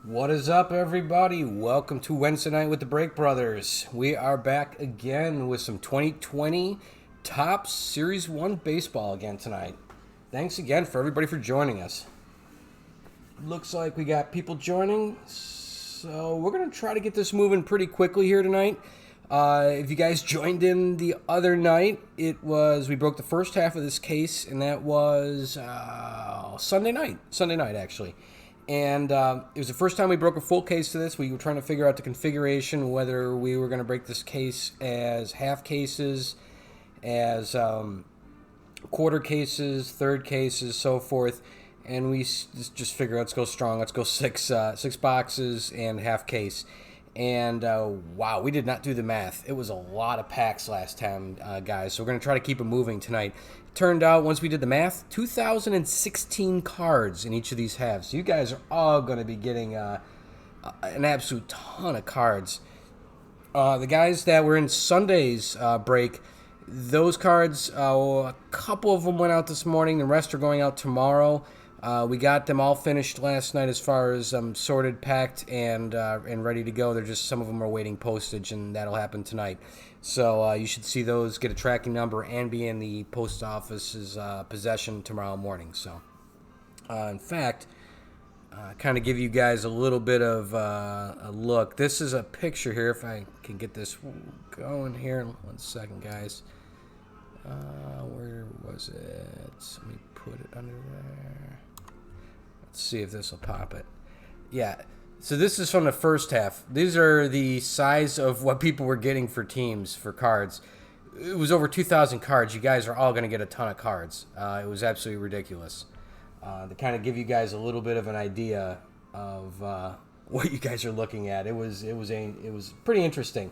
What is up, everybody? Welcome to Wednesday Night with the Break Brothers. We are back again with some 2020 Topps Series 1 baseball again tonight. Thanks again for everybody for joining us. Looks like we got people joining, so we're going to try to get this moving pretty quickly here tonight. If you guys joined in the other night, we broke the first half of this case, and that was Sunday night actually. And it was the first time we broke a full case to this. We were trying to figure out the configuration, whether we were going to break this case as half cases, as quarter cases, third cases, so forth. And we just figured, let's go strong. Let's go six boxes and half case. And wow, we did not do the math. It was a lot of packs last time, guys. So we're going to try to keep it moving tonight. Turned out, once we did the math, 2,016 cards in each of these halves. So you guys are all going to be getting an absolute ton of cards. The guys that were in Sunday's break, those cards, a couple of them went out this morning. The rest are going out tomorrow. We got them all finished last night as far as sorted, packed, and ready to go. They're just, some of them are waiting postage, and that'll happen tonight. So you should see those, get a tracking number, and be in the post office's possession tomorrow morning. So, in fact, kind of give you guys a little bit of a look. This is a picture here, if I can get this going here. 1 second, guys. Where was it? Let me put it under there. Let's see if this will pop it. Yeah. So this is from the first half. These are the size of what people were getting for teams, for cards. It was over 2,000 cards. You guys are all going to get a ton of cards. It was absolutely ridiculous. To kind of give you guys a little bit of an idea of what you guys are looking at. It was pretty interesting.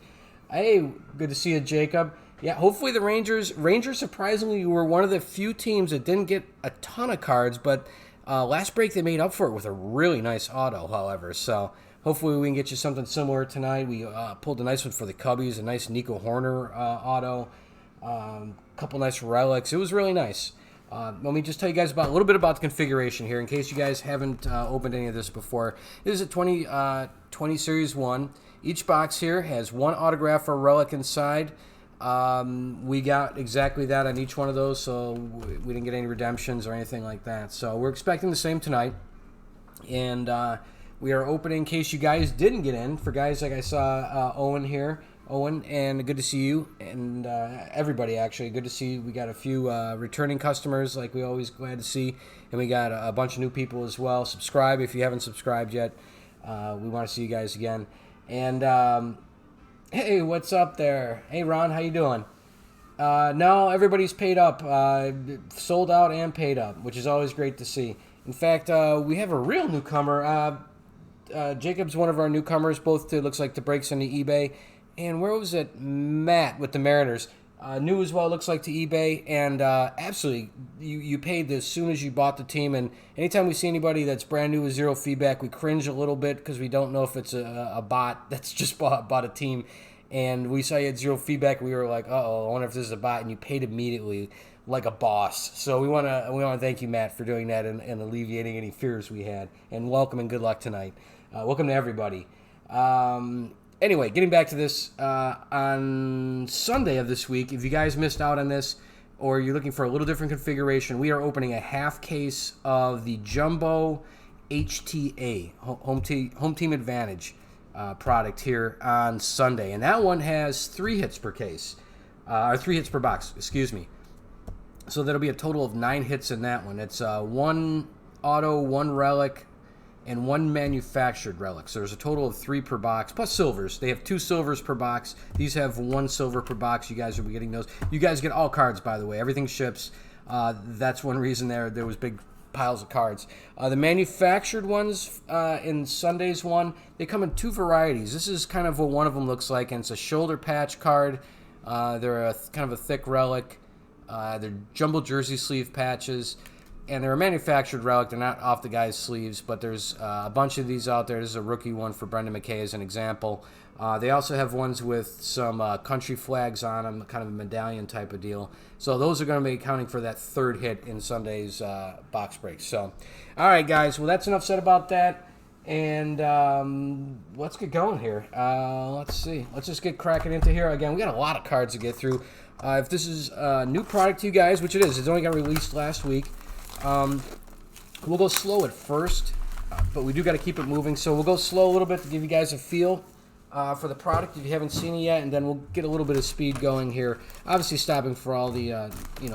Hey, good to see you, Jacob. Yeah, hopefully the Rangers surprisingly were one of the few teams that didn't get a ton of cards, but last break they made up for it with a really nice auto, however. So hopefully we can get you something similar tonight. We pulled a nice one for the Cubbies, a nice Nico Horner auto, a couple nice relics. It was really nice. Let me just tell you guys a little bit about the configuration here in case you guys haven't opened any of this before. This is a 20 Series 1. Each box here has one autograph or relic inside. We got exactly that on each one of those, so we didn't get any redemptions or anything like that. So we're expecting the same tonight. And we are opening, in case you guys didn't get in, for guys like I saw Owen here. Owen, and good to see you, and everybody, actually. Good to see you. We got a few returning customers, like we always glad to see, and we got a bunch of new people as well. Subscribe if you haven't subscribed yet. We want to see you guys again. And hey, what's up there? Hey, Ron, how you doing? No, everybody's paid up, sold out and paid up, which is always great to see. In fact, we have a real newcomer. Jacob's one of our newcomers, both to, looks like, the breaks on the eBay. And where was it? Matt with the Mariners. New as well, looks like, to eBay. And absolutely, you paid as soon as you bought the team. And anytime we see anybody that's brand new with zero feedback, we cringe a little bit because we don't know if it's a bot that's just bought a team. And we saw you had zero feedback. We were like, uh-oh, I wonder if this is a bot. And you paid immediately like a boss. So we want to thank you, Matt, for doing that and alleviating any fears we had. And welcome and good luck tonight. Welcome to everybody. Anyway, getting back to this, on Sunday of this week, if you guys missed out on this or you're looking for a little different configuration, we are opening a half case of the Jumbo HTA, Home Team Advantage product here on Sunday. And that one has 3 hits per case, or 3 hits per box, excuse me. So that'll be a total of 9 hits in that one. It's 1 auto, 1 relic, and 1 manufactured relic. So there's a total of 3 per box, plus silvers. They have 2 silvers per box. These have 1 silver per box. You guys will be getting those. You guys get all cards, by the way. Everything ships. That's one reason there was big piles of cards. The manufactured ones in Sunday's one, they come in 2 varieties. This is kind of what one of them looks like, and it's a shoulder patch card. They're kind of a thick relic. They're jumbo jersey sleeve patches. And they're a manufactured relic. They're not off the guy's sleeves, but there's a bunch of these out there. This is a rookie one for Brendan McKay as an example. They also have ones with some country flags on them, kind of a medallion type of deal. So those are going to be accounting for that 3rd hit in Sunday's box break. So, all right, guys. Well, that's enough said about that. And let's get going here. Let's see. Let's just get cracking into here. Again, we got a lot of cards to get through. If this is a new product to you guys, which it is, it's only got released last week. We'll go slow at first, but we do got to keep it moving. So we'll go slow a little bit to give you guys a feel for the product if you haven't seen it yet, and then we'll get a little bit of speed going here. Obviously, stopping for all the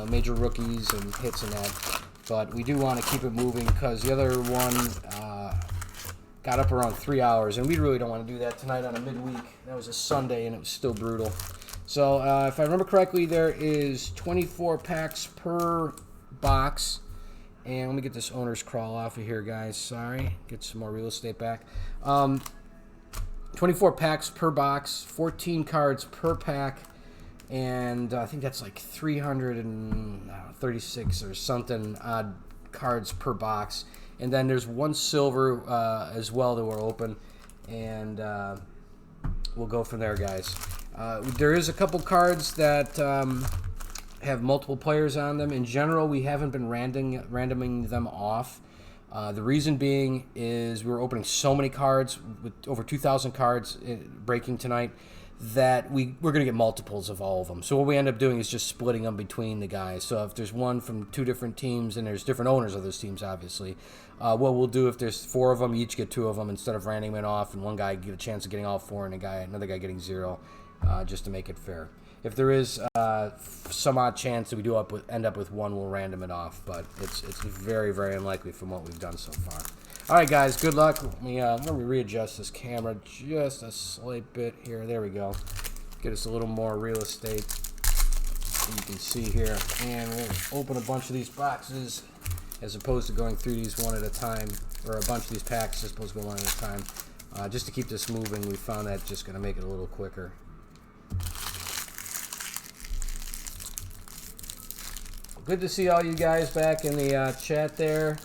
major rookies and hits and that, but we do want to keep it moving because the other one got up around 3 hours, and we really don't want to do that tonight on a midweek. That was a Sunday, and it was still brutal. So if I remember correctly, there is 24 packs per box. And let me get this owner's crawl off of here, guys. Sorry. Get some more real estate back. 24 packs per box, 14 cards per pack, and I think that's like 336 or something odd cards per box. And then there's one silver as well that we're open, and we'll go from there, guys. There is a couple cards that have multiple players on them. In general, we haven't been randoming them off. The reason being is we were opening so many cards with over 2,000 cards breaking tonight that we're going to get multiples of all of them. So what we end up doing is just splitting them between the guys. So if there's one from two different teams, and there's different owners of those teams, obviously, what we'll do if there's 4 of them, you each get 2 of them instead of randoming it off, and one guy get a chance of getting all 4 and another guy getting 0, just to make it fair. If there is some odd chance that we do end up with one, we'll random it off, but it's very, very unlikely from what we've done so far. All right, guys, good luck. Let me readjust this camera just a slight bit here. There we go. Get us a little more real estate. You can see here, and we'll open a bunch of these boxes as opposed to going through these one at a time, or a bunch of these packs as opposed to going one at a time. Just to keep this moving, we found that just going to make it a little quicker. Good to see all you guys back in the chat there.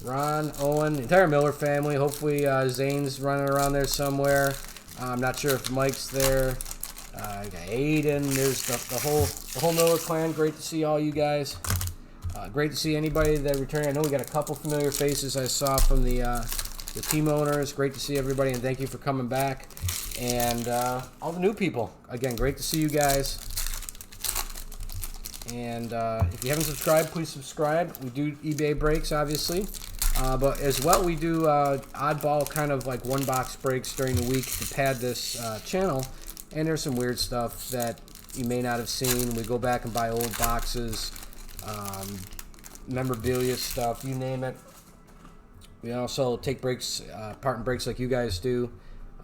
Ron, Owen, the entire Miller family. Hopefully Zane's running around there somewhere. I'm not sure if Mike's there. I got Aiden. There's the whole Miller clan. Great to see all you guys. Great to see anybody that returned. I know we got a couple familiar faces I saw from the team owners. Great to see everybody, and thank you for coming back. And all the new people. Again, great to see you guys. And if you haven't subscribed, please subscribe. We do eBay breaks, obviously. But as well, we do oddball kind of like one-box breaks during the week to pad this channel. And there's some weird stuff that you may not have seen. We go back and buy old boxes, memorabilia stuff, you name it. We also take breaks, part in breaks like you guys do,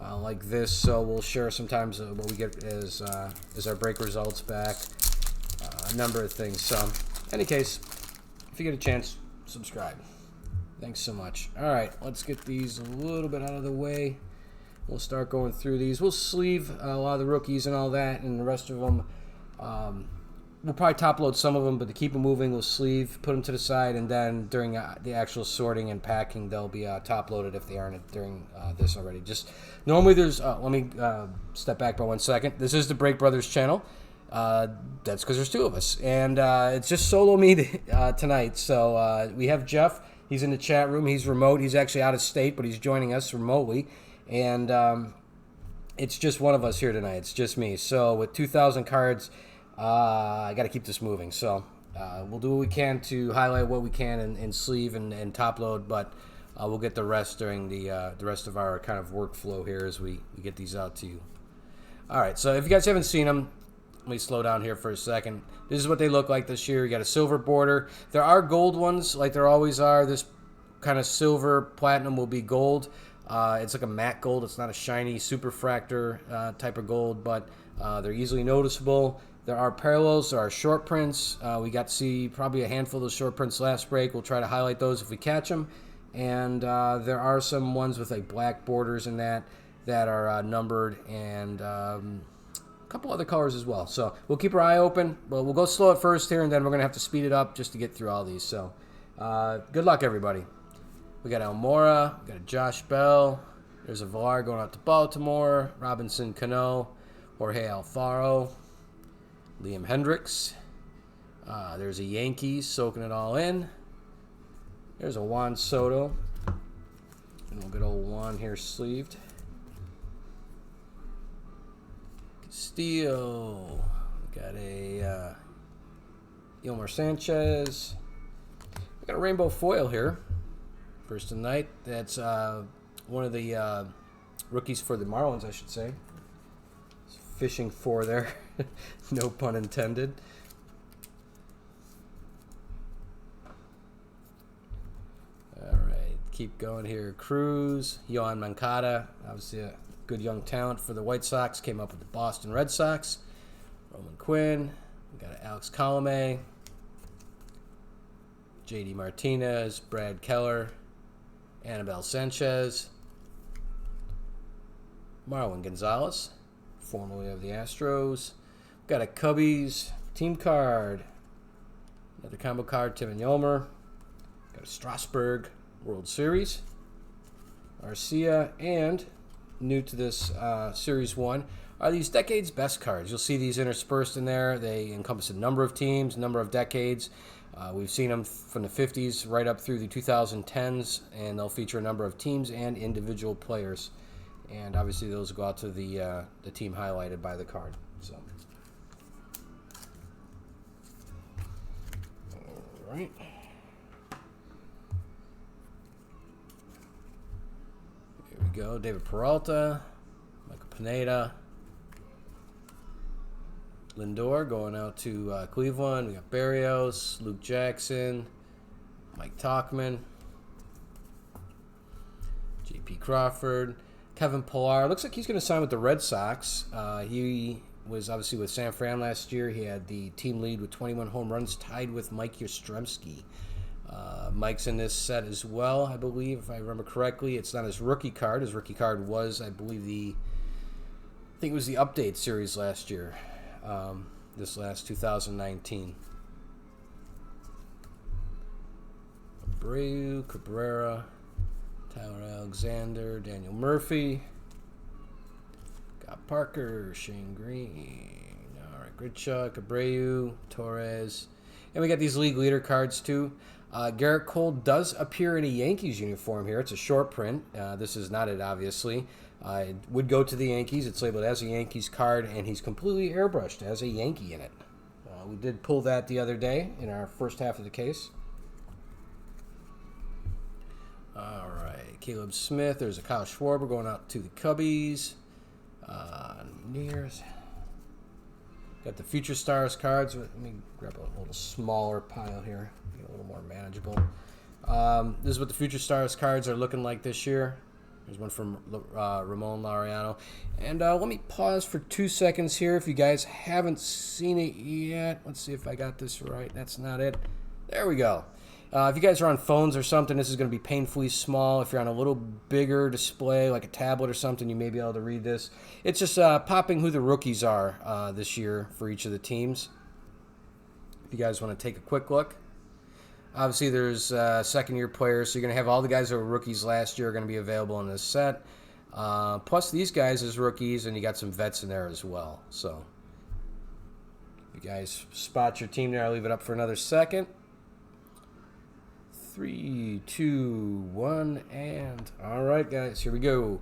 like this. So we'll share sometimes what we get as our break results back. A number of things. So, in any case, if you get a chance, subscribe. Thanks so much. All right, let's get these a little bit out of the way. We'll start going through these. We'll sleeve a lot of the rookies and all that, and the rest of them, we'll probably top load some of them, but to keep them moving, we'll sleeve, put them to the side, and then during the actual sorting and packing, they'll be top loaded if they aren't during this already. Just normally there's. Let me step back by 1 second. This is the Break Brothers channel. That's because there's 2 of us, and it's just solo me tonight. So we have Jeff. He's in the chat room. He's remote. He's actually out of state, but he's joining us remotely, and it's just one of us here tonight. It's just me. So with 2,000 cards, I got to keep this moving. So we'll do what we can to highlight what we can and sleeve and top load, but we'll get the rest during the rest of our kind of workflow here as we get these out to you. All right. So if you guys haven't seen them, let me slow down here for a second. This is what they look like this year. You got a silver border. There are gold ones, like there always are. This kind of silver platinum will be gold. It's like a matte gold. It's not a shiny superfractor type of gold, but they're easily noticeable. There are parallels. There are short prints. We got to see probably a handful of those short prints last break. We'll try to highlight those if we catch them. And there are some ones with like black borders and that are numbered, and couple other colors as well. So we'll keep our eye open, but we'll go slow at first here, and then we're going to have to speed it up just to get through all these. So good luck, everybody. We got Almora, we got a Josh Bell, there's a Villar going out to Baltimore, Robinson Cano, Jorge Alfaro, Liam Hendricks, there's a Yankees soaking it all in, there's a Juan Soto, And we'll get old Juan here sleeved. Castillo. We got a Yolmer Sanchez. We got a rainbow foil here. First of the night. That's one of the rookies for the Marlins, I should say. Fishing for there. No pun intended. All right, keep going here. Cruz, Yohan Moncada, obviously a good young talent for the White Sox. Came up with the Boston Red Sox. Roman Quinn. We got Alex Colomé. JD Martinez, Brad Keller, Anibal Sanchez, Marwin Gonzalez, formerly of the Astros. Got a Cubbies team card. Another combo card, Tim and Yolmer. Got a Strasburg World Series. Arcia, and new to this Series 1 are these Decades Best cards. You'll see these interspersed in there. They encompass a number of teams, number of decades. We've seen them from the 50s right up through the 2010s, and they'll feature a number of teams and individual players. And obviously those go out to the team highlighted by the card. So, all right. Here we go. David Peralta, Michael Pineda, Lindor going out to Cleveland. We got Berrios, Luke Jackson, Mike Tauchman, J.P. Crawford, Kevin Pillar. Looks like he's going to sign with the Red Sox. He was obviously with San Fran last year. He had the team lead with 21 home runs, tied with Mike Yastrzemski. Mike's in this set as well, I believe, if I remember correctly. It's not his rookie card. His rookie card was, I believe, I think it was the update series last year. This last 2019. Abreu, Cabrera, Tyler Alexander, Daniel Murphy, got Parker, Shane Green, all right, Grichuk, Abreu, Torres, and we got these league leader cards too. Garrett Cole does appear in a Yankees uniform here. It's a short print. This is not it, obviously. It would go to the Yankees. It's labeled as a Yankees card, and he's completely airbrushed as a Yankee in it. We did pull that the other day in our first half of the case. All right, Caleb Smith. There's a Kyle Schwarber going out to the Cubbies. Nears. Got the Future Stars cards. Let me grab a little smaller pile here, get a little more manageable. This is what the Future Stars cards are looking like this year. There's one from Ramon Laureano. And let me pause for 2 seconds here. If you guys haven't seen it yet, let's see if I got this right. That's not it. There we go. If you guys are on phones or something, this is going to be painfully small. If you're on a little bigger display, like a tablet or something, you may be able to read this. It's just popping who the rookies are this year for each of the teams. If you guys want to take a quick look. Obviously, there's second-year players, so you're going to have all the guys that were rookies last year are going to be available in this set. Plus these guys as rookies, and you got some vets in there as well. So, if you guys spot your team there, I'll leave it up for another second. 3, 2, 1, and all right, guys, here we go.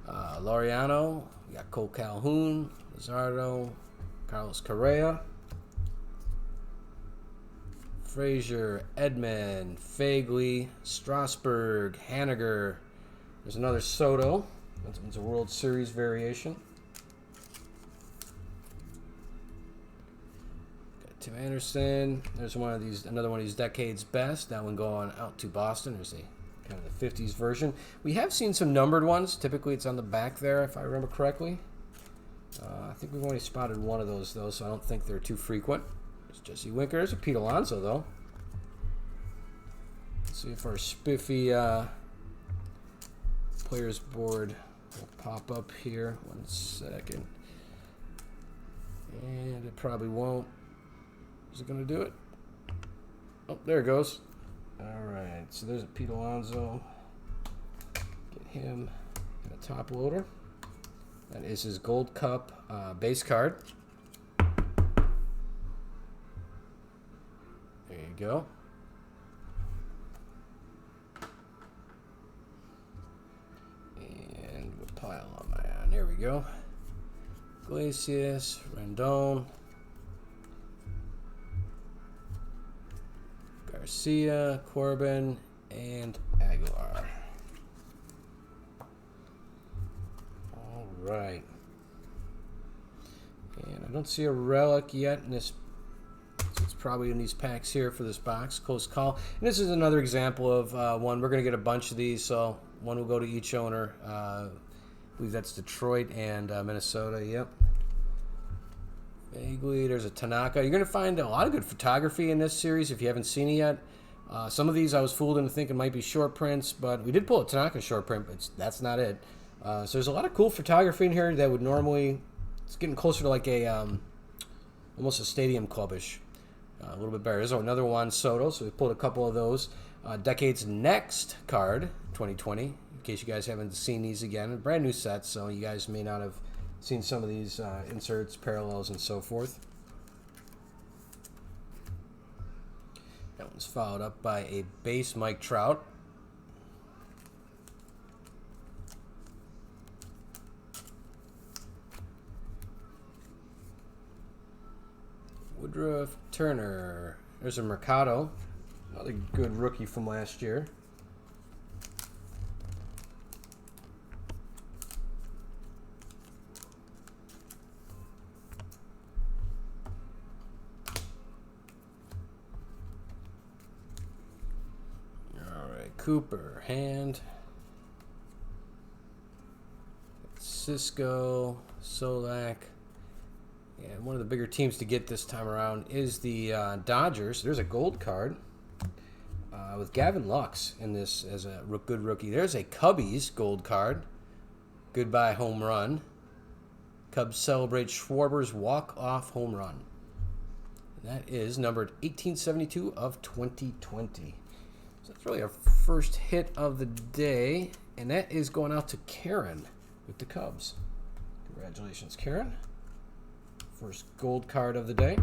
Laureano, we got Cole Calhoun, Luzardo, Carlos Correa, Frazier, Edman, Fagley, Strasburg, Haniger. There's another Soto. That's a World Series variation. Got Tim Anderson. There's another one of these Decades Best. That one going out to Boston. There's a kind of the 50s version. We have seen some numbered ones. Typically, it's on the back there, if I remember correctly. I think we've only spotted one of those, though, so I don't think they're too frequent. There's Jesse Winker. There's a Pete Alonso, though. Let's see if our spiffy players board will pop up here. 1 second. And it probably won't. Is it going to do it? Oh, there it goes. All right. So there's a Pete Alonso. Get him in a top loader. That is his Gold Cup base card. There you go. we go. Iglesias, Rendon, Garcia, Corbin, and Aguilar. All right. And I don't see a relic yet in this. It's probably in these packs here for this box. Close call. And this is another example of one. We're going to get a bunch of these, so one will go to each owner. I believe that's Detroit and Minnesota. Yep. Vaguely, there's a Tanaka. You're going to find a lot of good photography in this series if you haven't seen it yet. Some of these I was fooled into thinking might be short prints, but we did pull a Tanaka short print, but that's not it. So there's a lot of cool photography in here that would normally... It's getting closer to like a almost a stadium clubbish. A little bit better. There's another Juan Soto, so we pulled a couple of those. Decade's Next card, 2020, in case you guys haven't seen these again. A brand new set, so you guys may not have seen some of these inserts, parallels, and so forth. That one's followed up by a base Mike Trout. Woodruff, Turner. There's a Mercado. Another good rookie from last year. All right, Cooper, Hand. Cisco, Solak. And one of the bigger teams to get this time around is the Dodgers. There's a gold card with Gavin Lux in this as a good rookie. There's a Cubbies gold card. Goodbye home run. Cubs celebrate Schwarber's walk-off home run. And that is numbered 1872 of 2020. So that's really our first hit of the day. And that is going out to Karen with the Cubs. Congratulations, Karen. First gold card of the day.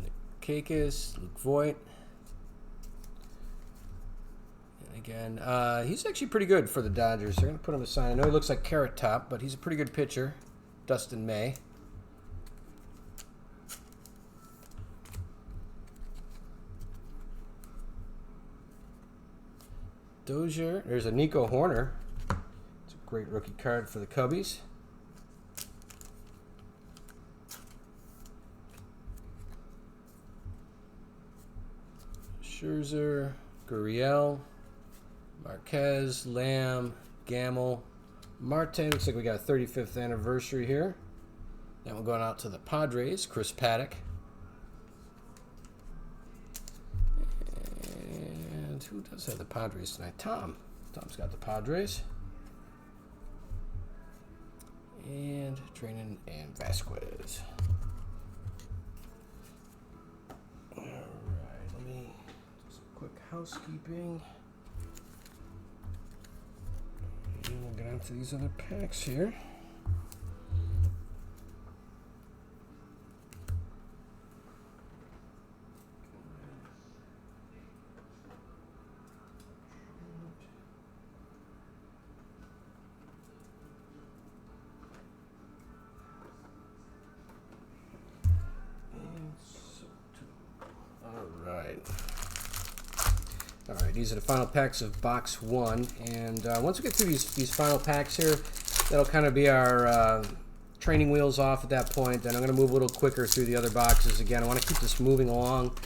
Nick Kakis, Luke Voigt. And again, he's actually pretty good for the Dodgers. They're going to put him aside. I know he looks like Carrot Top, but he's a pretty good pitcher. Dustin May. Dozier. There's a Nico Horner. It's a great rookie card for the Cubbies. Scherzer, Gurriel, Marquez, Lamb, Gamble, Marte. Looks like we got a 35th anniversary here. That one going out to the Padres, Chris Paddock. Who does have the Padres tonight? Tom. Tom's got the Padres. And Trainin and Vasquez. All right, let me do some quick housekeeping. And we'll get on to these other packs here. All right, these are the final packs of box one, and once we get through these final packs here, that'll kind of be our training wheels off at that point. Then I'm going to move a little quicker through the other boxes. Again, I want to keep this moving along.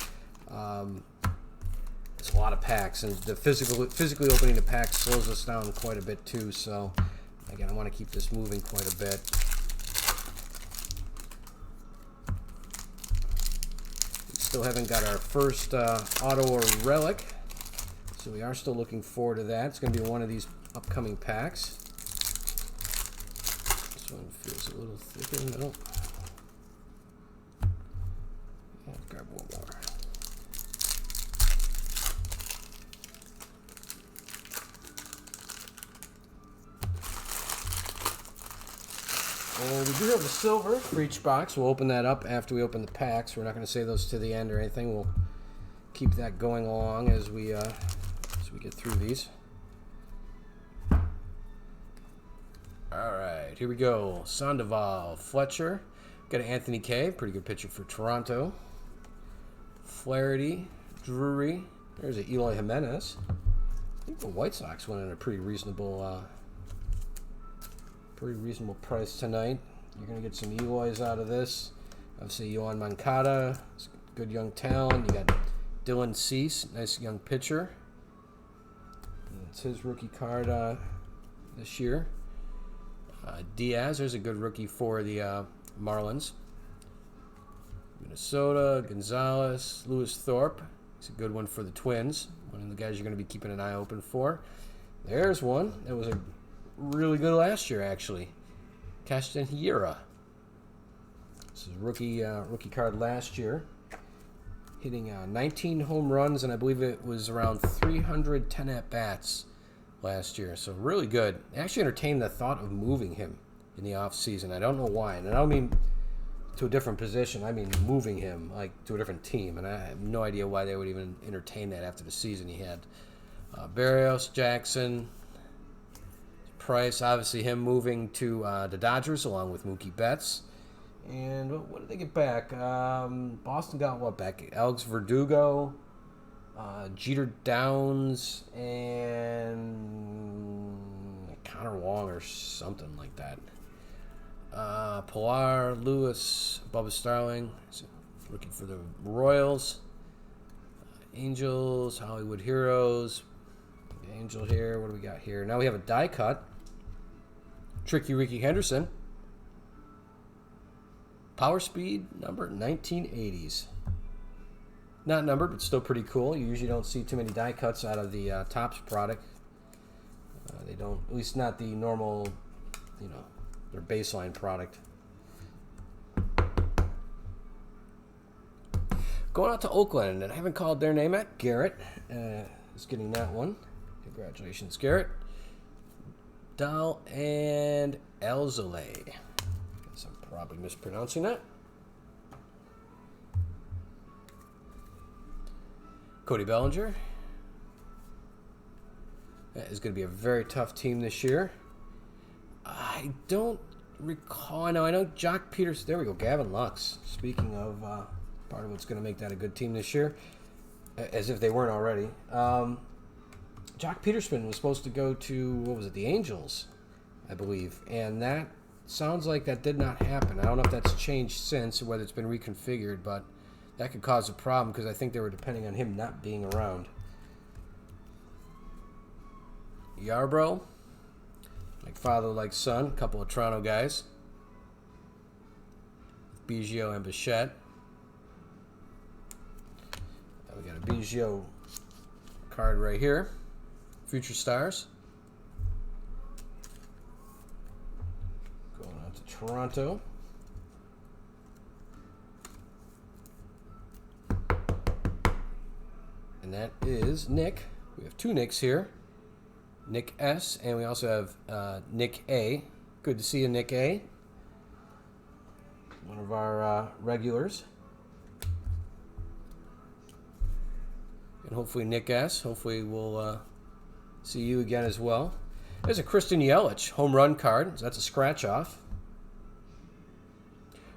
It's a lot of packs, and the physically opening the packs slows us down quite a bit too. So again, I want to keep this moving quite a bit. Still haven't got our first auto or relic, so we are still looking forward to that. It's going to be one of these upcoming packs. This one feels a little thicker in the middle. I'll grab one more. And we do have a silver for each box. We'll open that up after we open the packs. We're not going to save those to the end or anything. We'll keep that going along as we get through these. All right, here we go. Sandoval, Fletcher. Got an Anthony Kay, pretty good pitcher for Toronto. Flaherty, Drury. There's an Eloy Jimenez. I think the White Sox went at a pretty reasonable price tonight. You're going to get some Eloys out of this. Obviously, Yohan Moncada, good young talent. You got Dylan Cease, nice young pitcher. It's his rookie card this year. Diaz, there's a good rookie for the Marlins. Minnesota, Gonzalez, Lewis Thorpe. He's a good one for the Twins. One of the guys you're going to be keeping an eye open for. There's one that was a really good last year, actually. Castanheira. This is rookie card last year. Hitting 19 home runs, and I believe it was around 310 at-bats last year. So really good. I actually entertained the thought of moving him in the offseason. I don't know why. And I don't mean to a different position. I mean moving him like to a different team. And I have no idea why they would even entertain that after the season he had. Berrios, Jackson, Price, obviously him moving to the Dodgers along with Mookie Betts. And what did they get back? Boston got what back? Alex Verdugo, Jeter Downs, and Connor Wong or something like that. Pilar, Lewis, Bubba Starling, looking for the Royals. Angels, Hollywood Heroes. Angel here. What do we got here? Now we have a die cut. Tricky Ricky Henderson. Power Speed number 1980s. Not numbered, but still pretty cool. You usually don't see too many die cuts out of the Topps product. They don't, at least not the normal, their baseline product. Going out to Oakland, and I haven't called their name yet. Garrett is getting that one. Congratulations, Garrett. Dahl and Alzolay. Guess I'm probably mispronouncing that. Cody Bellinger. That is going to be a very tough team this year. I don't recall. I know Jock Peters. There we go. Gavin Lux. Speaking of part of what's going to make that a good team this year, as if they weren't already. Jock Peterson was supposed to go to, the Angels, I believe. And that sounds like that did not happen. I don't know if that's changed since or whether it's been reconfigured, but that could cause a problem because I think they were depending on him not being around. Yarbrough, like father, like son, a couple of Toronto guys. Biggio and Bichette. We got a Biggio card right here. Future Stars. Going out to Toronto. And that is Nick. We have two Nicks here. Nick S. And we also have Nick A. Good to see you, Nick A. One of our regulars. And hopefully Nick S. Hopefully we'll see you again as well. There's a Christian Yelich home run card. So that's a scratch off.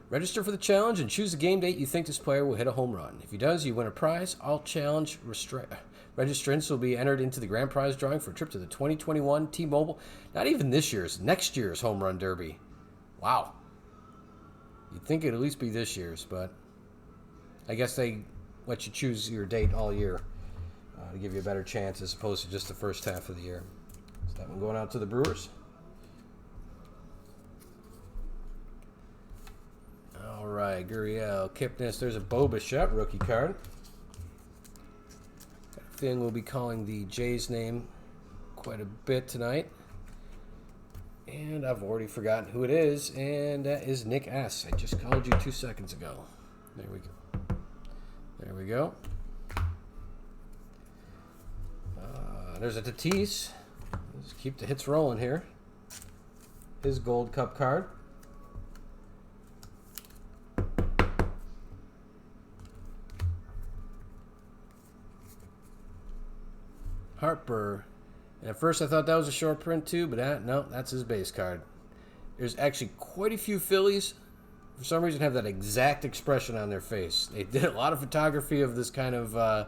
Register for the challenge and choose the game date you think this player will hit a home run. If he does, you win a prize. All challenge registrants will be entered into the grand prize drawing for a trip to the 2021 T-Mobile. Not even this year's, next year's home run derby. Wow. You'd think it'd at least be this year's, but I guess they let you choose your date all year to give you a better chance as opposed to just the first half of the year. So that one going out to the Brewers. All right, Gurriel, Kipnis. There's a Bo Bichette rookie card. Got a feeling we'll be calling the Jays name quite a bit tonight. And I've already forgotten who it is, and that is Nick S. I just called you 2 seconds ago. There we go. There we go. There's a Tatis. Let's keep the hits rolling here. His Gold Cup card. Harper. And at first I thought that was a short print too, but no, that's his base card. There's actually quite a few Phillies, for some reason, have that exact expression on their face. They did a lot of photography of this kind of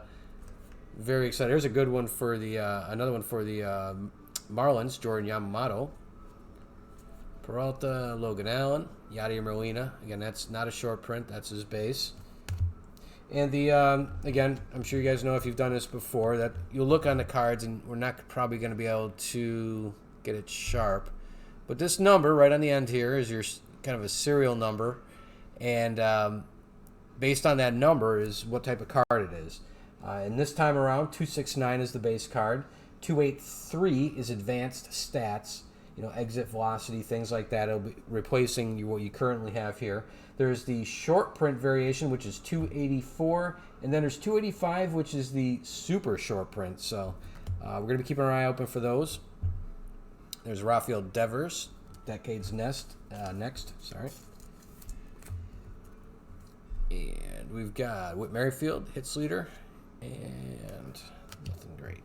very excited. Here's a good one for the, another one for the Marlins, Jordan Yamamoto. Peralta, Logan Allen, Yadier Molina. Again, that's not a short print. That's his base. And the, again, I'm sure you guys know if you've done this before, that you'll look on the cards, and we're not probably going to be able to get it sharp. But this number right on the end here is your kind of a serial number. And based on that number is what type of card it is. And this time around, 269 is the base card. 283 is advanced stats, exit velocity, things like that. It'll be replacing what you currently have here. There's the short print variation, which is 284, and then there's 285, which is the super short print. So we're going to be keeping our eye open for those. There's Rafael Devers, Decade's next. And we've got Whit Merrifield, hits leader, and nothing great.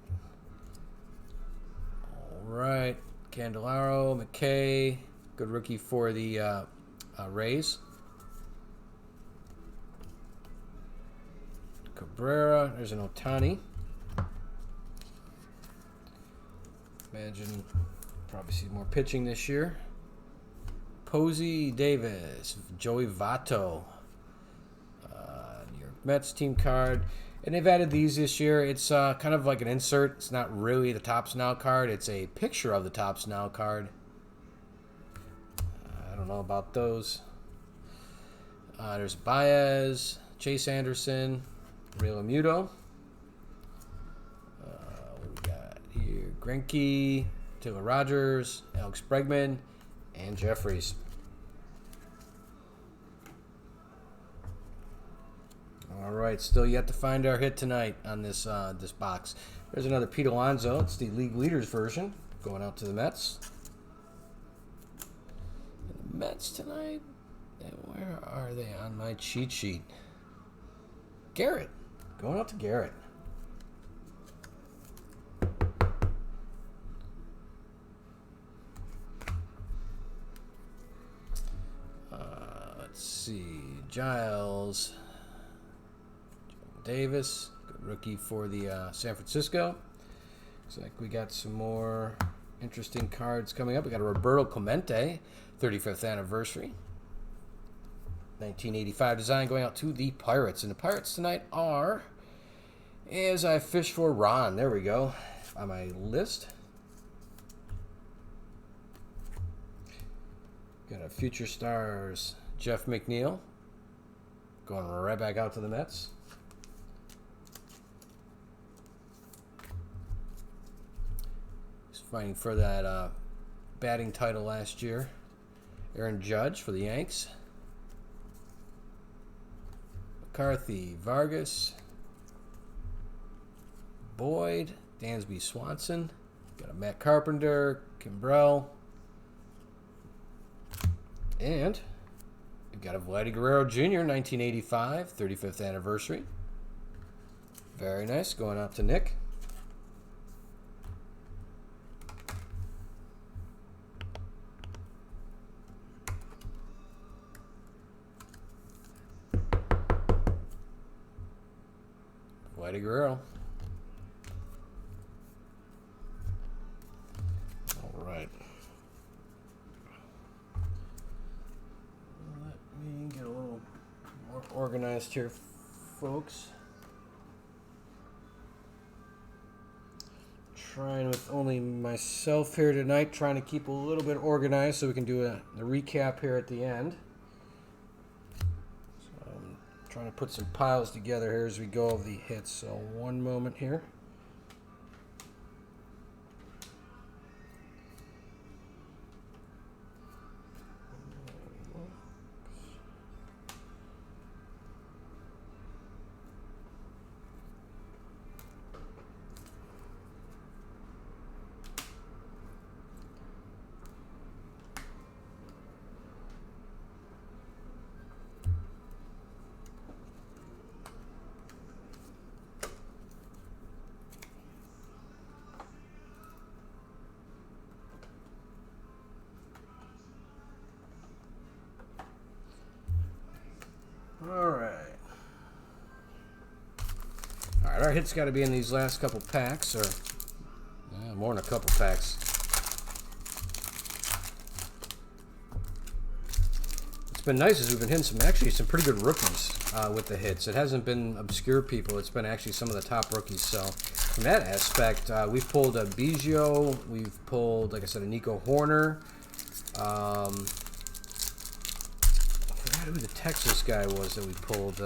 All right, Candelaro, McKay, good rookie for the Rays. Cabrera, there's an Ohtani. Imagine probably see more pitching this year. Posey, Davis, Joey Votto, New York Mets team card. And they've added these this year. It's kind of like an insert. It's not really the Topps Now card. It's a picture of the Topps Now card. I don't know about those. There's Baez, Chase Anderson, Real Muto. What we got here? Greinke, Taylor Rogers, Alex Bregman, and Jeffries. All right, still yet to find our hit tonight on this this box. There's another Pete Alonso. It's the league leaders version going out to the Mets. And the Mets tonight. Where are they on my cheat sheet? Garrett. Going out to Garrett. Let's see. Giles. Davis. Good rookie for the San Francisco. Looks like we got some more interesting cards coming up. We got a Roberto Clemente, 35th anniversary. 1985 design going out to the Pirates. And the Pirates tonight are, as I fish for Ron, there we go, on my list. Got a Future Stars, Jeff McNeil, going right back out to the Mets. He's fighting for that batting title last year. Aaron Judge for the Yanks. McCarthy, Vargas, Boyd, Dansby Swanson. Got a Matt Carpenter, Kimbrell. And we've got a Vladdy Guerrero Jr., 1985, 35th anniversary. Very nice. Going out to Nick. Vladdy Guerrero. All right. Let me get a little more organized here, folks. Trying with only myself here tonight, trying to keep a little bit organized so we can do a recap here at the end. Trying to put some piles together here as we go of the hits. So one moment here. our hits got to be in these last couple packs, or more than a couple packs. It's been nice as we've been hitting some pretty good rookies with the hits. It hasn't been obscure people. It's been actually some of the top rookies. So from that aspect, we've pulled a Biggio. We've pulled, like I said, a Nico Horner. I forgot who the Texas guy was that we pulled.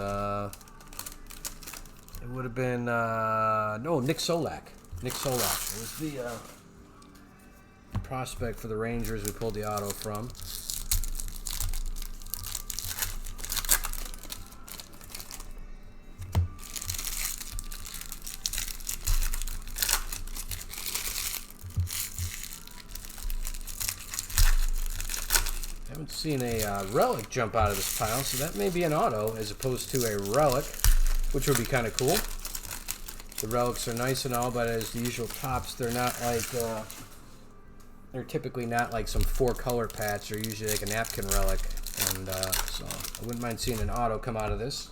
It would have been Nick Solak. Nick Solak. It was the prospect for the Rangers we pulled the auto from. Haven't seen a relic jump out of this pile, so that may be an auto as opposed to a relic, which would be kind of cool. The relics are nice and all, but as the usual tops, they're not like they're typically not like some 4-color patch. They're usually like a napkin relic, and so I wouldn't mind seeing an auto come out of this.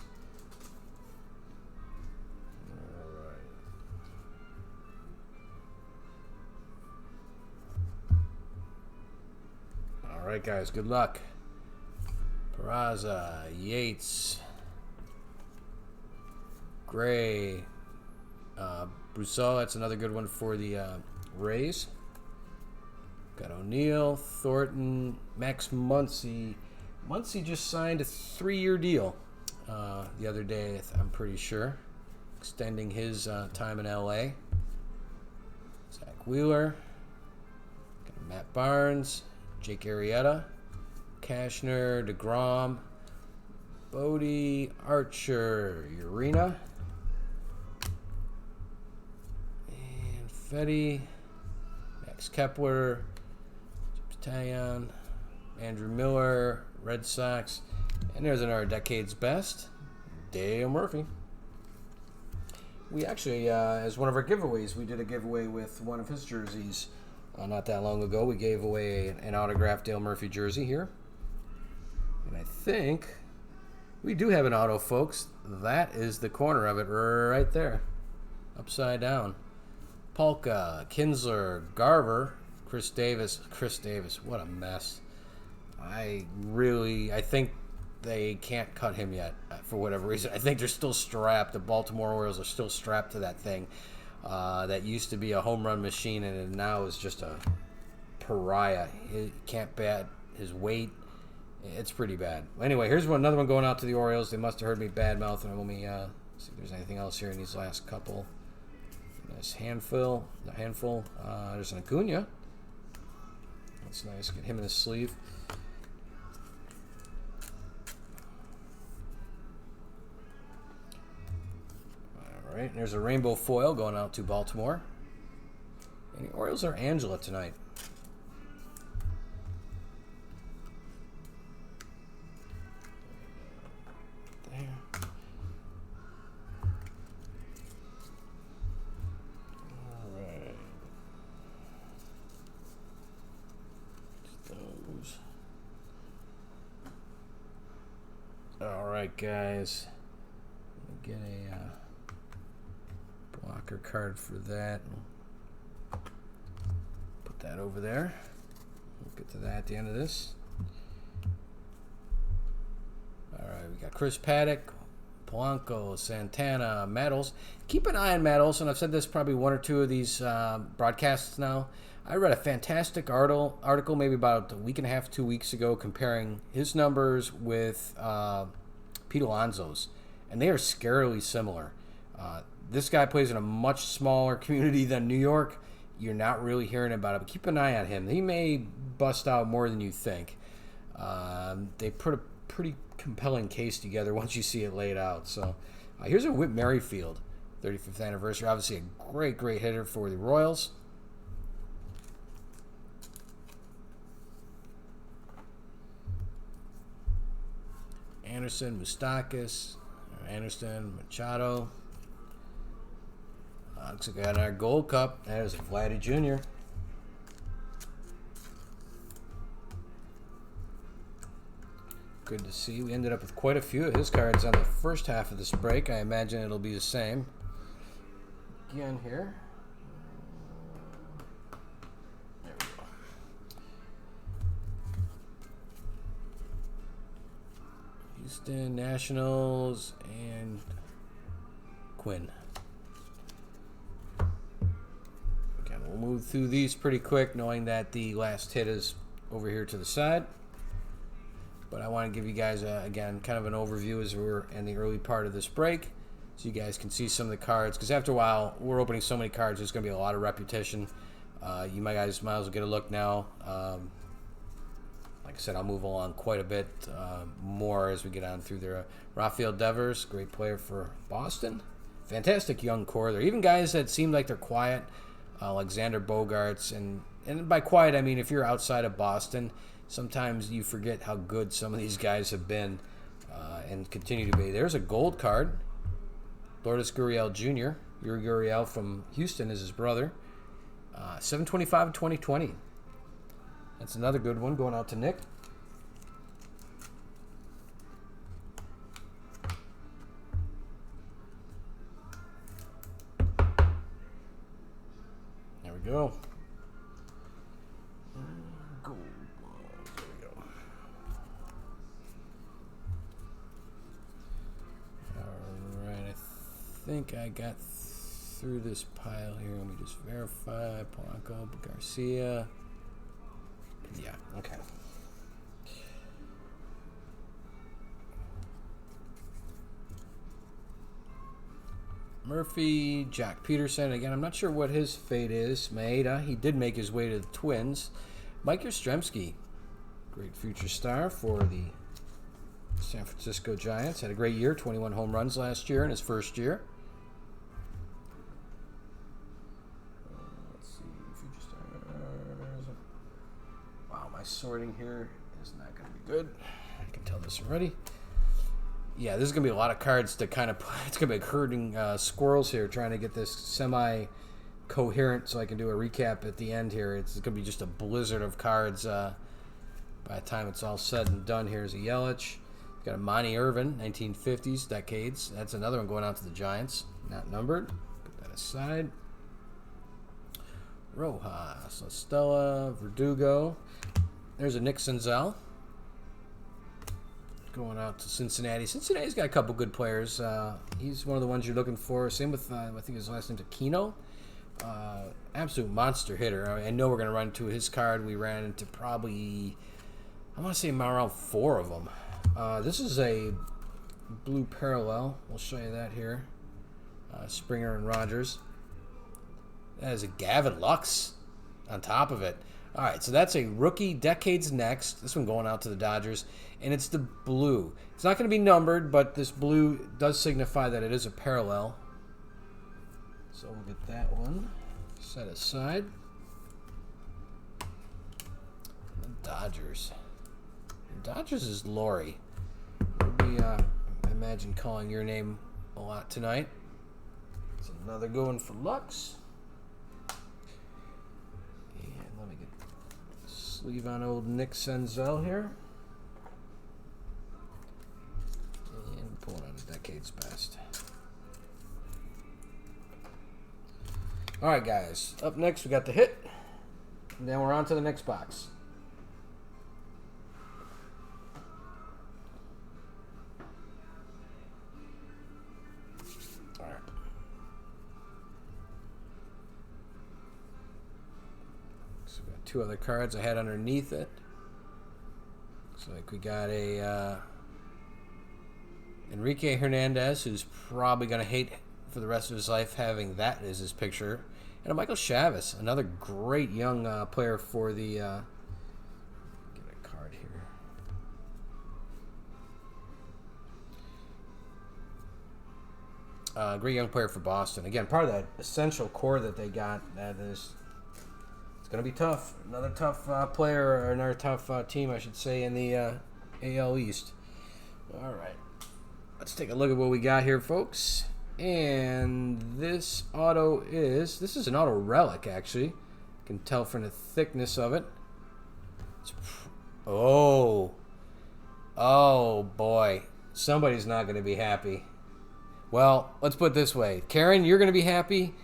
All right, guys, good luck. Peraza, Yates, Gray, Brousseau, that's another good one for the Rays. Got O'Neill, Thornton, Max Muncy. Muncy just signed a 3-year deal the other day, I'm pretty sure, extending his time in LA. Zach Wheeler, got Matt Barnes, Jake Arrieta, Cashner, DeGrom, Bodie, Archer, Urena, and Fetty, Max Kepler, Battalion, Andrew Miller, Red Sox, and there's another Decade's Best, Dale Murphy. We actually, as one of our giveaways, we did a giveaway with one of his jerseys not that long ago. We gave away an autographed Dale Murphy jersey here. And I think we do have an auto, folks. That is the corner of it right there. Upside down. Polka, Kinsler, Garver, Chris Davis. Chris Davis, what a mess. I think they can't cut him yet for whatever reason. I think they're still strapped. The Baltimore Orioles are still strapped to that thing. That used to be a home run machine, and it now is just a pariah. He can't bat his weight. It's pretty bad. Anyway, here's another one going out to the Orioles. They must have heard me badmouth. Let me see if there's anything else here in these last couple. Nice handful. There's an Acuna. That's nice. Get him in his sleeve. All right, there's a rainbow foil going out to Baltimore. And the Orioles are Angela tonight. There. All right. Those. All right, guys. Get a blocker card for that. Put that over there. We'll get to that at the end of this. All right, we got Chris Paddock, Polanco, Santana, Maddles. Keep an eye on Maddles, and I've said this probably one or two of these broadcasts now. I read a fantastic article maybe about a week and a half, 2 weeks ago, comparing his numbers with Pete Alonso's, and they are scarily similar. This guy plays in a much smaller community than New York. You're not really hearing about it, but keep an eye on him. He may bust out more than you think. They put a pretty compelling case together once you see it laid out. So here's a Whit Merrifield, 35th anniversary. Obviously a great hitter for the Royals. Anderson, Moustakas, Anderson, Machado. Looks like we got our Gold Cup. There's Vladdy Jr. Good to see. We ended up with quite a few of his cards on the first half of this break. I imagine it'll be the same. again here. There we go. Houston Nationals and Quinn. Again, we'll move through these pretty quick, knowing that the last hit is over here to the side. But I want to give you guys, again, kind of an overview as we're in the early part of this break, so you guys can see some of the cards. Because after a while, we're opening so many cards, there's going to be a lot of repetition. You guys might as well get a look now. Like I said, I'll move along quite a bit more as we get on through there. Rafael Devers, great player for Boston. Fantastic young core. There are even guys that seem like they're quiet, like Xander Bogaerts. And by quiet, I mean if you're outside of Boston, sometimes you forget how good some of these guys have been and continue to be. There's a gold card. Lourdes Gurriel Jr. Yuri Gurriel from Houston is his brother. 725 in 2020. That's another good one going out to Nick. There we go. Gold. There we go. All right, I think I got through this pile here. Let me just verify. Polanco, Garcia. Yeah, okay. Murphy, Jack Peterson. Again, I'm not sure what his fate is. Maeda, he did make his way to the Twins. Mike Yastrzemski, great future star for the San Francisco Giants. Had a great year, 21 home runs last year in his first year. Let's see, future stars. Wow, my sorting here is not going to be good. I can tell this already. Yeah, this is going to be a lot of cards to kind of... It's going to be herding squirrels here, trying to get this semi-coherent so I can do a recap at the end here. It's going to be just a blizzard of cards by the time it's all said and done. Here's a Yelich. Got a Monty Irvin, 1950s, decades. That's another one going out to the Giants. Not numbered. Put that aside. Rojas, Estella, Verdugo. There's a Nick Senzel. Going out to Cincinnati. Cincinnati's got a couple good players. He's one of the ones you're looking for. Same with, I think his last name's Aquino. Absolute monster hitter. I know we're going to run into his card. We ran into probably, I want to say around 4 of them. This is a blue parallel. We'll show you that here. Springer and Rogers. That is a Gavin Lux on top of it. All right, so that's a rookie decades next. This one going out to the Dodgers. And it's the blue. It's not going to be numbered, but this blue does signify that it is a parallel. So we'll get that one set aside. The Dodgers. The Dodgers is Lori. We'll be, I imagine, calling your name a lot tonight. It's another good one for Lux. And let me get sleeve on old Nick Senzel here. And pulling out a decade's best. All right, guys. Up next, we got the hit. And then we're on to the next box. All right. So we got 2 other cards I had underneath it. Looks like we got a Enrique Hernandez, who's probably going to hate for the rest of his life having that as his picture. And a Michael Chavis, another great young player for the... get a card here. Great young player for Boston. Again, part of that essential core that they got. That is, it's going to be tough. Another tough player, or another tough team, I should say, in the AL East. All right. Let's take a look at what we got here, folks. And this auto this is an auto relic, actually. You can tell from the thickness of it. Oh boy. Somebody's not going to be happy. Well, let's put it this way. Karen, you're going to be happy.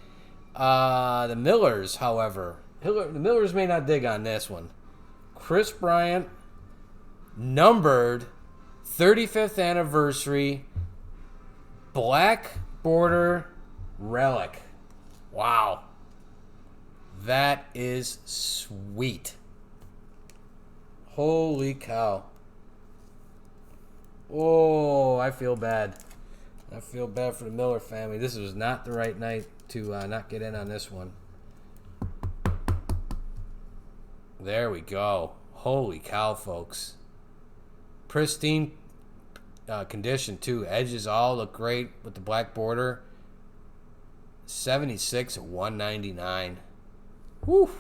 The Millers, however, the Millers may not dig on this one. Kris Bryant, numbered 35th anniversary, black border relic. Wow. That is sweet. Holy cow. Oh, I feel bad. I feel bad for the Miller family. This was not the right night to not get in on this one. There we go. Holy cow, folks. Pristine condition, too. Edges all look great with the black border. 76 at 199. Woo.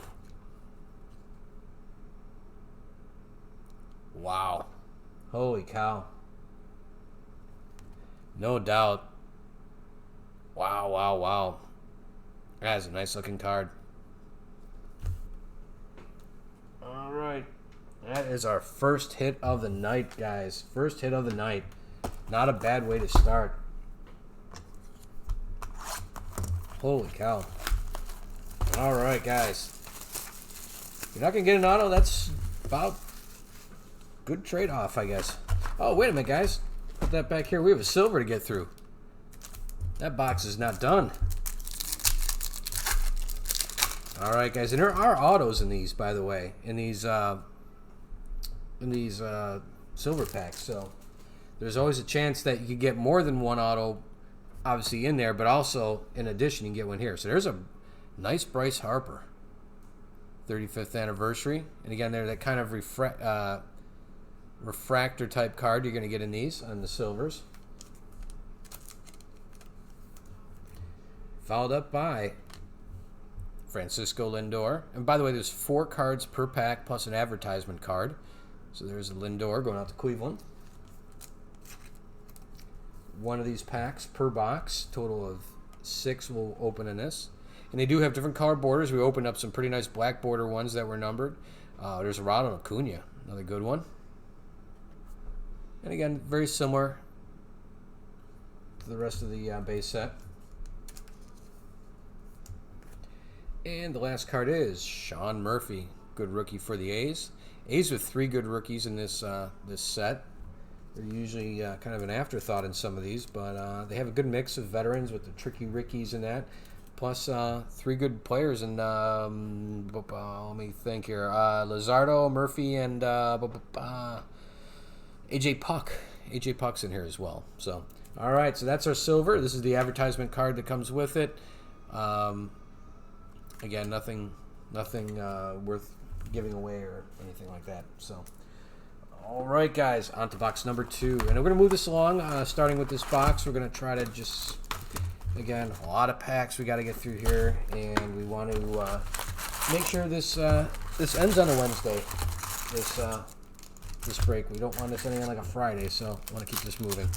Wow. Holy cow. No doubt. Wow, wow, wow. That is a nice looking card. All right. That is our first hit of the night, guys. First hit of the night. Not a bad way to start. Holy cow. All right, guys. You're not going to get an auto. That's about good trade-off, I guess. Oh, wait a minute, guys. Put that back here. We have a silver to get through. That box is not done. All right, guys. And there are autos in these, by the way, in these silver packs. So there's always a chance that you could get more than one auto, obviously, in there, but also, in addition, you can get one here. So there's a nice Bryce Harper, 35th anniversary. And again, they're that kind of refractor type card you're going to get in these on the silvers. Followed up by Francisco Lindor. And by the way, there's 4 cards per pack plus an advertisement card. So there's a Lindor going out to Cleveland. One of these packs per box. Total of 6 will open in this. And they do have different color borders. We opened up some pretty nice black border ones that were numbered. There's a Ronald Acuna, another good one. And again, very similar to the rest of the base set. And the last card is Sean Murphy, good rookie for the A's. A's with 3 good rookies in this this set. They're usually kind of an afterthought in some of these, but they have a good mix of veterans with the tricky Rickies and that. Plus 3 good players, and let me think here. Luzardo, Murphy, and AJ Puck. AJ Puck's in here as well. So, all right, so that's our silver. This is the advertisement card that comes with it. Again, nothing worth giving away or anything like that. So, all right, guys, on to box number 2. And we're going to move this along, starting with this box. We're going to try to just, again, a lot of packs we got to get through here. And we want to make sure this ends on a Wednesday, this break. We don't want this ending on like a Friday, so I want to keep this moving.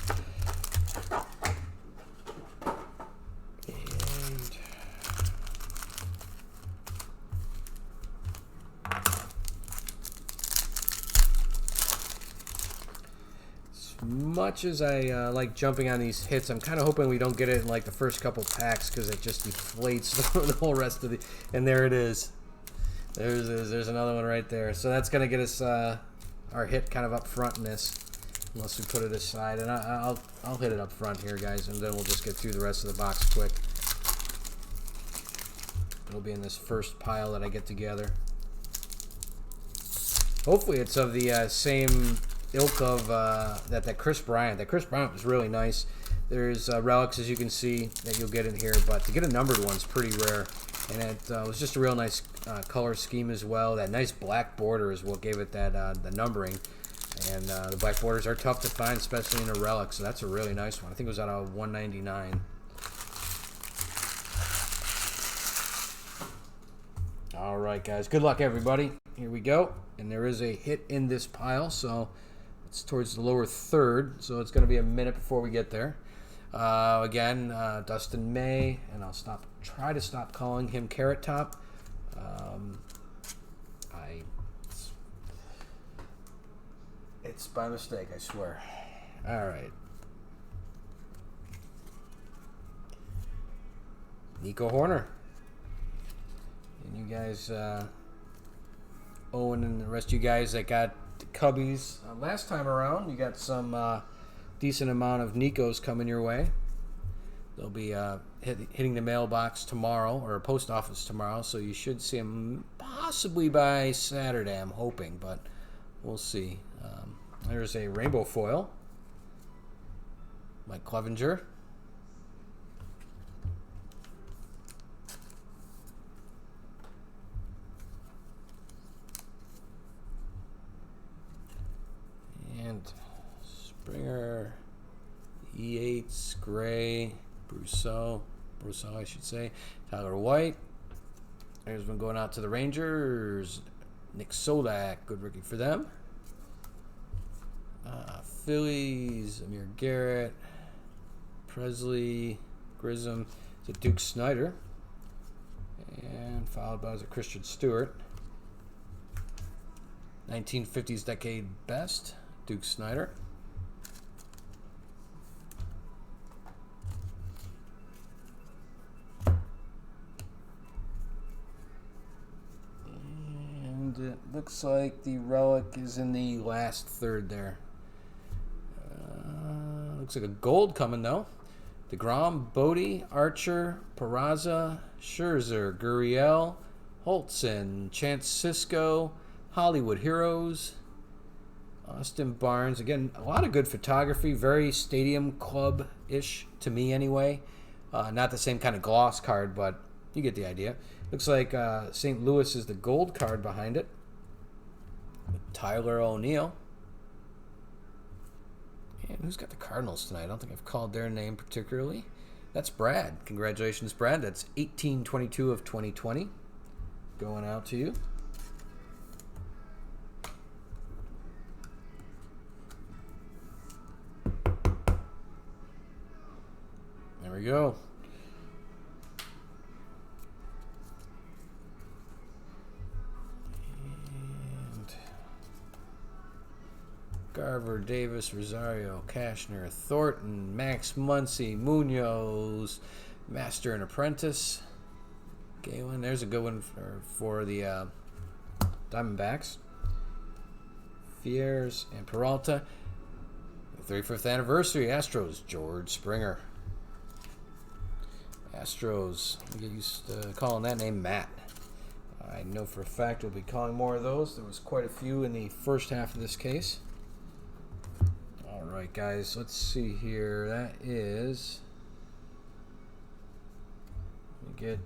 Much as I like jumping on these hits, I'm kind of hoping we don't get it in like the first couple packs because it just deflates the whole rest of the. And there it is. There's another one right there. So that's gonna get us our hit kind of up front in this, unless we put it aside. And I'll hit it up front here, guys, and then we'll just get through the rest of the box quick. It'll be in this first pile that I get together. Hopefully, it's of the same ilk of that Kris Bryant. That Kris Bryant was really nice. There's relics, as you can see, that you'll get in here, but to get a numbered one's pretty rare. And it was just a real nice color scheme as well. That nice black border is what gave it that the numbering. And the black borders are tough to find, especially in a relic. So that's a really nice one. I think it was out of 199. All right, guys. Good luck, everybody. Here we go. And there is a hit in this pile, so it's towards the lower third. So it's going to be a minute before we get there. Again, Dustin May, and I'll try to stop calling him Carrot Top. It's by mistake, I swear. All right. Nico Hoerner, You guys, Owen and the rest of you guys that got the Cubbies last time around, you got some decent amount of Nikos coming your way. They'll be hitting the mailbox tomorrow, or post office tomorrow, so you should see them possibly by Saturday, I'm hoping, but we'll see. There's a rainbow foil. Mike Clevenger. And Springer, Yates, Gray, Brousseau, I should say, Tyler White. There's one going out to the Rangers. Nick Solak, good rookie for them. Phillies, Amir Garrett, Presley, Grissom, to Duke Snyder, and followed by Christian Stewart. 1950s decade best, Duke Snyder. And it looks like the relic is in the last third there. Looks like a gold coming, though. DeGrom, Bodie, Archer, Peraza, Scherzer, Gurriel, Holtzen, Chance Sisco, Hollywood Heroes, Austin Barnes. Again, a lot of good photography. Very Stadium Club-ish to me, anyway. Not the same kind of gloss card, but you get the idea. Looks like St. Louis is the gold card behind it. Tyler O'Neill. And who's got the Cardinals tonight? I don't think I've called their name particularly. That's Brad. Congratulations, Brad. That's 18/22 of 2020. Going out to you. There we go. Garver, Davis, Rosario, Cashner, Thornton, Max Muncy, Munoz, Master and Apprentice. Galen, there's a good one for the Diamondbacks. Fiers and Peralta. The 35th anniversary, Astros, George Springer. Astros, we get used to calling that name Matt. I know for a fact we'll be calling more of those. There was quite a few in the first half of this case. All right, guys, let's see here. That is, we get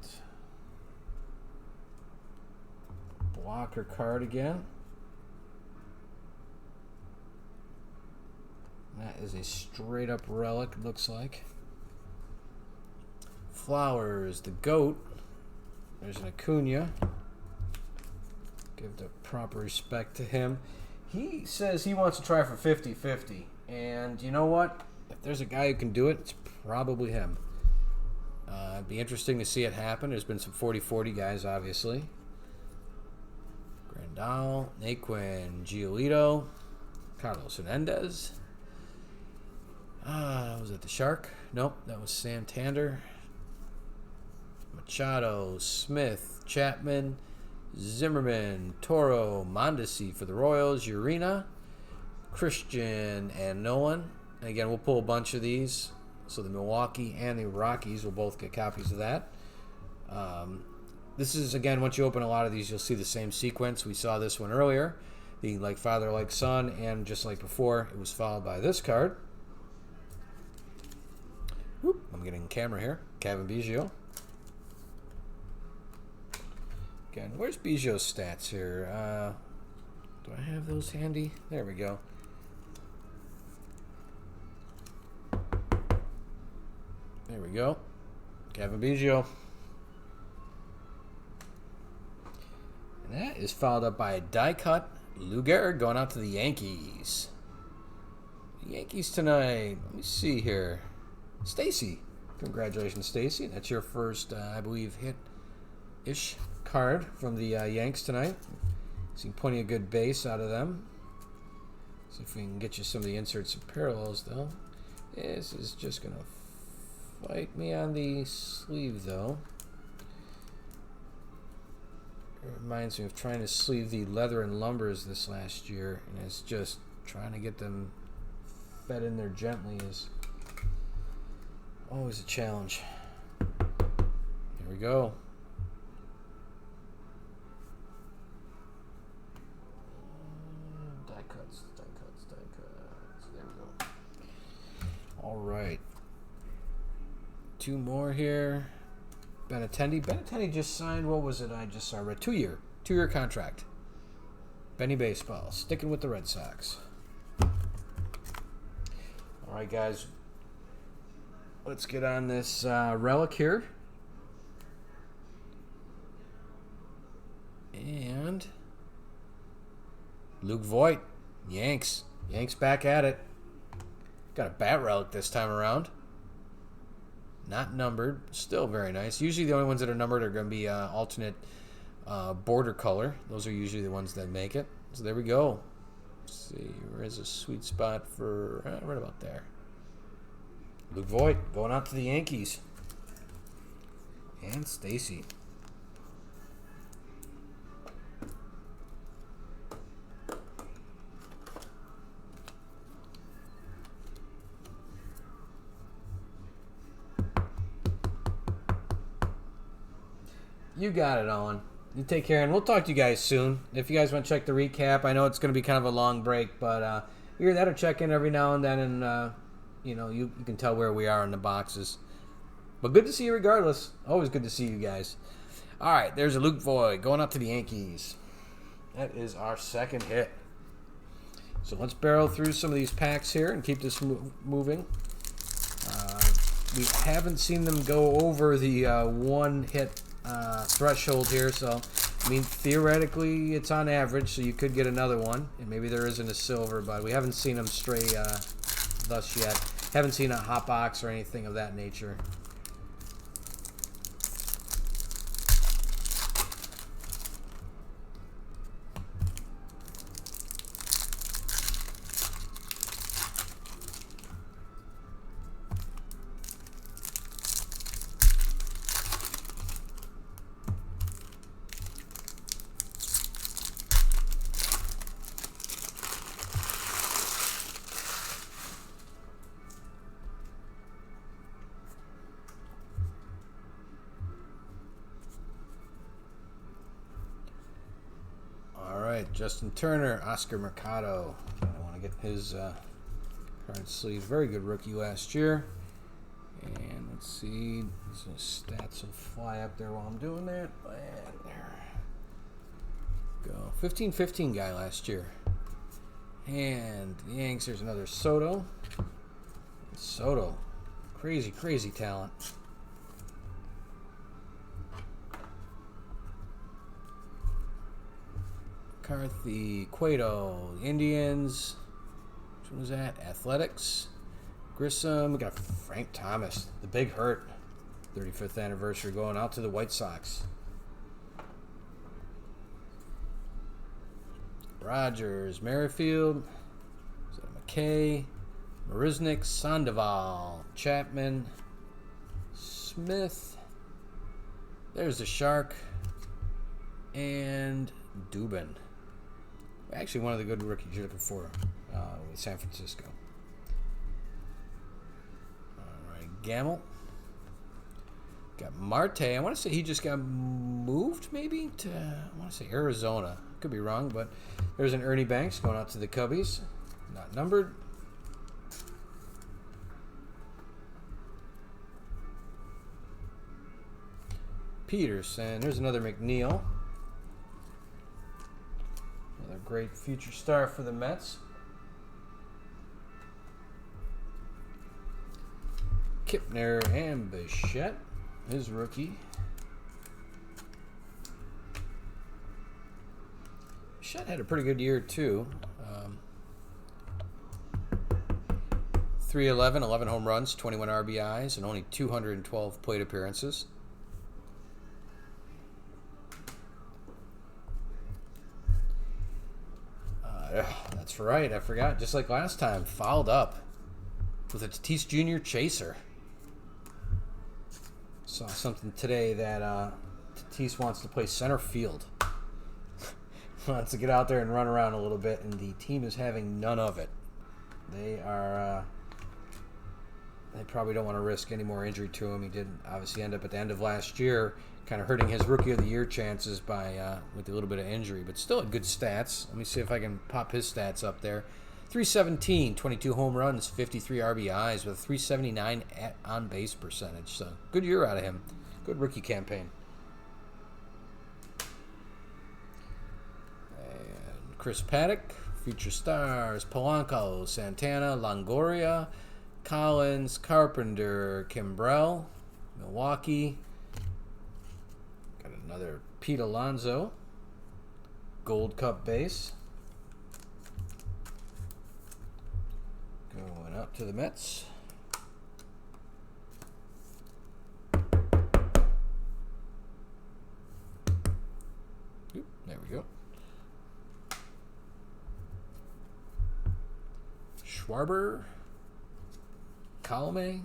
blocker card again. That is a straight up relic, it looks like. Flowers, the GOAT. There's an Acuna. Give the proper respect to him. He says he wants to try for 50-50. And you know what? If there's a guy who can do it, it's probably him. It'd be interesting to see it happen. There's been some 40-40 guys, obviously. Grandal, Naquin, Giolito, Carlos Hernandez. Was that the Shark? Nope, that was Santander. Machado, Smith, Chapman, Zimmerman, Toro, Mondesi for the Royals, Urena, Christian, and Nolan. And again, we'll pull a bunch of these. So the Milwaukee and the Rockies will both get copies of that. This is, again, once you open a lot of these, you'll see the same sequence. We saw this one earlier. The like father, like son, and just like before, it was followed by this card. Whoop, I'm getting camera here. Kevin Biggio. Again, where's Biggio's stats here? Do I have those handy? There we go. There we go. Kevin Biggio. And that is followed up by a die cut. Lou Gehrig going out to the Yankees. The Yankees tonight. Let me see here. Stacy. Congratulations, Stacy. That's your first, I believe, hit-ish card from the Yanks tonight. Seeing plenty of good base out of them. See if we can get you some of the inserts and parallels, though. This is just going to fight me on the sleeve, though. It reminds me of trying to sleeve the Leather and Lumbers this last year, and it's just trying to get them fed in there gently is always a challenge. Here we go. Die cuts. There we go. All right. 2 more here. Benintendi just signed, what was it I just saw? A 2-year contract. Benny Baseball, sticking with the Red Sox. All right, guys. Let's get on this relic here. And Luke Voit, Yanks. Yanks back at it. Got a bat relic this time around. Not numbered. Still very nice. Usually the only ones that are numbered are going to be alternate border color. Those are usually the ones that make it. So there we go. Let's see. Where is a sweet spot for... right about there. Luke Voit going out to the Yankees. And Stacy. You got it, Owen. You take care, and we'll talk to you guys soon. If you guys want to check the recap, I know it's going to be kind of a long break, but you're there to check in every now and then, and you can tell where we are in the boxes. But good to see you regardless. Always good to see you guys. All right, there's a Luke Voit going up to the Yankees. That is our second hit. So let's barrel through some of these packs here and keep this moving. We haven't seen them go over the one hit threshold here, so I mean theoretically it's on average, so you could get another one, and maybe there isn't a silver, but we haven't seen them stray thus yet. Haven't seen a hot box or anything of that nature. Justin Turner, Oscar Mercado. I want to get his card sleeve. Very good rookie last year. And let's see. His stats will fly up there while I'm doing that. And there. Go. 15-15 guy last year. And the Yanks, there's another Soto. Soto. Crazy, crazy talent. McCarthy, Cueto, Indians. Which one was that? Athletics. Grissom. We got Frank Thomas, the Big Hurt. 35th anniversary going out to the White Sox. Rogers, Merrifield. Is that McKay? Marisnik, Sandoval, Chapman, Smith. There's the Shark. And Dubin. Actually, one of the good rookies you're looking for with San Francisco. All right, Gamble. Got Marte. I want to say he just got moved, maybe, to, I want to say Arizona. Could be wrong, but there's an Ernie Banks going out to the Cubbies. Not numbered. Peterson. There's another McNeil. Another great future star for the Mets. Kipner and Bichette, his rookie. Bichette had a pretty good year too. 311, 11 home runs, 21 RBIs, and only 212 plate appearances. That's right, I forgot. Just like last time, fouled up with a Tatis Jr. chaser. Saw something today that Tatis wants to play center field. wants to get out there and run around a little bit, and the team is having none of it. They are. They probably don't want to risk any more injury to him. He did obviously end up at the end of last year, kind of hurting his Rookie of the Year chances by with a little bit of injury, but still had good stats. Let me see if I can pop his stats up there. 317, 22 home runs, 53 RBIs with a 379 on-base percentage. So good year out of him. Good rookie campaign. And Chris Paddock, future stars, Polanco, Santana, Longoria, Collins, Carpenter, Kimbrell, Milwaukee. Got another Pete Alonso, Gold Cup base. Going up to the Mets. Oop, there we go. Schwarber, Colome,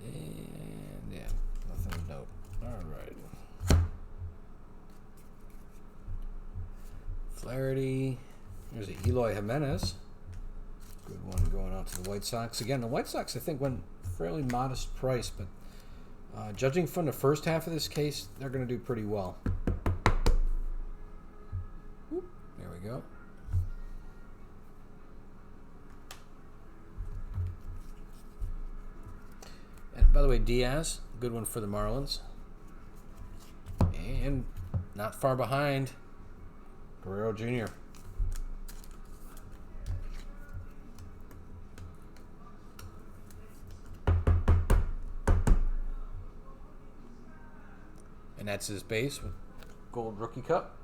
and yeah, nothing to note. All right. Flaherty. There's a Eloy Jimenez. Good one going out to the White Sox. Again, the White Sox, I think, went fairly modest price, but judging from the first half of this case, they're going to do pretty well. Whoop, there we go. And by the way, Diaz, good one for the Marlins. And not far behind, Guerrero Jr. And that's his base with Gold Rookie Cup.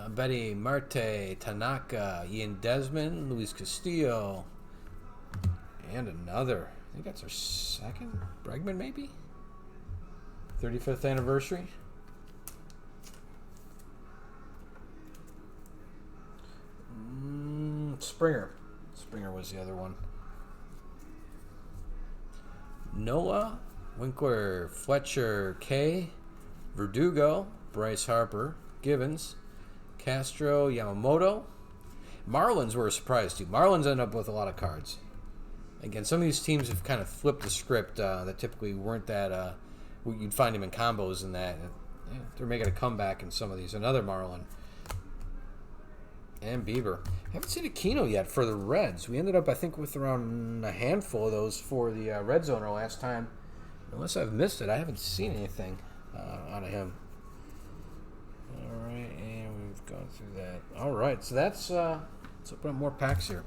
Betty, Marte, Tanaka, Ian Desmond, Luis Castillo, and another. I think that's our second. Bregman, maybe? 35th anniversary. Springer. Springer was the other one. Noah, Winkler, Fletcher, Kay, Verdugo, Bryce Harper, Givens, Castro, Yamamoto. Marlins were a surprise too. Marlins end up with a lot of cards. Again, some of these teams have kind of flipped the script that typically weren't that. You'd find them in combos and that. They're making a comeback in some of these. Another Marlin. And Bieber. Haven't seen Aquino yet for the Reds. We ended up, I think, with around a handful of those for the Reds owner last time. Unless I've missed it, I haven't seen anything out of him. All right, and we've gone through that. All right, so that's let's open up more packs here.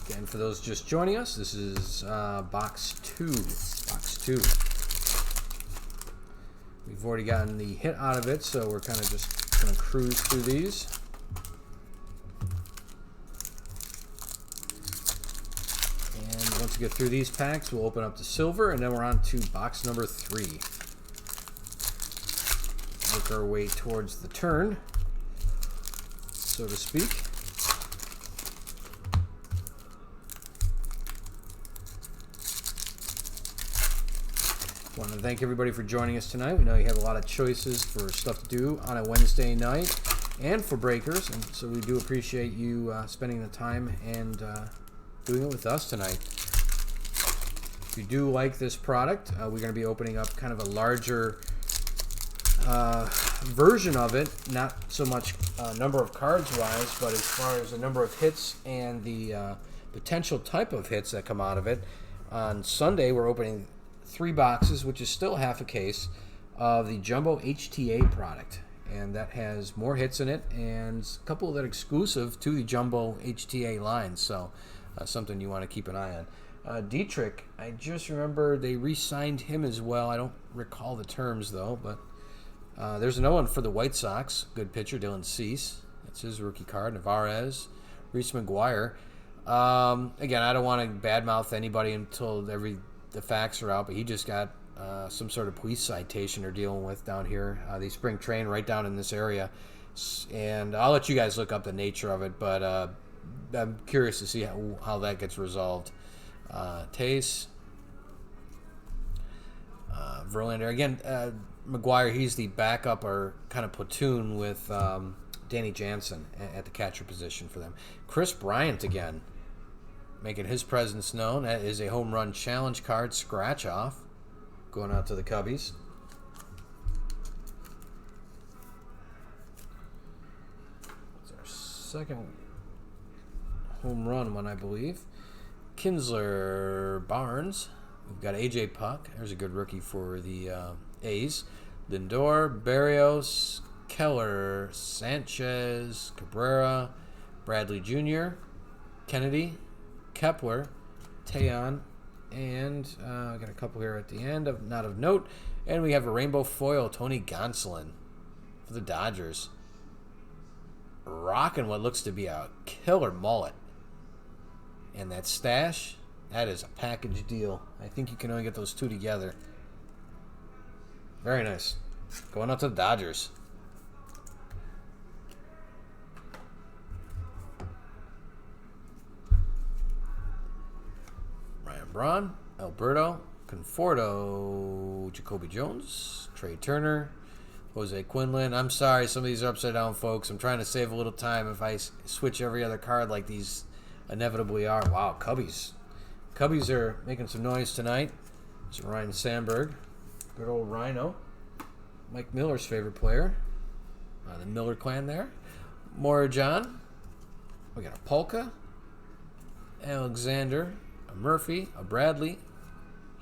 Again, for those just joining us, this is box 2. Box 2. We've already gotten the hit out of it, so we're kind of just going to cruise through these. And once we get through these packs, we'll open up the silver, and then we're on to box number 3. Work our way towards the turn, so to speak. I want to thank everybody for joining us tonight. We know you have a lot of choices for stuff to do on a Wednesday night and for breakers, and so we do appreciate you spending the time and doing it with us tonight. If you do like this product, we're going to be opening up kind of a larger version of it, not so much number of cards wise, but as far as the number of hits and the potential type of hits that come out of it. On Sunday, we're opening 3 boxes, which is still half a case, of the Jumbo HTA product. And that has more hits in it, and a couple that are exclusive to the Jumbo HTA line. So something you want to keep an eye on. Dietrich, I just remember they re-signed him as well. I don't recall the terms, though. But there's another one for the White Sox. Good pitcher, Dylan Cease. That's his rookie card. Navarez, Reese McGuire. Again, I don't want to badmouth anybody until the facts are out, but he just got some sort of police citation they're dealing with down here. They spring train right down in this area, and I'll let you guys look up the nature of it, but I'm curious to see how that gets resolved. Tace. Verlander. Again, McGuire, he's the backup or kind of platoon with Danny Jansen at the catcher position for them. Chris Bryant again, making his presence known. That is a home run challenge card scratch off going out to the Cubbies. It's our second home run one, I believe. Kinsler Barnes. We've got A.J. Puck. There's a good rookie for the A's. Lindor, Berrios, Keller, Sanchez, Cabrera, Bradley Jr., Kennedy, Kepler, Teon, and I got a couple here at the end of not of note. And we have a rainbow foil, Tony Gonsolin for the Dodgers. Rocking what looks to be a killer mullet. And that stash, that is a package deal. I think you can only get those two together. Very nice. Going out to the Dodgers. Ryan Braun, Alberto, Conforto, Jacoby Jones, Trey Turner, Jose Quinlan. I'm sorry, some of these are upside down, folks. I'm trying to save a little time if I switch every other card like these inevitably are. Wow, Cubbies. Cubbies are making some noise tonight. It's Ryan Sandberg. Good old Rhino. Mike Miller's favorite player. The Miller clan there. Mora John. We got a Polka. Alexander. A Murphy. A Bradley.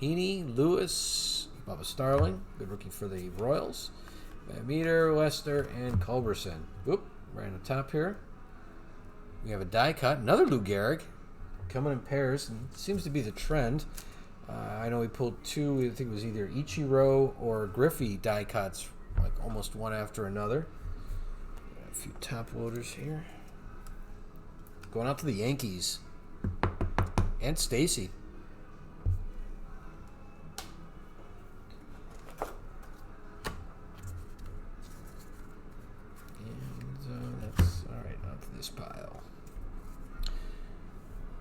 Heaney. Lewis. Bubba Starling. Good rookie for the Royals. Van Meter, Lester, and Culberson. Whoop. Right on the top here. We have a die cut. Another Lou Gehrig. Coming in pairs. And seems to be the trend. I know we pulled two. I think it was either Ichiro or Griffey die cuts, like almost one after another. A few top loaders here. Going out to the Yankees. And Stacy. And that's all right. Onto this pile.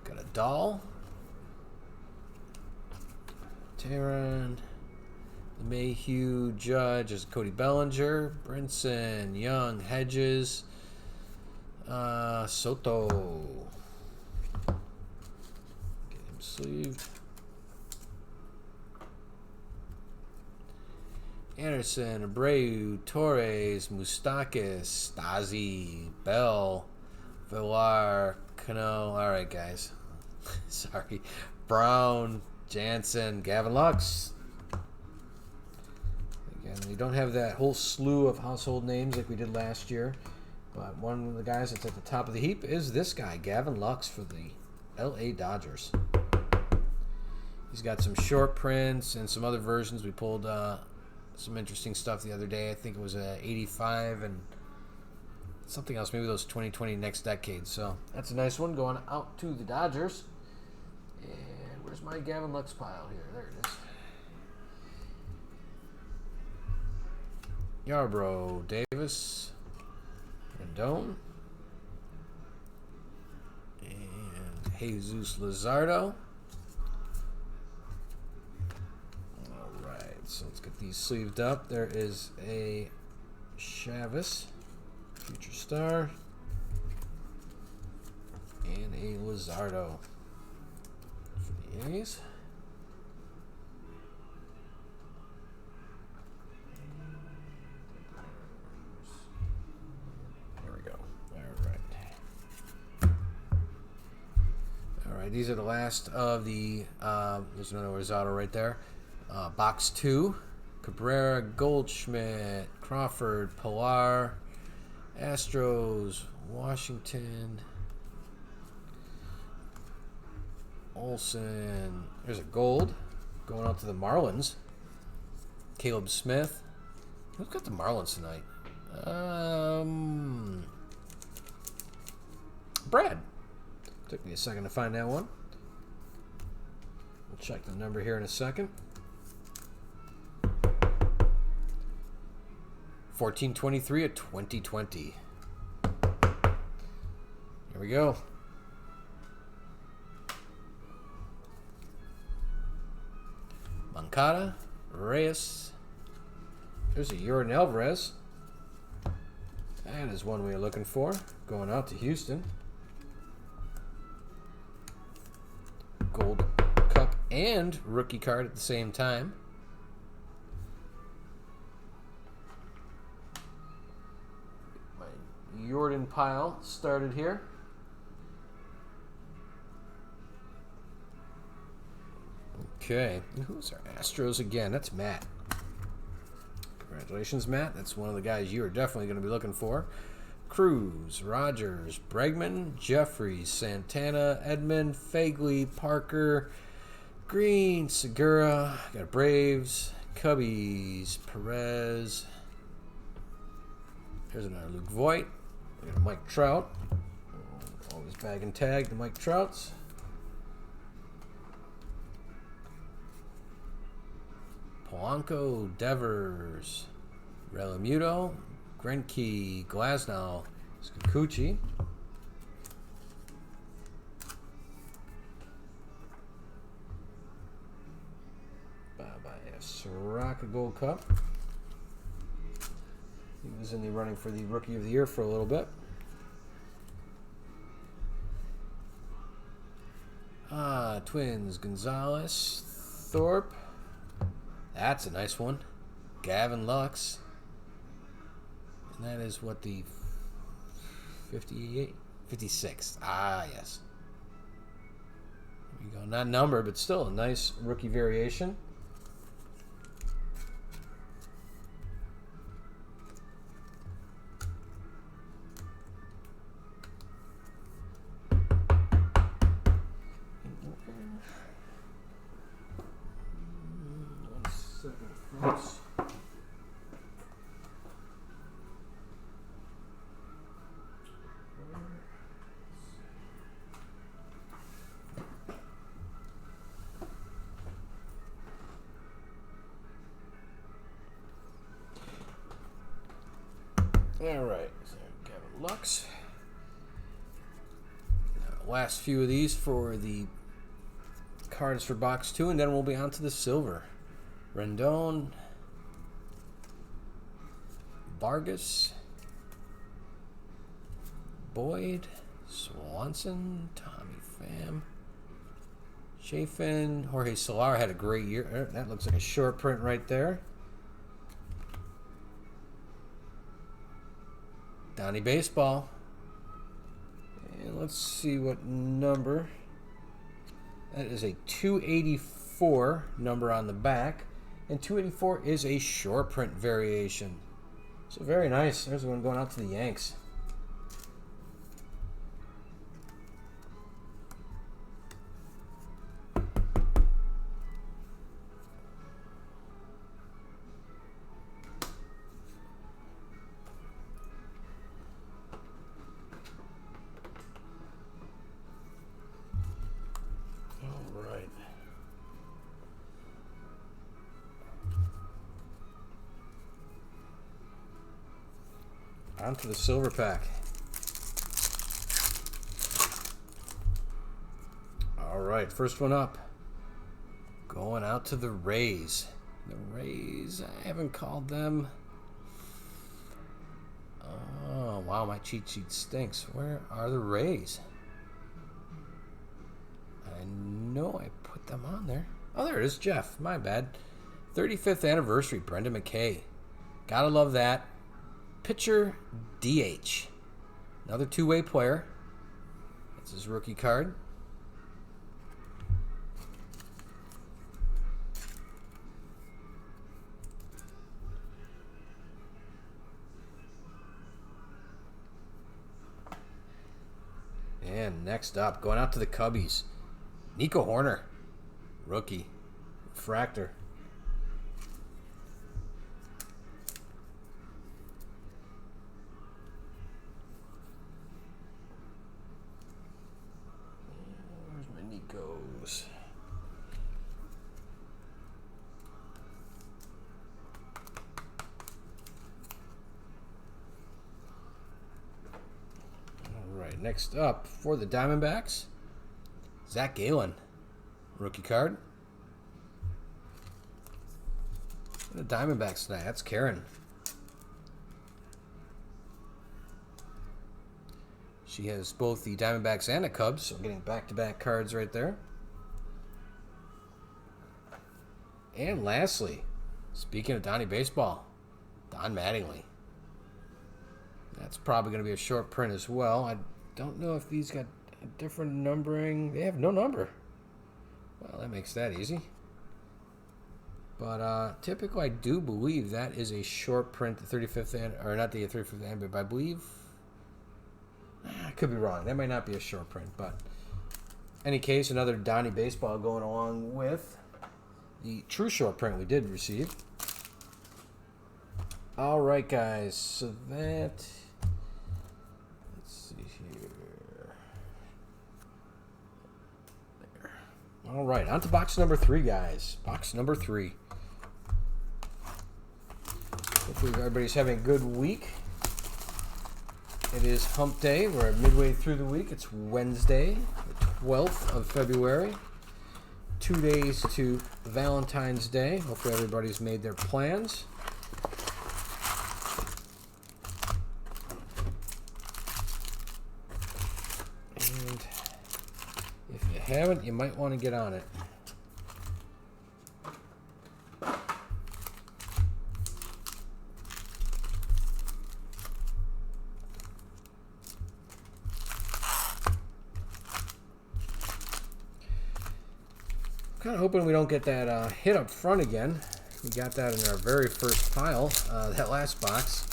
Got a Dahl. Taryn, Mayhew, Judge is Cody Bellinger, Brinson, Young, Hedges, Soto. Get him sleeved. Anderson, Abreu, Torres, Moustakis, Stasi, Bell, Villar, Cano. All right, guys. Sorry. Brown, Jansen, Gavin Lux. Again, we don't have that whole slew of household names like we did last year, but one of the guys that's at the top of the heap is this guy, Gavin Lux for the LA Dodgers. He's got some short prints and some other versions. We pulled some interesting stuff the other day. I think it was 85 and something else, maybe those 2020 next decade. So that's a nice one going out to the Dodgers. And where's my Gavin Lux pile here? There it is. Yarbrough, Davis, Rendon, and Jesus Luzardo. All right, so let's get these sleeved up. There is a Chavis, future star, and a Luzardo. A's. There we go. All right. These are the last of the. There's another Rosado right there. Box 2. Cabrera, Goldschmidt, Crawford, Pilar, Astros, Washington. Olsen. There's a gold going out to the Marlins. Caleb Smith. Who's got the Marlins tonight? Brad. Took me a second to find that one. We'll check the number here in a second. 1423 of 2020. Here we go. Moncada, Reyes. There's a Jordan Alvarez. That is one we are looking for. Going out to Houston. Gold Cup and rookie card at the same time. My Jordan pile started here. Okay, who's our Astros again? That's Matt. Congratulations, Matt. That's one of the guys you are definitely going to be looking for. Cruz, Rogers, Bregman, Jeffries, Santana, Edmund, Fagley, Parker, Green, Segura. Got Braves, Cubbies, Perez. Here's another Luke Voigt. We got Mike Trout. Always bag and tag the Mike Trouts. Polanco, Devers, Realmuto, Greinke, Glasnow, Kikuchi. Soraka Gold Cup. He was in the running for the Rookie of the Year for a little bit. Twins, Gonzalez, Thorpe. That's a nice one. Gavin Lux. And that is what, the 58? 56. Ah, yes. There you go. Not numbered, but still a nice rookie variation. All right, so Gavin Lux. Now, last few of these for the cards for box 2, and then we'll be on to the silver. Rendon, Vargas, Boyd, Swanson, Tommy Pham, Chafin, Jorge Soler had a great year. That looks like a short print right there. Donnie Baseball. And let's see what number. That is a 284 number on the back. And 284 is a short print variation. So very nice. There's one going out to the Yanks. On to the silver pack. All right, first one up. Going out to the Rays. The Rays, I haven't called them. Oh, wow, my cheat sheet stinks. Where are the Rays? I know I put them on there. Oh, there it is, Jeff. My bad. 35th anniversary, Brendan McKay. Gotta love that. Pitcher DH. Another two-way player. That's his rookie card. And next up, going out to the Cubbies. Nico Horner. Rookie. Refractor. Goes. All right, next up for the Diamondbacks, Zach Gallen, rookie card. The Diamondbacks tonight. That's Karen. She has both the Diamondbacks and the Cubs, so getting back-to-back cards right there. And lastly, speaking of Donnie Baseball, Don Mattingly. That's probably going to be a short print as well. I don't know if these got a different numbering. They have no number. Well, that makes that easy. But typically, I do believe that is a short print, the 35th, or not the 35th, but I believe... I could be wrong. That might not be a short print, but... In any case, another Donnie Baseball going along with the true short print we did receive. All right, guys. So that... Let's see here. There. All right, on to box number 3, guys. Box number 3. Hopefully everybody's having a good week. It is hump day. We're midway through the week. It's Wednesday, the 12th of February. 2 days to Valentine's Day. Hopefully everybody's made their plans. And if you haven't, you might want to get on it. Kind of hoping we don't get that hit up front again. We got that in our very first pile, that last box.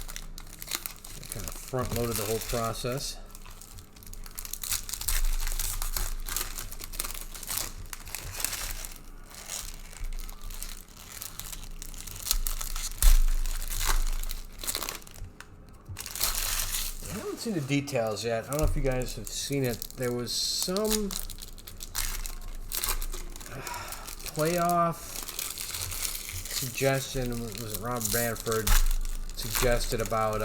Kind of front loaded the whole process. I haven't seen the details yet. I don't know if you guys have seen it. There was some playoff suggestion. Was it Rob Branford suggested about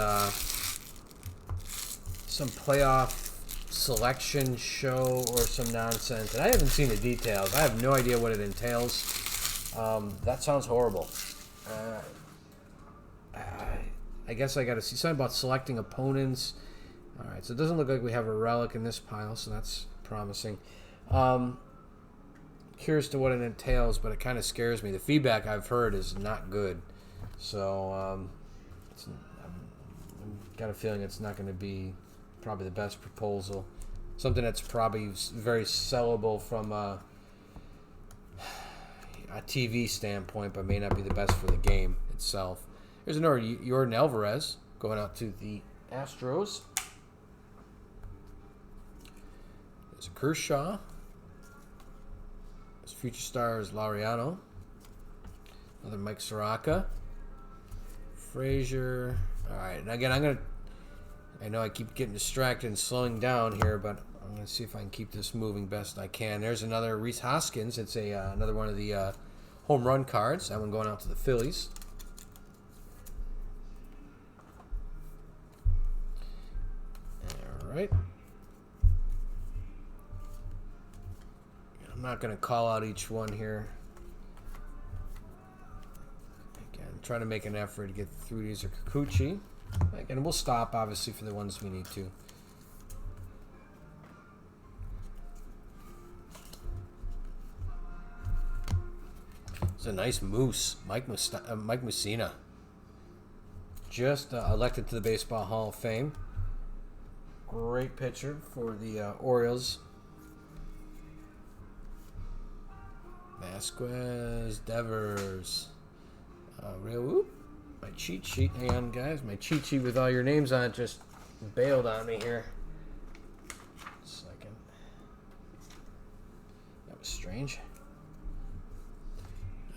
some playoff selection show or some nonsense, and I haven't seen the details. I have no idea what it entails. That sounds horrible. I guess I got to see something about selecting opponents. All right, so it doesn't look like we have a relic in this pile, so that's promising. Curious to what it entails, but it kind of scares me. The feedback I've heard is not good, so I've got a feeling it's not going to be probably the best proposal. Something that's probably very sellable from a TV standpoint, but may not be the best for the game itself. Here's another Jordan Alvarez going out to the Astros. There's Kershaw. There's Future Stars Laureano. Another Mike Soroka. Frazier. All right, and again, I know I keep getting distracted and slowing down here, but I'm going to see if I can keep this moving best I can. There's another Rhys Hoskins. It's another one of the home run cards. That one going out to the Phillies. All right. I'm not going to call out each one here. Again, trying to make an effort to get through these. Are Kikuchi. Again, we'll stop, obviously, for the ones we need to. It's a nice moose. Mike Mussina. Just elected to the Baseball Hall of Fame. Great pitcher for the Orioles. Vasquez, Devers, my cheat sheet. Hang on, guys. My cheat sheet with all your names on it just bailed on me here. Second. That was strange.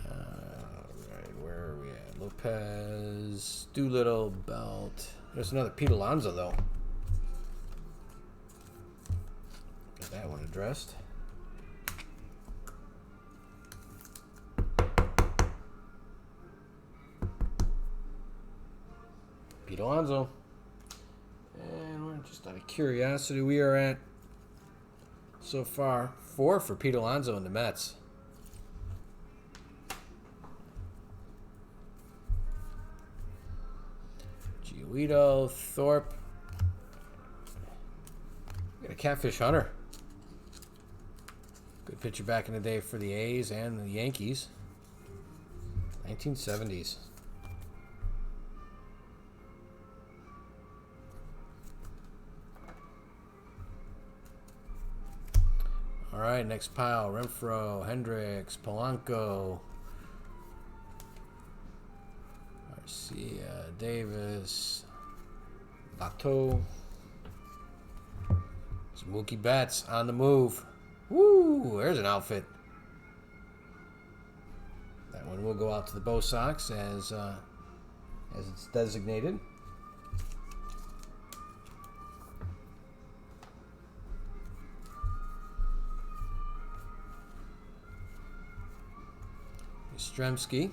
Right, where are we at? Lopez, Doolittle, Belt. There's another Pete Alonso, though. Got that one addressed. Pete Alonso. And we're just out of curiosity, we are at, so far, 4 for Pete Alonso and the Mets. Guido Thorpe. Got a Catfish Hunter. Good pitcher back in the day for the A's and the Yankees. 1970s. All right, next pile. Renfroe, Hendricks, Polanco, Garcia, Davis, Bateau. It's Mookie Betts on the move. Woo! There's an outfit. That one will go out to the Bo Sox as it's designated. Yastrzemski.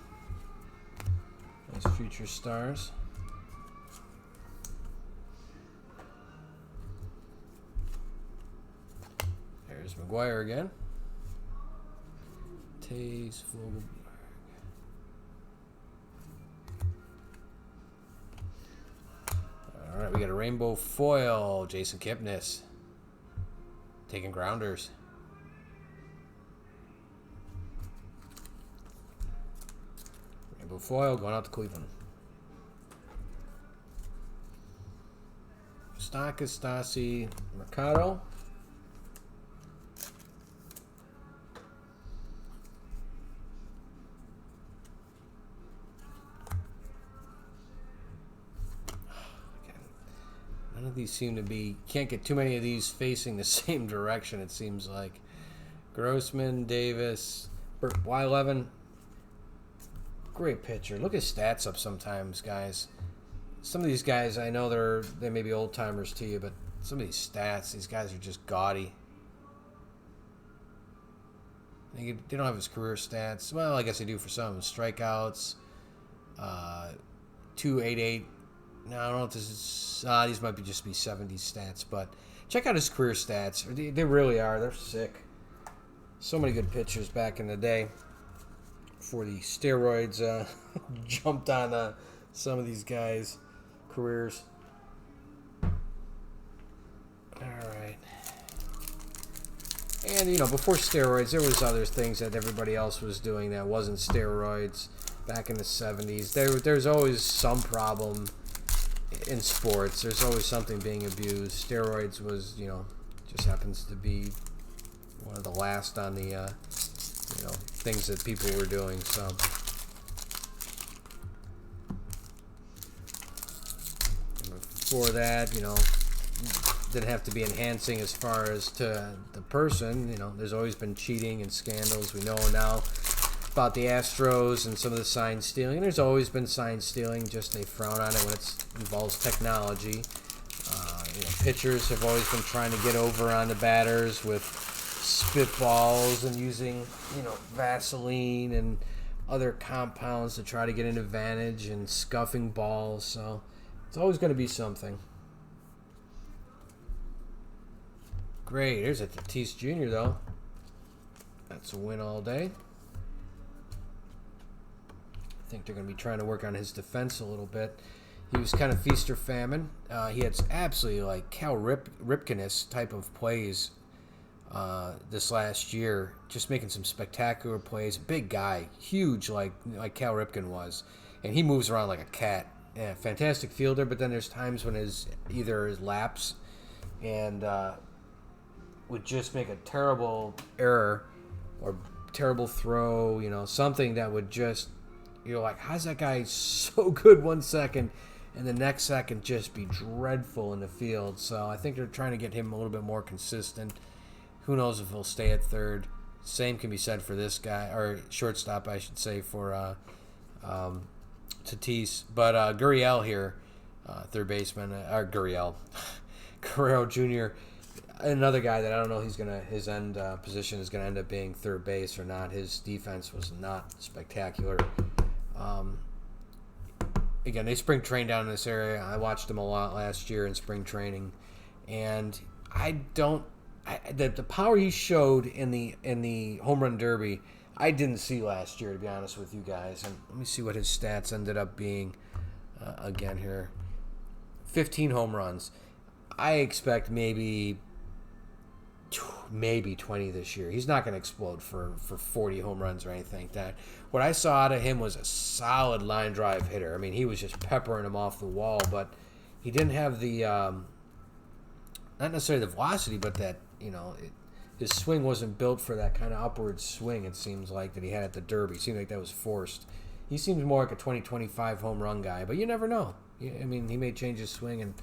Nice future stars. There's McGuire again. Tays, Fogelberg. All right, we got a rainbow foil. Jason Kipnis. Taking grounders. Rainbow foil going out to Cleveland. Stakas, Stasi, Mercado. None of these seem to be... Can't get too many of these facing the same direction, it seems like. Grossman, Davis, Y11. Great pitcher. Look at his stats up sometimes, guys. Some of these guys, I know they may be old-timers to you, but some of these stats, these guys are just gaudy. They don't have his career stats. Well, I guess they do for some. Strikeouts, 288. No, I don't know if this is... these might just be 70s stats, but check out his career stats. They really are. They're sick. So many good pitchers back in the day before the steroids jumped on some of these guys' careers. All right. And, before steroids, there was other things that everybody else was doing that wasn't steroids back in the 70s. There's always some problem in sports. There's always something being abused. Steroids was, just happens to be one of the last on the, things that people were doing. So, before that, didn't have to be enhancing as far as to the person. There's always been cheating and scandals. We know now about the Astros and some of the sign stealing. There's always been sign stealing, just they frown on it when it involves technology. Pitchers have always been trying to get over on the batters with spitballs and using, Vaseline and other compounds to try to get an advantage and scuffing balls. So it's always going to be something. Great. There's a Tatis Jr., though. That's a win all day. I think they're going to be trying to work on his defense a little bit. He was kind of feast or famine. He had absolutely like Cal Ripken type of plays this last year, just making some spectacular plays. Big guy, huge like Cal Ripken was, and he moves around like a cat. Yeah, fantastic fielder, but then there's times when either his laps and would just make a terrible error or terrible throw, something that would just, like, how's that guy so good 1 second and the next second just be dreadful in the field? So I think they're trying to get him a little bit more consistent. Who knows if he'll stay at third. Same can be said for this guy, or shortstop, I should say, for Tatis. But Gurriel here, third baseman, or Gurriel, Guerrero Jr., another guy that I don't know his end position is gonna end up being third base or not. His defense was not spectacular. Again, they spring train down in this area. I watched them a lot last year in spring training, and the power he showed in the home run derby, I didn't see last year, to be honest with you guys. And let me see what his stats ended up being again here. 15 home runs. I expect maybe 20 this year. He's not going to explode for 40 home runs or anything like that. What I saw out of him was a solid line drive hitter. I mean, he was just peppering him off the wall, but he didn't have the, not necessarily the velocity, but that, his swing wasn't built for that kind of upward swing, it seems like, that he had at the Derby. It seemed like that was forced. He seems more like a 20-25 home run guy, but you never know. I mean, he may change his swing and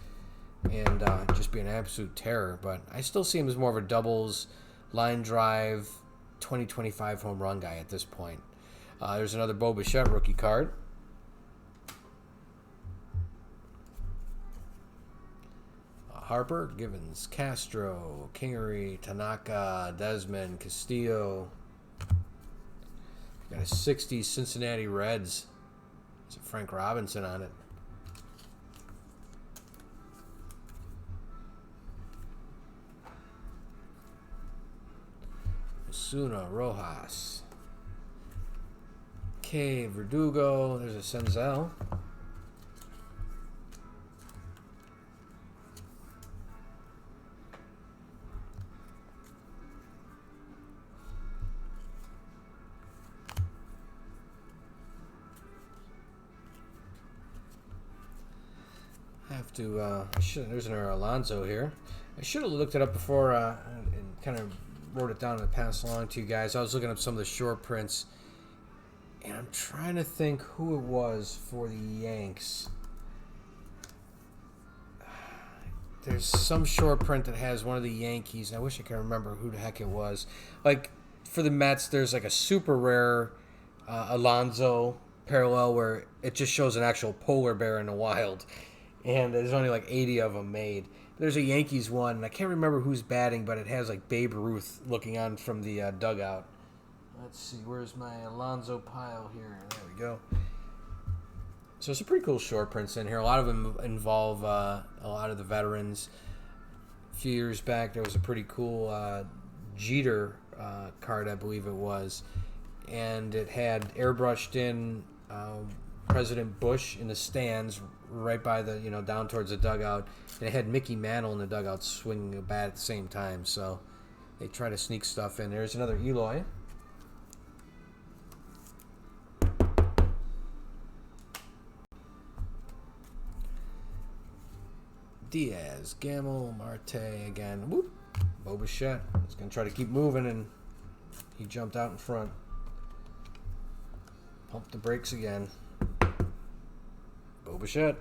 just be an absolute terror, but I still see him as more of a doubles, line drive, 20-25 home run guy at this point. There's another Bo Bichette rookie card. Harper, Givens, Castro, Kingery, Tanaka, Desmond, Castillo. Got a 60 Cincinnati Reds. There's a Frank Robinson on it. Osuna, Rojas. K, Verdugo. There's a Senzel. There's an Alonso here. I should have looked it up before and kind of wrote it down and passed along to you guys. I was looking up some of the short prints, and I'm trying to think who it was for the Yanks. There's some short print that has one of the Yankees, and I wish I could remember who the heck it was. Like, for the Mets, there's like a super rare Alonso parallel where it just shows an actual polar bear in the wild. And there's only like 80 of them made. There's a Yankees one, and I can't remember who's batting, but it has like Babe Ruth looking on from the dugout. Let's see, where's my Alonso pile here? There we go. So some pretty cool short prints in here. A lot of them involve a lot of the veterans. A few years back, there was a pretty cool Jeter card, I believe it was. And it had airbrushed in President Bush in the stands right by the, down towards the dugout. And it had Mickey Mantle in the dugout swinging a bat at the same time. So they try to sneak stuff in. There's another Eloy. Diaz, Gamble, Marte again. Whoop. Bo Bichette is going to try to keep moving, and he jumped out in front. Pump the brakes again. Bo Bichette.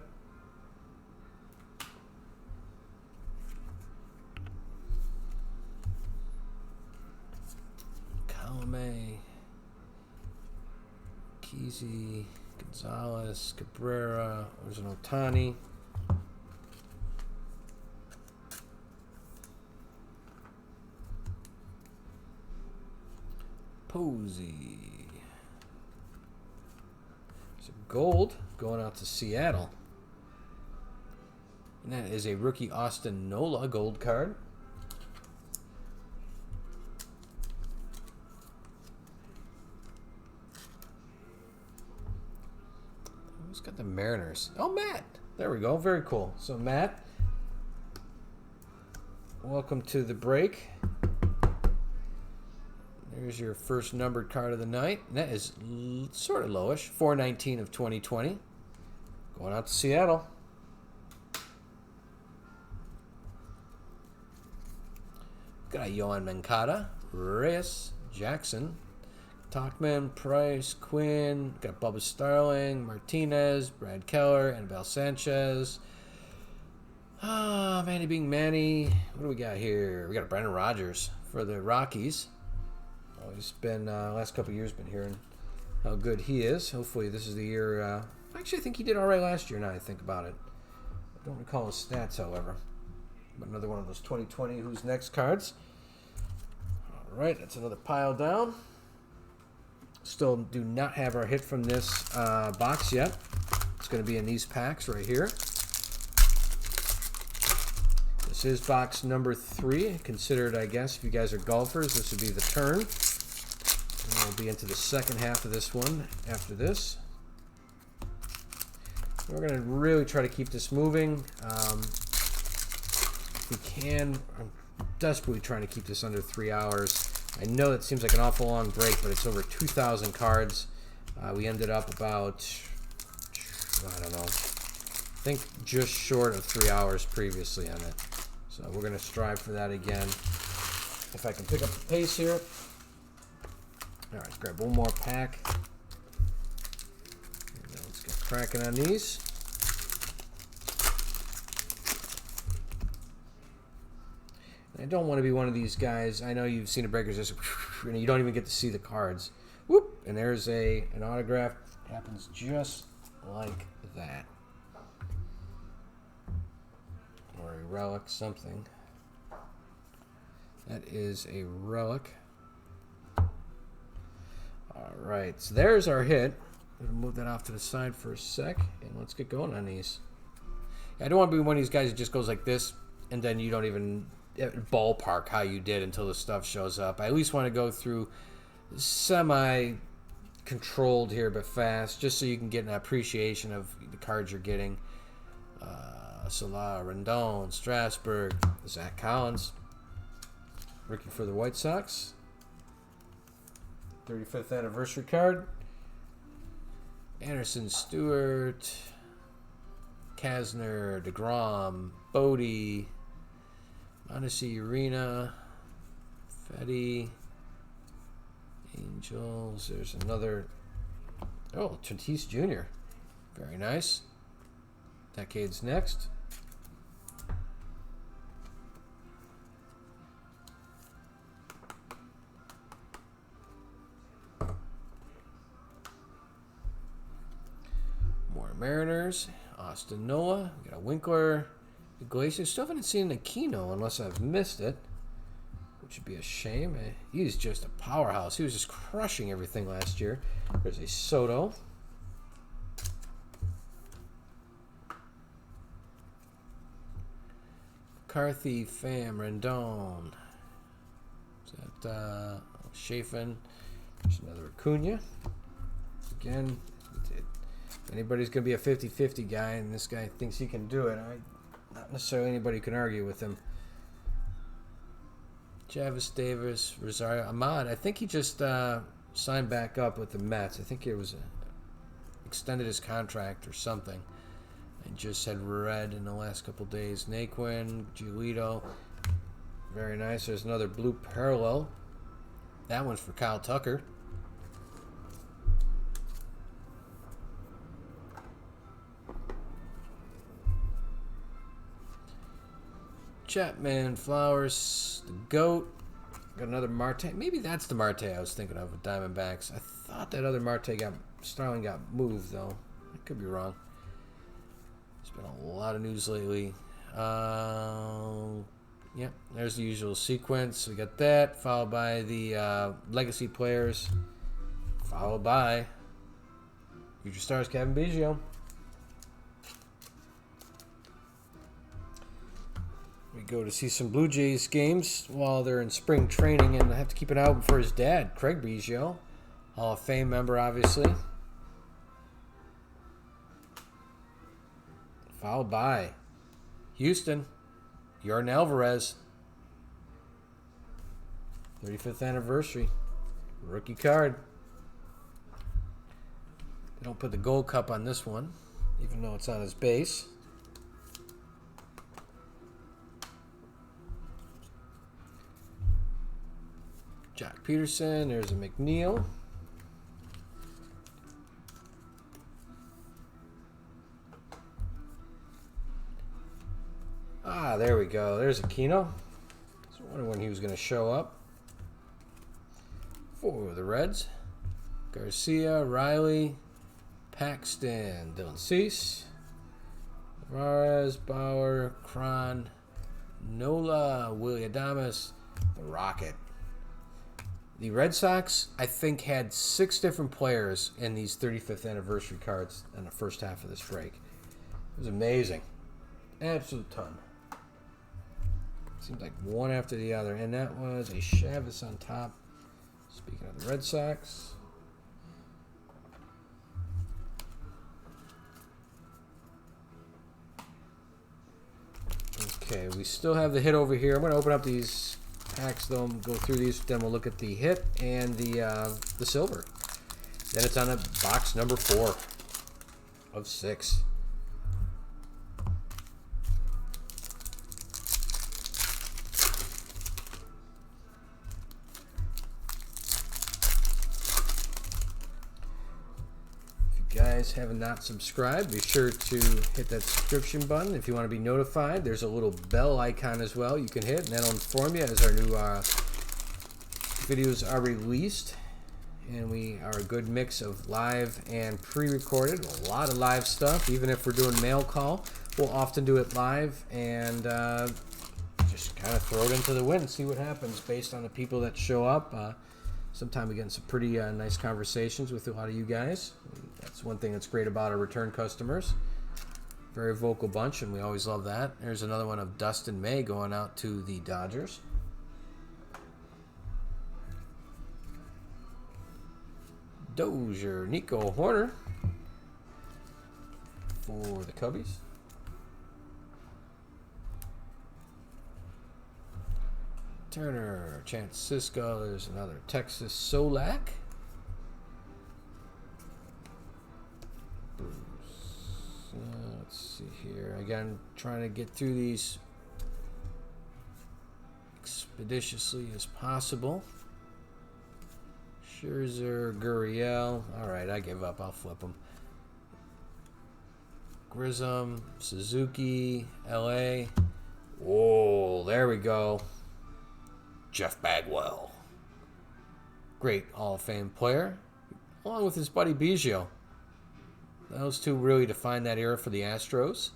Calame. Kesey. Gonzalez. Cabrera. There's an Ohtani. Posey. There's a gold going out to Seattle. And that is a rookie Austin Nola gold card. Who's got the Mariners? Oh, Matt. There we go. Very cool. So, Matt, welcome to the break. Here's your first numbered card of the night. And that is sort of lowish. 419 of 2020. Going out to Seattle. Got a Yohan Moncada, Reyes, Jackson, Tauchman, Price, Quinn. Got Bubba Starling, Martinez, Brad Keller, Anibal Sanchez. Manny being Manny. What do we got here? We got a Brendan Rodgers for the Rockies. He's been, last couple of years, been hearing how good he is. Hopefully this is the year. Actually, I think he did all right last year now I think about it. I don't recall his stats, however. But another one of those 2020 Who's Next cards. All right, that's another pile down. Still do not have our hit from this box yet. It's going to be in these packs right here. This is box number 3. Considered, I guess, if you guys are golfers, this would be the turn. And we'll be into the second half of this one after this. We're going to really try to keep this moving. If we can, I'm desperately trying to keep this under 3 hours. I know that seems like an awful long break, but it's over 2,000 cards. We ended up about, I don't know, I think just short of 3 hours previously on it. So we're going to strive for that again. If I can pick up the pace here. All right, let's grab one more pack. And then let's get cracking on these. I don't want to be one of these guys. I know you've seen a breakers just, and you don't even get to see the cards. Whoop! And there's an autograph. It happens just like that. Or a relic, something. That is a relic. All right, so there's our hit. I'm gonna move that off to the side for a sec, and let's get going on these. I don't want to be one of these guys that just goes like this, and then you don't even ballpark how you did until the stuff shows up. I at least want to go through semi-controlled here, but fast, just so you can get an appreciation of the cards you're getting. Solar, Rendon, Strasburg, Zach Collins, rookie for the White Sox, 35th anniversary card. Anderson, Stewart, Kasner, DeGrom, Bodie, Mondesi, Urena, Fetty, Angels. There's another. Oh, Tatis Jr. Very nice. Decade's next. More Mariners. Austin Noah. We got a Winkler. Iglesias. Still haven't seen Aquino unless I've missed it, which would be a shame. He's just a powerhouse. He was just crushing everything last year. There's a Soto. McCarthy, Pham, Rendon. Is that Chafin? There's another Acuna. Again, if anybody's going to be a 50-50 guy, and this guy thinks he can do it, not necessarily anybody can argue with him. Javis Davis, Rosario, Ahmad. I think he just signed back up with the Mets. I think it was extended his contract or something. I just had read in the last couple days. Naquin, Giolito. Very nice. There's another blue parallel. That one's for Kyle Tucker. Chapman, Flowers, the GOAT. Got another Marte. Maybe that's the Marte I was thinking of with Diamondbacks. I thought that other Marte Starling got moved, though. I could be wrong. There's been a lot of news lately. Yep, there's the usual sequence. We got that, followed by the legacy players, followed by future stars Kevin Biggio. We go to see some Blue Jays games while they're in spring training, and I have to keep an eye out for his dad, Craig Biggio, Hall of Fame member, obviously. Followed by Houston, Yordan Alvarez, 35th anniversary, rookie card. They don't put the Gold Cup on this one, even though it's on his base. Jack Peterson, there's a McNeil. Ah, there we go. There's Aquino. I was wondering when he was going to show up. For the Reds, Garcia, Riley, Paxton, Dylan Cease, Alvarez, Bauer, Cron, Nola, Willie Adames, the Rocket. The Red Sox, I think, had 6 different players in these 35th anniversary cards in the first half of this break. It was amazing. Absolute ton. Seems like one after the other. And that was a Chavez on top. Speaking of the Red Sox. Okay, we still have the hit over here. I'm going to open up these packs, though, and go through these. Then we'll look at the hit and the silver. Then it's on a box number 4 of 6. Guys have not subscribed, be sure to hit that subscription button. If you want to be notified, there's a little bell icon as well you can hit, and that'll inform you as our new videos are released. And we are a good mix of live and pre-recorded, a lot of live stuff. Even if we're doing mail call, we'll often do it live and just kind of throw it into the wind and see what happens based on the people that show up. Sometimes we get some pretty nice conversations with a lot of you guys. That's one thing that's great about our return customers. Very vocal bunch, and we always love that. There's another one of Dustin May going out to the Dodgers. Dozier, Nico Horner for the Cubbies. Turner, Chance Sisco. There's another Texas Solak. Let's see here. Again, trying to get through these expeditiously as possible. Scherzer, Gurriel. All right, I give up. I'll flip them. Grissom, Suzuki, LA. Whoa, there we go. Jeff Bagwell. Great Hall of Fame player, along with his buddy Biggio. Those two really defined that era for the Astros.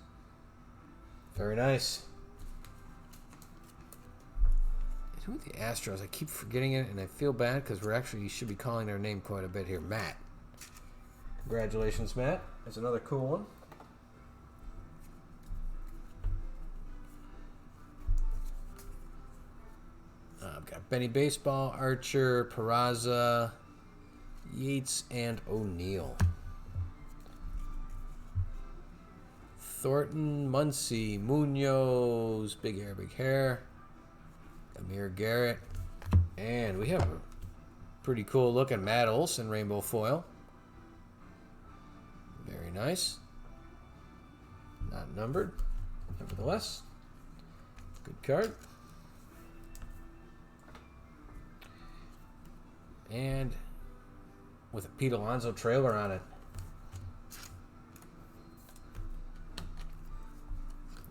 Very nice. Who are the Astros? I keep forgetting it, and I feel bad because you should be calling their name quite a bit here. Matt. Congratulations, Matt. There's another cool one. I've got Benny Baseball, Archer, Peraza, Yates, and O'Neill. Thornton, Muncy, Munoz, big hair, Amir Garrett, and we have a pretty cool looking Matt Olson rainbow foil. Very nice. Not numbered, nevertheless. Good card. And with a Pete Alonso trailer on it.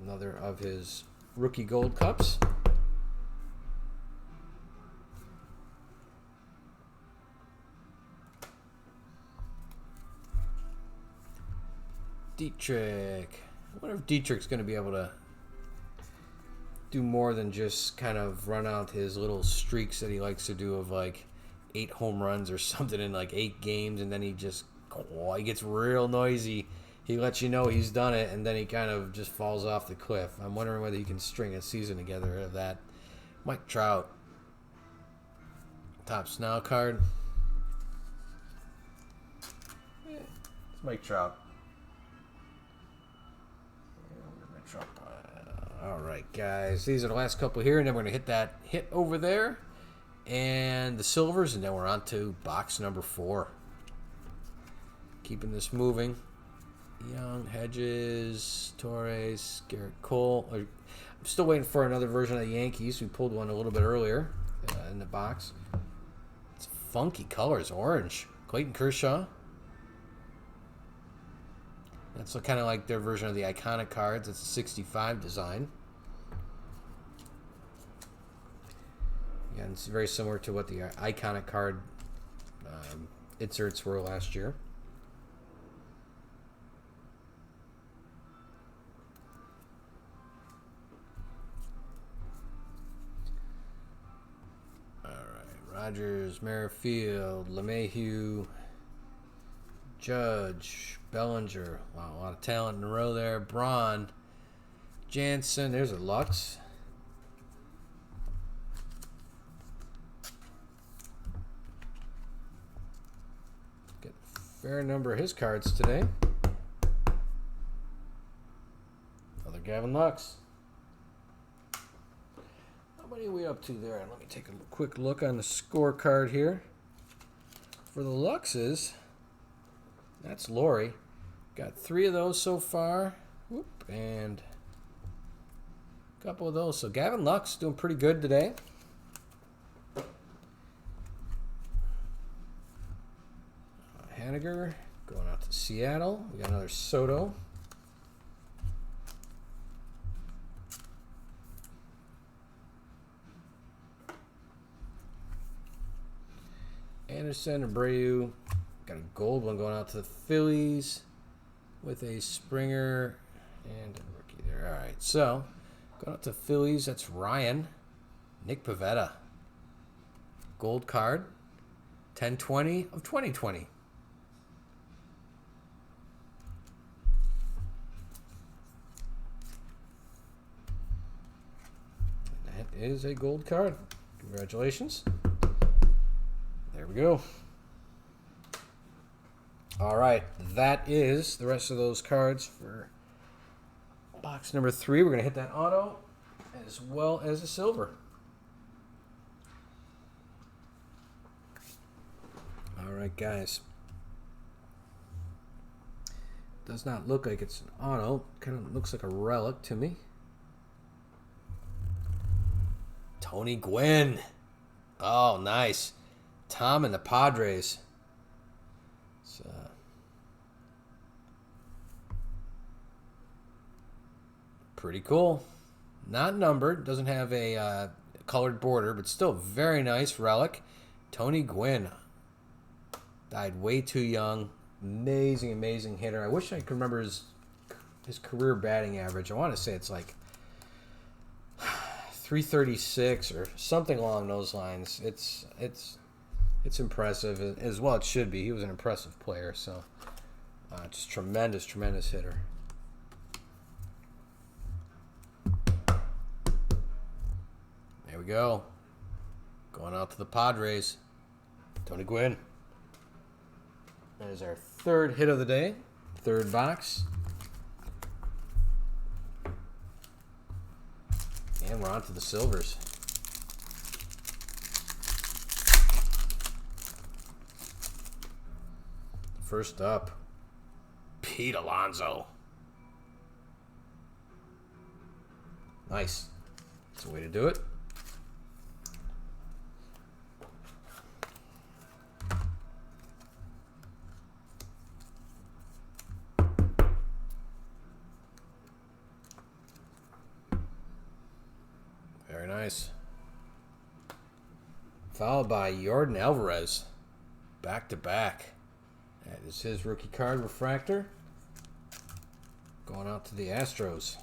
Another of his rookie gold cups. Dietrich. I wonder if Dietrich's going to be able to do more than just kind of run out his little streaks that he likes to do of like 8 home runs or something in like 8 games, and then he gets real noisy. He lets you know he's done it, and then he kind of just falls off the cliff. I'm wondering whether he can string a season together of that. Mike Trout. Topps Now card. Yeah, it's Mike Trout. All right, guys. These are the last couple here, and then we're going to hit that hit over there and the silvers, and then we're on to box number 4. Keeping this moving. Young, Hedges, Torres, Garrett Cole. I'm still waiting for another version of the Yankees. We pulled one a little bit earlier in the box. It's funky colors, orange. Clayton Kershaw. That's kind of like their version of the iconic cards. It's a 65 design. Yeah, it's very similar to what the iconic card inserts were last year. All right, Rogers, Merrifield, LeMahieu, Judge, Bellinger. Wow, a lot of talent in a row there. Braun, Jansen. There's a Lux. Get a fair number of his cards today. Another Gavin Lux. many are we up to there? Let me take a quick look on the scorecard here. For the Luxes, that's Lori. Got 3 of those so far. Whoop, and a couple of those. So Gavin Lux doing pretty good today. Haniger going out to Seattle. We got another Soto. Anderson, Abreu. Got a gold one going out to the Phillies with a Springer and a rookie there. All right, so going out to Phillies, that's Ryan. Nick Pivetta. Gold card. 10/20 of 2020. That is a gold card. Congratulations. There we go. All right, that is the rest of those cards for box number 3. We're going to hit that auto as well as a silver. All right, guys. Does not look like it's an auto. Kind of looks like a relic to me. Tony Gwynn. Oh, nice. Tom and the Padres. It's, pretty cool. Not numbered. Doesn't have a colored border, but still very nice relic. Tony Gwynn. Died way too young. Amazing, amazing hitter. I wish I could remember his career batting average. I want to say it's like 336 or something along those lines. It's impressive as well. It should be. He was an impressive player. So just tremendous, tremendous hitter. There we go. Going out to the Padres. Tony Gwynn. That is our 3rd hit of the day. 3rd box. And we're on to the silvers. First up, Pete Alonso. Nice. That's a way to do it. Very nice. Followed by Yordan Alvarez. Back to back. That is his rookie card refractor. Going out to the Astros.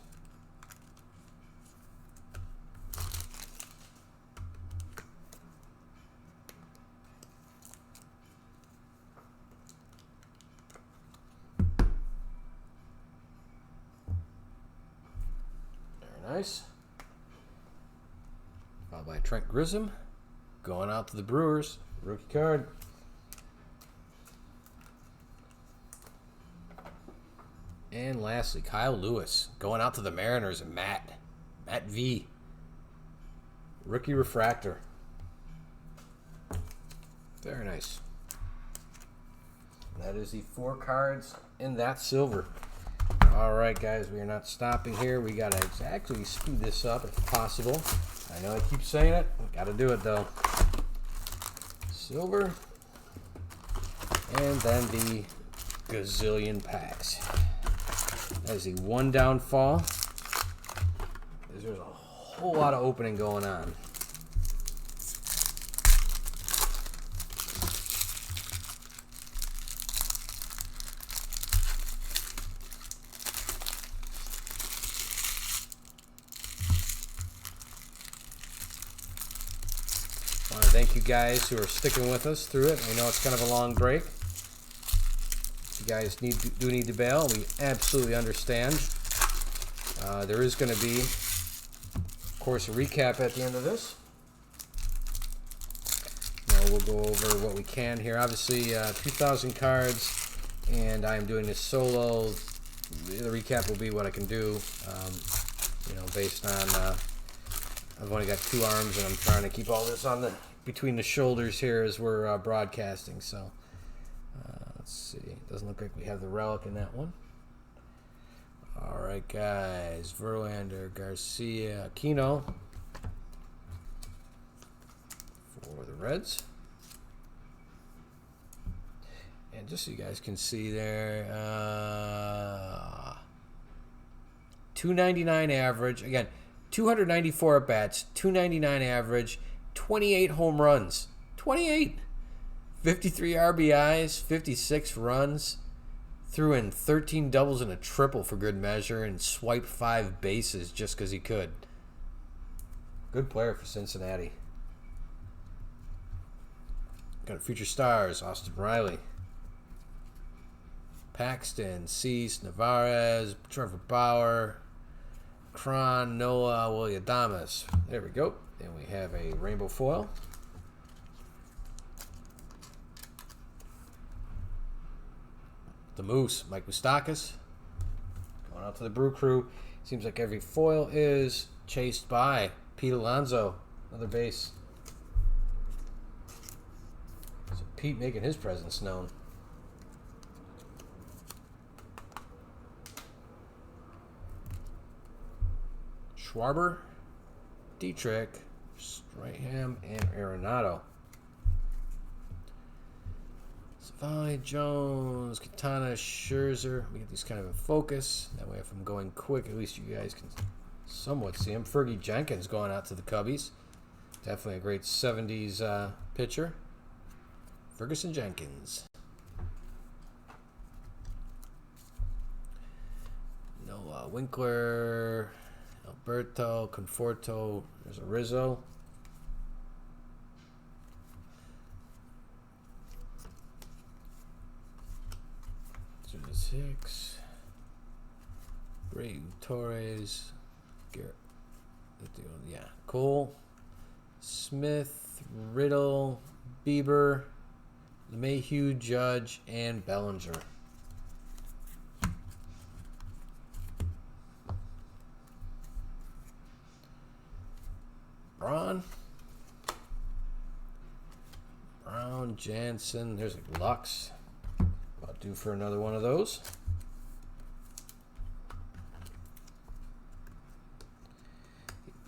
Very nice. Followed by Trent Grisham. Going out to the Brewers. Rookie card. And lastly, Kyle Lewis. Going out to the Mariners and Matt V. Rookie refractor. Very nice. That is the 4 cards in that silver. All right, guys, we are not stopping here. We got to actually speed this up if possible. I know I keep saying it. Got to do it, though. Silver. And then the gazillion packs. That is the 1 down fall. There's a whole lot of opening going on. I want to thank you guys who are sticking with us through it. I know it's kind of a long break. You guys do need to bail. We absolutely understand. There is going to be, of course, a recap at the end of this. We'll go over what we can here. Obviously, 2,000 cards, and I am doing this solo. The recap will be what I can do, based on I've only got 2 arms, and I'm trying to keep all this on the between the shoulders here as we're broadcasting. So let's see. Doesn't look like we have the relic in that one. All right, guys. Verlander, Garcia, Aquino for the Reds. And just so you guys can see there, 299 average. Again, 294 at bats, 299 average, 28 home runs. 28. 53 RBIs, 56 runs. Threw in 13 doubles and a triple for good measure and swiped 5 bases just because he could. Good player for Cincinnati. Got a future stars, Austin Riley, Paxton, Cease, Nevarez, Trevor Bauer, Cron, Noah, Williadamas. There we go. And we have a rainbow foil. The Moose, Mike Moustakas. Going out to the Brew Crew. Seems like every foil is chased by Pete Alonso. Another base. So Pete making his presence known. Schwarber, Dietrich, Strahan, and Arenado. Savali, Jones, Katana, Scherzer. We get these kind of in focus. That way if I'm going quick, at least you guys can somewhat see him. Fergie Jenkins going out to the Cubbies. Definitely a great 70s pitcher. Ferguson Jenkins. Noah Winkler, Alberto, Conforto. There's a Rizzo. Six. Ray Torres. Garrett. Yeah. Cole. Smith. Riddle. Bieber. Mayhew, Judge, and Bellinger. Braun. Brown, Jansen. There's a Lux. About due for another one of those.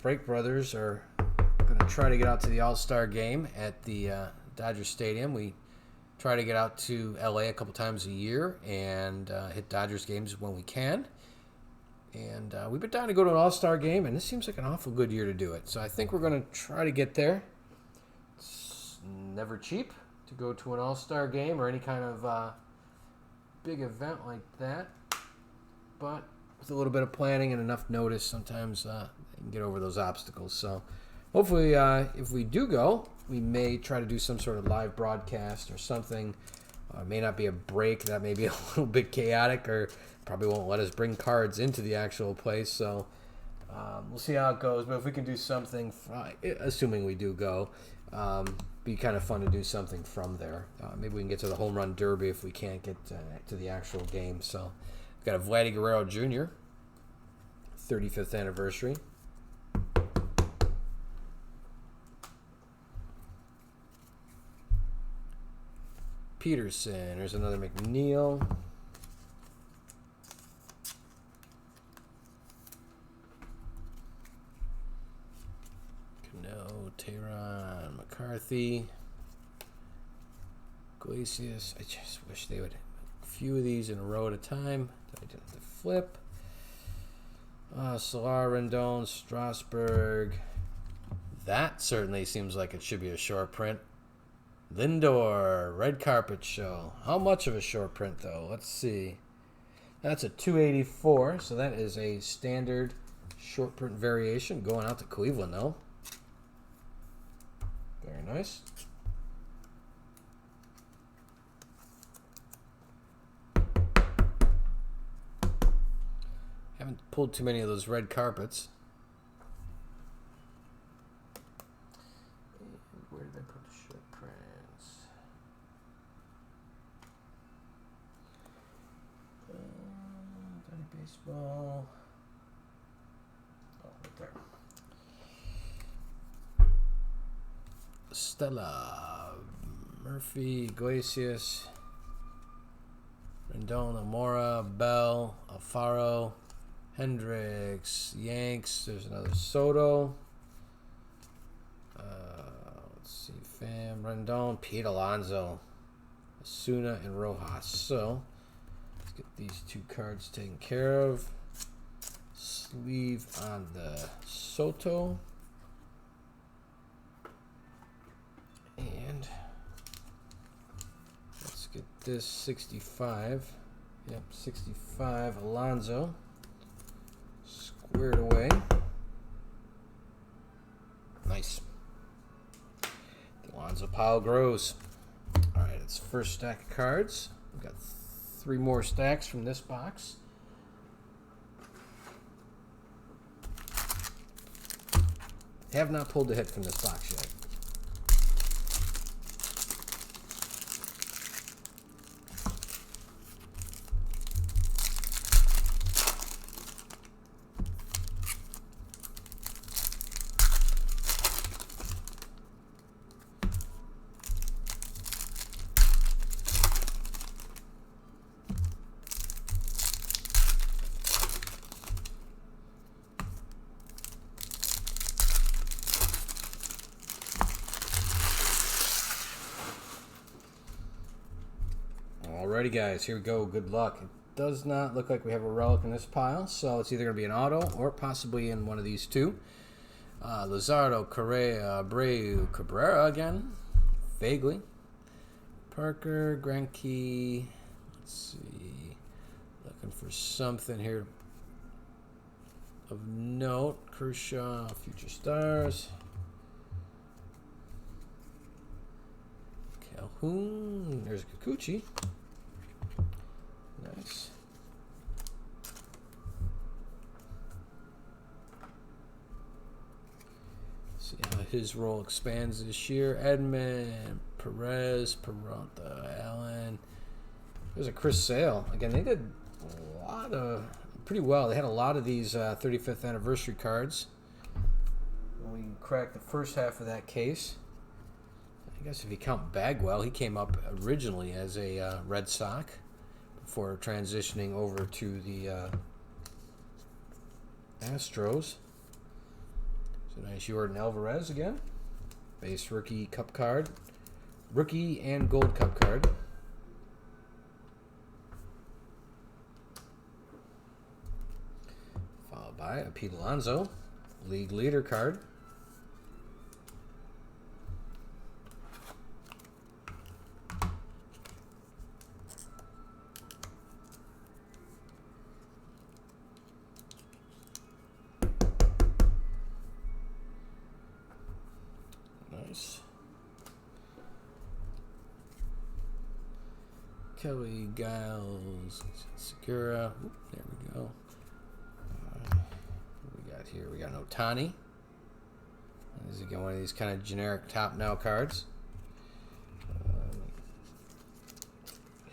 Break Brothers are going to try to get out to the All-Star game at the Dodger Stadium. We try to get out to LA a couple times a year and hit Dodgers games when we can. And we've been dying to go to an All-Star game, and this seems like an awful good year to do it. So I think we're going to try to get there. It's never cheap to go to an All-Star game or any kind of big event like that. But with a little bit of planning and enough notice, sometimes you can get over those obstacles. So hopefully, if we do go, we may try to do some sort of live broadcast or something. It may not be a break. That may be a little bit chaotic, or probably won't let us bring cards into the actual place. So we'll see how it goes. But if we can do something, assuming we do go, be kind of fun to do something from there. Maybe we can get to the Home Run Derby if we can't get to the actual game. So we've got a Vladdy Guerrero Jr., 35th anniversary. Peterson. There's another McNeil. Cano, Tehran, McCarthy, Iglesias. I just wish they would have a few of these in a row at a time. I didn't have to flip. Solar, Rendon, Strasburg. That certainly seems like it should be a short print. Lindor, Red Carpet Show. How much of a short print, though? Let's see. That's a 284, so that is a standard short print variation going out to Cleveland, though. Very nice. Haven't pulled too many of those red carpets. Where did I put the short prints? Baseball. Oh, right there. Stella, Murphy, Iglesias, Rendon, Amora, Bell, Alfaro, Hendricks, Yanks. There's another Soto. Let's see, Pham, Rendon, Pete Alonso, Osuna, and Rojas. So let's get these 2 cards taken care of. Sleeve on the Soto. And let's get this 65. Yep, 65 Alonso squared away. Nice. The Alonso pile grows. All right, it's first stack of cards. We've got 3 more stacks from this box. Have not pulled a hit from this box yet. Alrighty, guys, here we go. Good luck. It does not look like we have a relic in this pile, so it's either going to be an auto or possibly in one of these 2. Luzardo, Correa, Abreu, Cabrera again, vaguely. Parker, Greinke. Let's see. Looking for something here of note. Kershaw, Future Stars. Calhoun. There's Kikuchi. Nice. See how his role expands this year. Edman, Perez, Peralta, Allen. There's a Chris Sale. Again, they did a lot of pretty well. They had a lot of these 35th anniversary cards. When we cracked the first half of that case, I guess if you count Bagwell, he came up originally as a Red Sox before transitioning over to the Astros. So nice Jordan Alvarez again. Base rookie cup card. Rookie and gold cup card. Followed by a Pete Alonso league leader card. Nice. Kelly, Giles, Segura. Oop, there we go. What we got here? We got an Ohtani. This is again one of these kind of generic top now cards.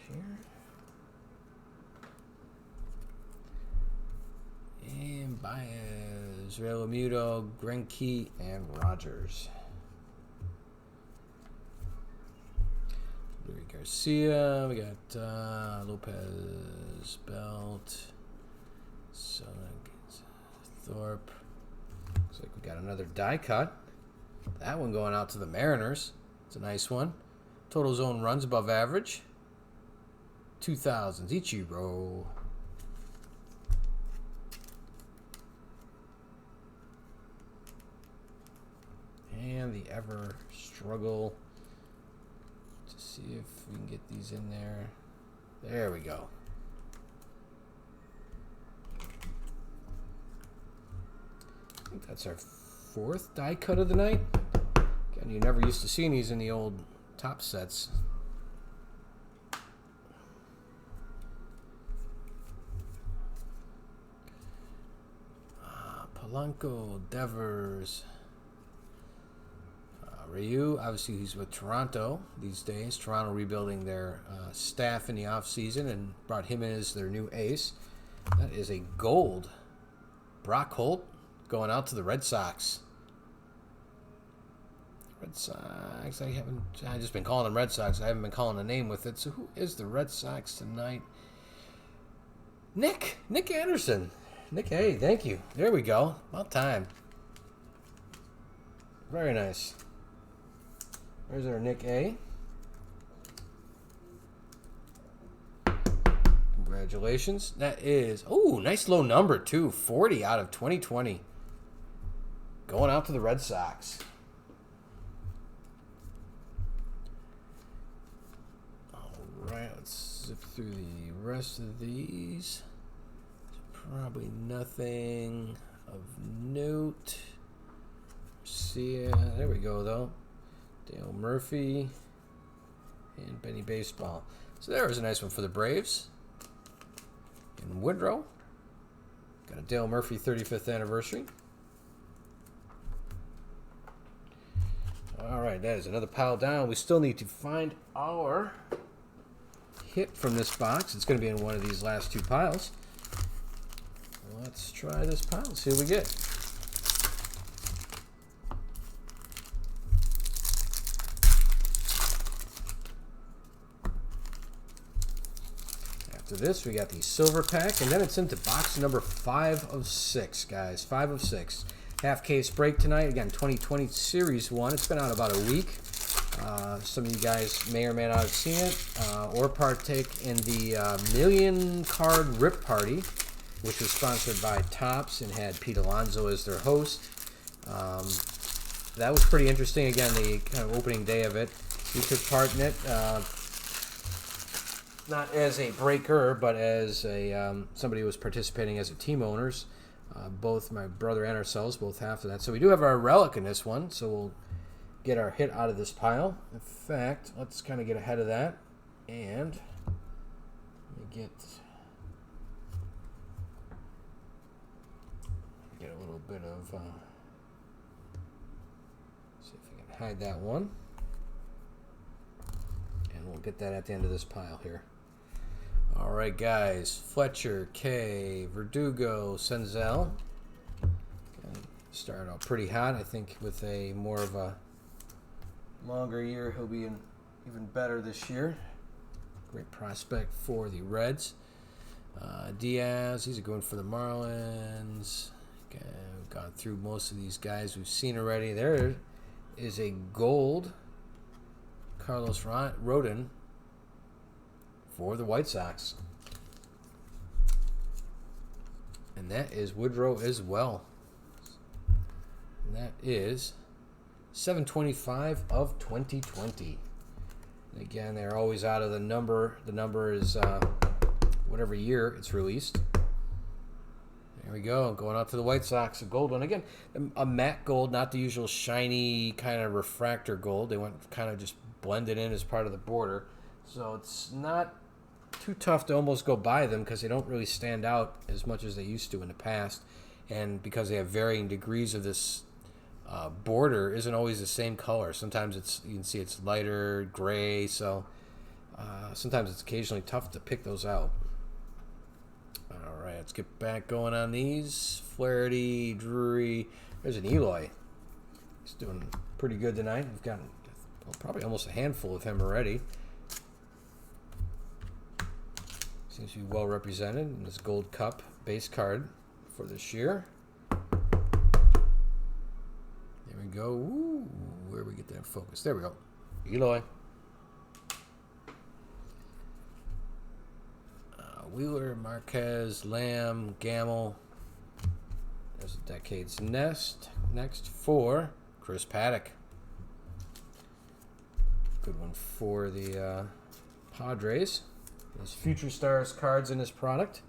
Here. And Baez, Realmuto, Greinke, and Rogers. Luis Garcia, we got Lopez, Belt, Thorpe. Looks like we got another die cut. That one going out to the Mariners. It's a nice one. Total zone runs above average. 2000s, Ichiro. And the ever struggle to see if we can get these in there. There we go. I think that's our 4th die cut of the night. Again, you never used to see these in the old top sets. Polanco, Devers. Ryu, obviously he's with Toronto these days. Toronto rebuilding their staff in the offseason and brought him in as their new ace. That is a gold. Brock Holt going out to the Red Sox. Red Sox. I just been calling them Red Sox. I haven't been calling a name with it. So who is the Red Sox tonight? Nick Anderson. Nick A, thank you. There we go. About time. Very nice. There's our Nick A. Congratulations. That is, nice low number too. 40 out of 2020. Going out to the Red Sox. All right, let's zip through the rest of these. Probably nothing of note. See ya. There we go, though. Dale Murphy and Benny Baseball. So there was a nice one for the Braves. And Woodrow. Got a Dale Murphy 35th anniversary. All right, that is another pile down. We still need to find our hit from this box. It's going to be in one of these last two piles. Let's try this pile, see what we get. After this, we got the silver pack, and then it's into box number 5 of 6, guys. 5 of 6. Half case break tonight. Again, 2020 Series 1. It's been out about a week. Some of you guys may or may not have seen it or partake in the Million Card Rip Party, which was sponsored by Topps and had Pete Alonso as their host. That was pretty interesting. Again, the kind of opening day of it. We took part in it, not as a breaker, but as a somebody who was participating as a team owners. Both my brother and ourselves both have to that. So we do have our relic in this one, so we'll get our hit out of this pile. In fact, let's kind of get ahead of that. And let me get a little bit of, see if we can hide that one. And we'll get that at the end of this pile here. All right, guys. Fletcher, K, Verdugo, Senzel. Started out pretty hot. I think with a more of a longer year, he'll be even better this year. Great prospect for the Reds. Diaz, he's going for the Marlins. Okay, we've gone through most of these guys we've seen already. There is a gold Carlos Rodon for the White Sox. And that is Woodrow as well. And that is 725 of 2020. And again, they're always out of the number. The number is whatever year it's released. There we go. Going out to the White Sox, a gold one. Again, a matte gold, not the usual shiny kind of refractor gold. They went kind of just blended in as part of the border. So it's not too tough to almost go by them because they don't really stand out as much as they used to in the past. And because they have varying degrees of this border isn't always the same color. Sometimes you can see it's lighter gray, so sometimes it's occasionally tough to pick those out. All right, let's get back going on these. Flaherty, Drury. There's an Eloy. He's doing pretty good tonight. We've got probably almost a handful of him already. Seems to be well represented in this Gold Cup base card for this year. There we go. Ooh, where do we get that focus? There we go. Eloy. Wheeler, Marquez, Lamb, Gamble. There's a Decade's Next for Chris Paddock. Good one for the Padres. There's Future Stars cards in this product.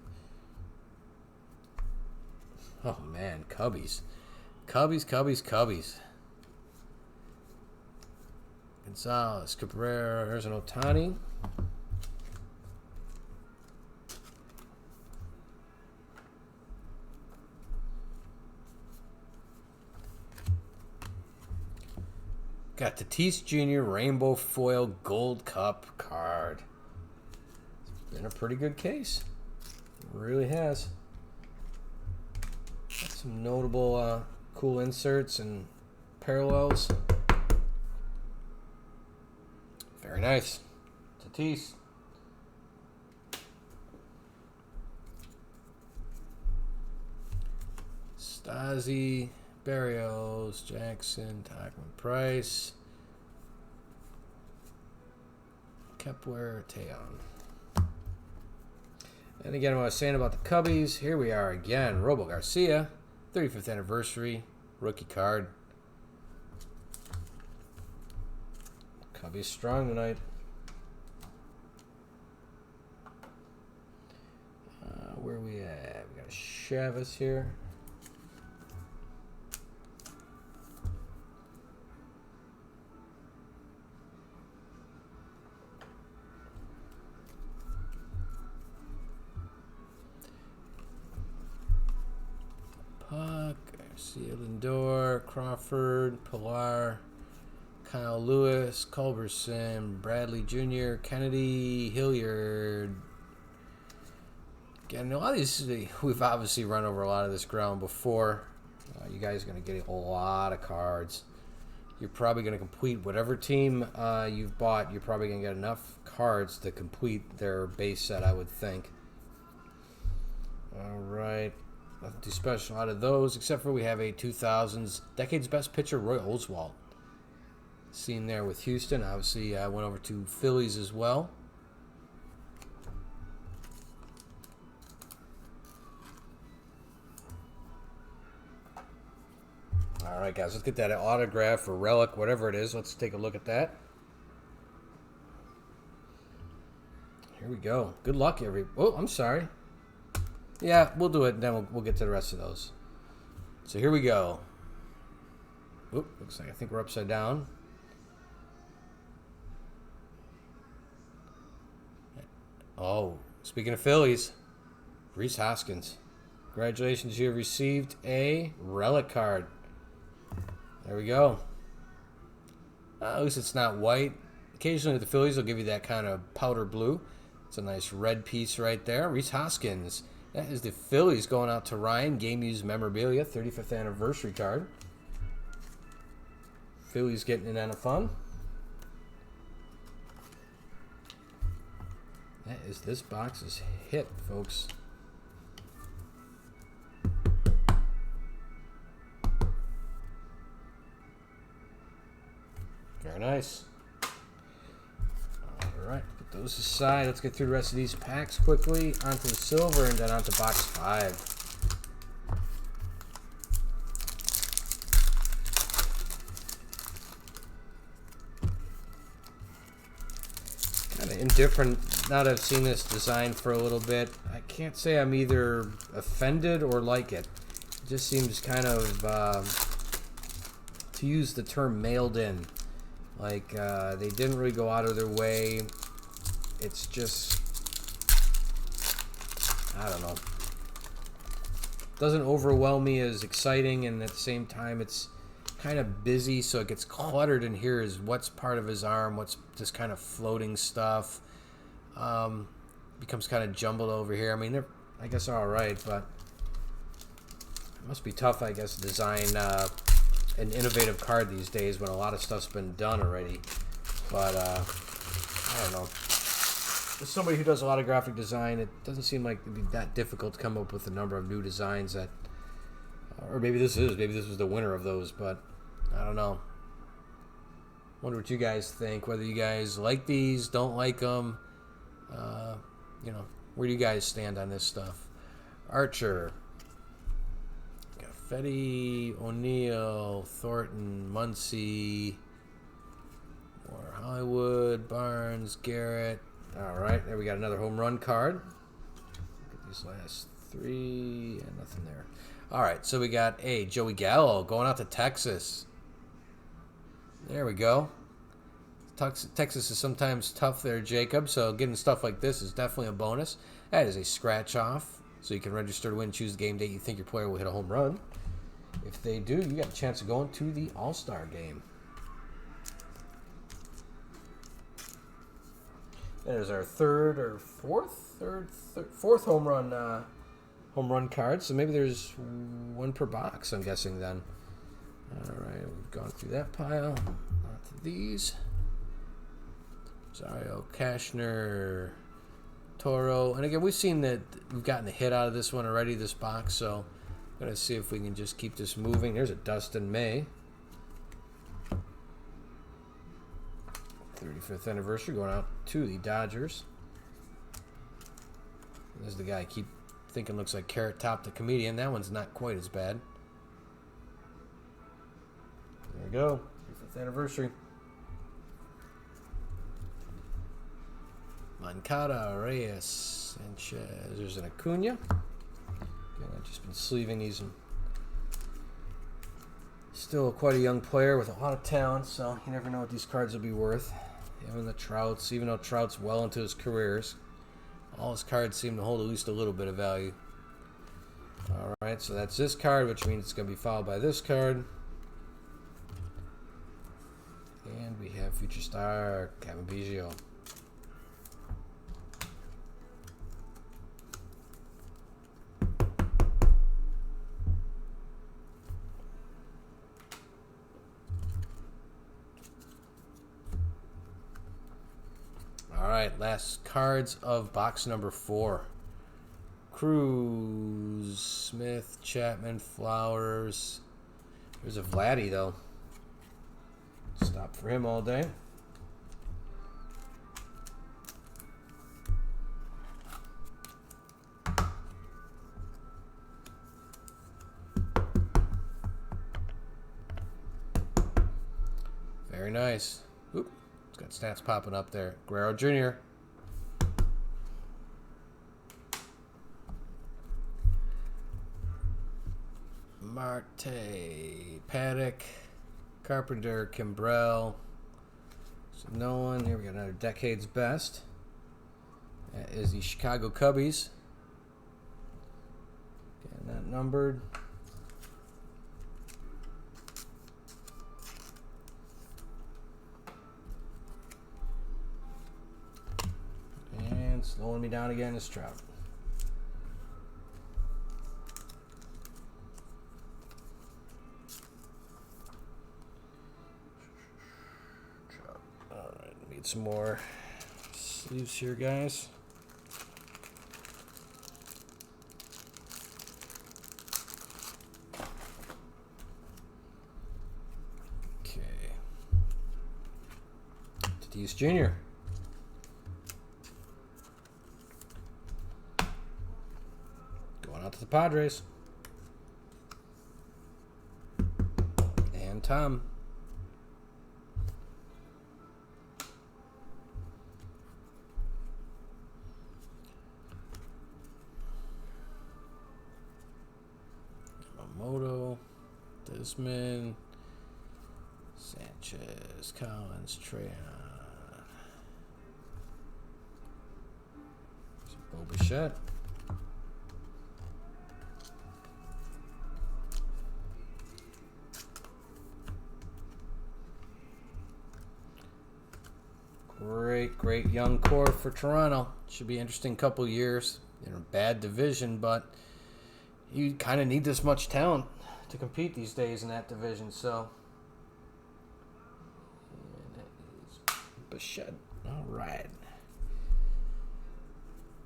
Oh man, Cubbies. Cubbies. Gonzalez, Cabrera, there's an Ohtani. Got Tatis Jr. Rainbow Foil Gold Cup card. It's been a pretty good case. It really has. Got some notable cool inserts and parallels. nice. Tatis. Stasi, Barrios, Jackson, Tachman, Price, Kepler, Teon. And again, what I was saying about the Cubbies, here we are again. Robo Garcia, 35th anniversary, rookie card. Cubbies strong tonight. Where are we at? We got Chavez here. Puck, Garcia, Lindor, Crawford, Pilar, Kyle Lewis, Culberson, Bradley Jr., Kennedy, Hilliard. Again, a lot of these, we've obviously run over a lot of this ground before. You guys are going to get a lot of cards. You're probably going to complete whatever team you've bought. You're probably going to get enough cards to complete their base set, I would think. All right. Nothing too special out of those, except for we have a 2000s Decade's Best Pitcher, Roy Oswalt. Seen there with Houston. Obviously, I went over to Phillies as well. All right, guys, let's get that autograph or relic, whatever it is. Let's take a look at that. Here we go. Good luck, Oh, I'm sorry. Yeah, we'll do it, and then we'll get to the rest of those. So here we go. Oop, looks like I think we're upside down. Oh, speaking of Phillies, Rhys Hoskins. Congratulations, you have received a relic card. There we go. At least it's not white. Occasionally the Phillies will give you that kind of powder blue. It's a nice red piece right there. Rhys Hoskins. That is the Phillies going out to Ryan. Game used memorabilia, 35th anniversary card. Phillies getting in on a fun. That is this box's hit, folks. Very nice. All right, put those aside. Let's get through the rest of these packs quickly. Onto the silver and then onto box 5. Kind of indifferent now that I've seen this design for a little bit. I can't say I'm either offended or like it. It just seems kind of, to use the term, mailed in. Like, they didn't really go out of their way. It's just, I don't know. Doesn't overwhelm me as exciting, and at the same time, it's kind of busy, so it gets cluttered in here is what's part of his arm, what's just kind of floating stuff. Becomes kind of jumbled over here. I mean, they're, I guess, all right, but it must be tough, I guess, to design an innovative card these days when a lot of stuff's been done already. But I don't know. As somebody who does a lot of graphic design, it doesn't seem like it'd be that difficult to come up with a number of new designs that, or maybe this was the winner of those, but I don't know. Wonder what you guys think, whether you guys like these, don't like them. You know, where do you guys stand on this stuff? Archer. Fetty, O'Neill, Thornton, Muncy, more Hollywood, Barnes, Garrett. All right, there we got another home run card. Look at these last 3 and nothing there. All right, so we got a Joey Gallo going out to Texas. There we go. Texas is sometimes tough there, Jacob, so getting stuff like this is definitely a bonus. That is a scratch off, so you can register to win, choose the game date you think your player will hit a home run. If they do, you got a chance of going to the All-Star game. There's our fourth home run card. So maybe there's one per box, I'm guessing then. All right, we've gone through that pile. On to these. Zario, Cashner, Toro. And again, we've seen that we've gotten a hit out of this one already, this box. So I'm going to see if we can just keep this moving. There's a Dustin May. 35th anniversary going out to the Dodgers. There's the guy I keep thinking looks like Carrot Top the Comedian. That one's not quite as bad. There we go. 35th anniversary. Moncada, Reyes, Sanchez. There's an Acuna. Again, I've just been sleeving these. Still quite a young player with a lot of talent, so you never know what these cards will be worth. Even the Trouts, even though Trout's well into his careers, all his cards seem to hold at least a little bit of value. All right, so that's this card, which means it's going to be followed by this card. And we have Future Star, Kevin Biggio. All right, last cards of box number 4. Cruz, Smith, Chapman, Flowers. There's a Vladdy, though. Stop for him all day. Very nice. Oop. It's got stats popping up there. Guerrero Jr. Marte, Paddock, Carpenter, Kimbrell. So no one. Here we got another Decade's Best. That is the Chicago Cubbies. Getting that numbered. And slowing me down again is Trout. Alright, need some more sleeves here, guys. Okay. Tatis Jr. Going out to the Padres. And Tom. Yamamoto, Desmond, Sanchez, Collins, Treyon, Bo Bichette. Great young core for Toronto. Should be an interesting couple years. In a bad division, but you kind of need this much talent to compete these days in that division. So, and that is Bichette. All right.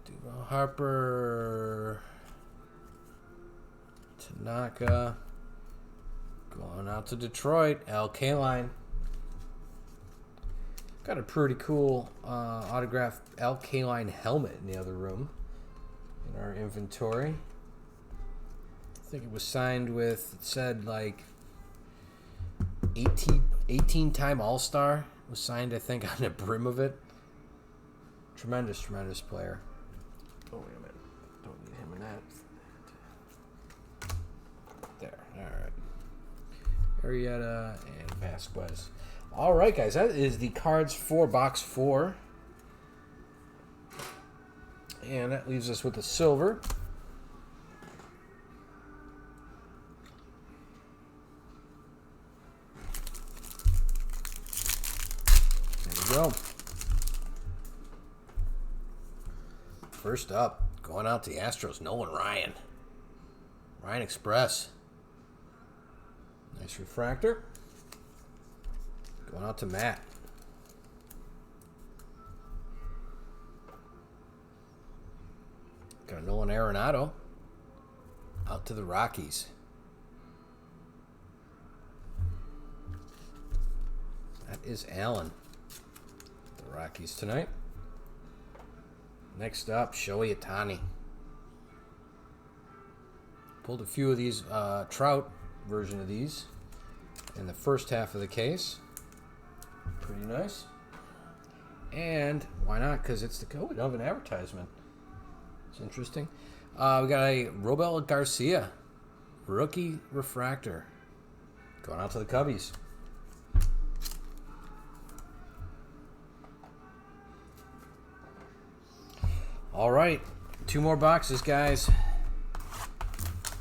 Duval, Harper, Tanaka. Going out to Detroit. Al Kaline. Got a pretty cool autographed Al Kaline helmet in the other room in our inventory. I think it was signed with, it said like 18-time All-Star. It was signed, I think, on the brim of it. Tremendous player. Oh, wait a minute. Don't need him in that. There. All right. Arrieta and Vasquez. All right, guys. That is the cards for box 4. And that leaves us with the silver. There we go. First up, going out to the Astros, Nolan Ryan. Ryan Express. Nice refractor. Going out to Matt. Got a Nolan Arenado out to the Rockies. That is Allen. The Rockies tonight. Next up, Shohei Ohtani. Pulled a few of these Trout version of these in the first half of the case. Pretty nice. And why not? Because it's the code of an advertisement. It's interesting. We got a Robel Garcia rookie refractor going out to the Cubbies. All right, 2 more boxes, guys.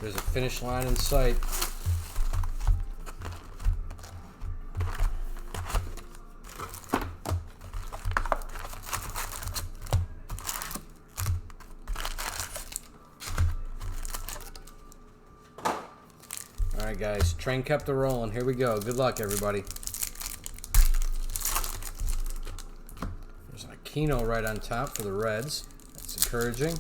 There's a finish line in sight. All right, guys, train kept it rolling. Here we go. Good luck, everybody. There's an Aquino right on top for the Reds. That's encouraging.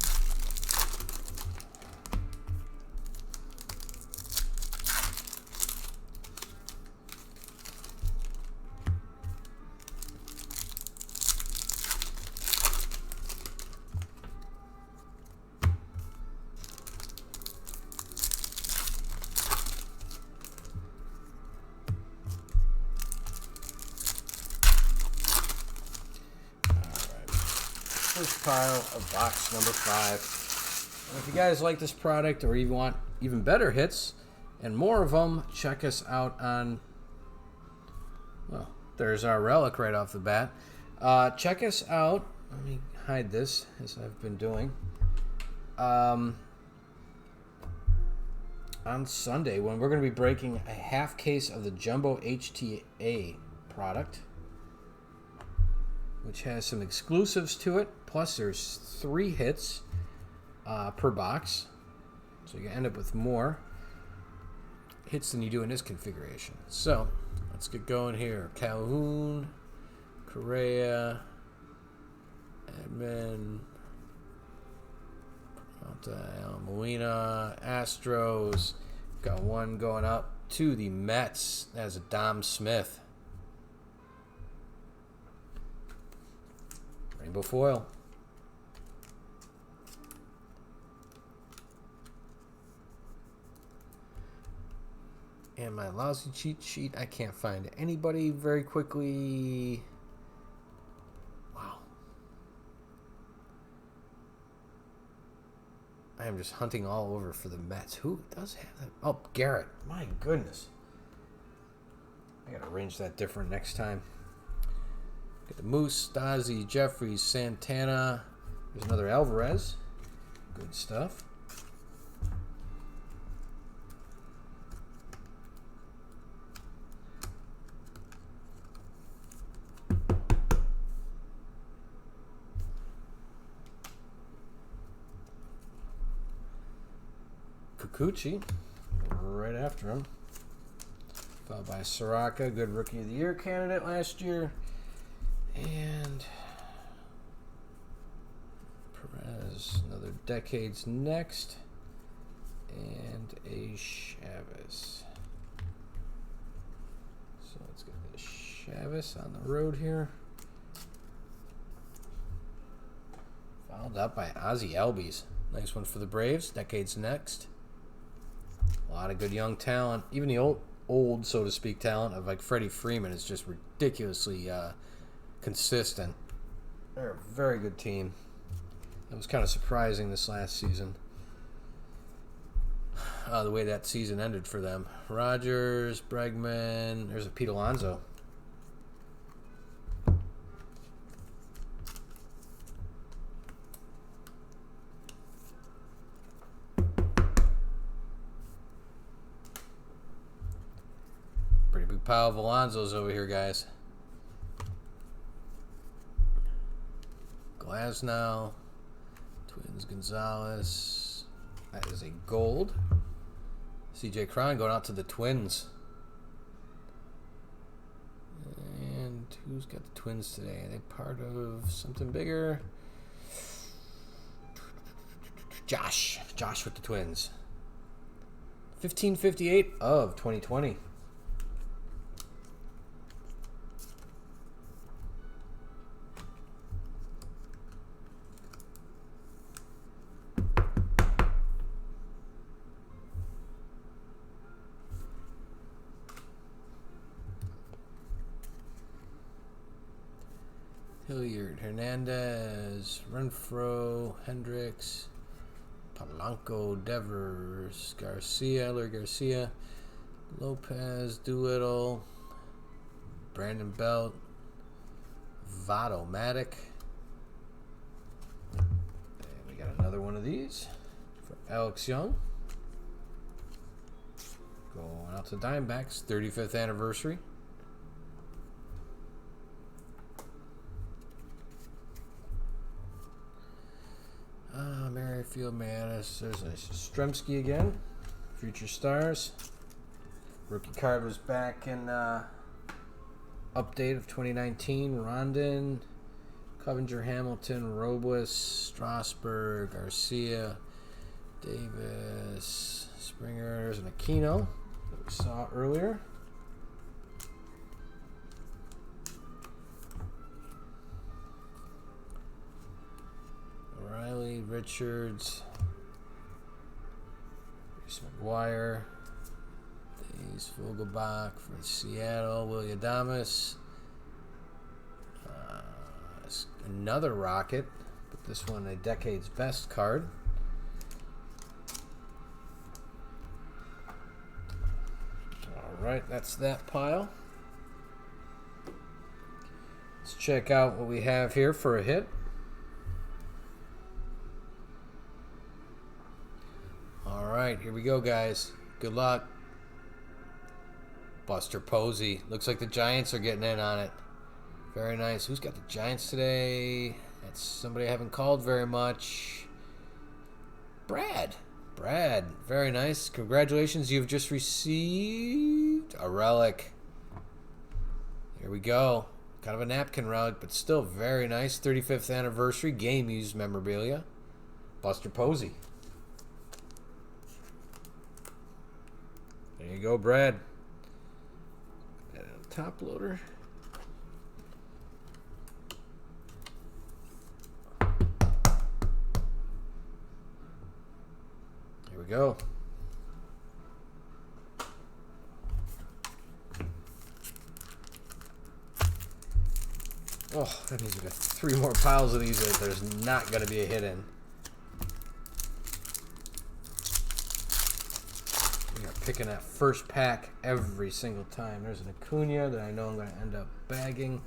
First pile of box number 5. And if you guys like this product or you want even better hits and more of them, check us out on, well, there's our relic right off the bat. Check us out. Let me hide this as I've been doing. On Sunday, when we're going to be breaking a half case of the Jumbo HTA product, which has some exclusives to it. Plus, there's 3 hits per box. So you end up with more hits than you do in this configuration. So, let's get going here. Calhoun, Correa, Edman, Molina, Astros. Got one going up to the Mets. That's a Dom Smith. Rainbow foil. And my lousy cheat sheet, I can't find anybody very quickly. Wow. I am just hunting all over for the Mets. Who does have that? Oh, Garrett. My goodness. I gotta arrange that different next time. Got the Moose, Stasi, Jeffries, Santana. There's another Alvarez. Good stuff. Kikuchi, right after him. Followed by Soraka, good Rookie of the Year candidate last year. And Perez, another Decades next. And a Chavez. So let's get the Chavez on the road here. Followed up by Ozzie Albies. Nice one for the Braves. Decades next. A lot of good young talent. Even the old, so to speak, talent of like Freddie Freeman is just ridiculously consistent. They're a very good team. It was kind of surprising this last season. The way that season ended for them. Rogers, Bregman. There's a Pete Alonso. Pretty big pile of Alonsos over here, guys. Glasnow, Twins Gonzalez. That is a gold. CJ Cron going out to the Twins. And who's got the Twins today? Are they part of something bigger? Josh with the Twins. 1558 of 2020. Hilliard, Hernandez, Renfroe, Hendricks, Polanco, Devers, Garcia, Lopez, Doolittle, Brandon Belt, Votto, Matic. And we got another one of these for Alex Young. Going out to Diamondbacks, 35th anniversary. Merrifield, Manis. There's a Stremski again. Future Stars. Rookie card was back in update of 2019. Rondon, Clevenger, Hamilton, Robles, Strasburg, Garcia, Davis, Springer. There's an Aquino that we saw earlier. Riley, Richards, Reese McGuire, Days Vogelbach for Seattle, William Adames, another Rocket, but this one a Decade's Best card. All right, that's that pile. Let's check out what we have here for a hit. Alright, here we go, guys. Good luck. Buster Posey. Looks like the Giants are getting in on it. Very nice. Who's got the Giants today? That's somebody I haven't called very much. Brad. Very nice. Congratulations. You've just received a relic. Here we go. Kind of a napkin relic, but still very nice. 35th anniversary game used memorabilia. Buster Posey. There you go, Brad. Top loader. Here we go. Oh, that means we got 3 more piles of these that there's not going to be a hit in. Picking that first pack every single time. There's an Acuna that I know I'm going to end up bagging.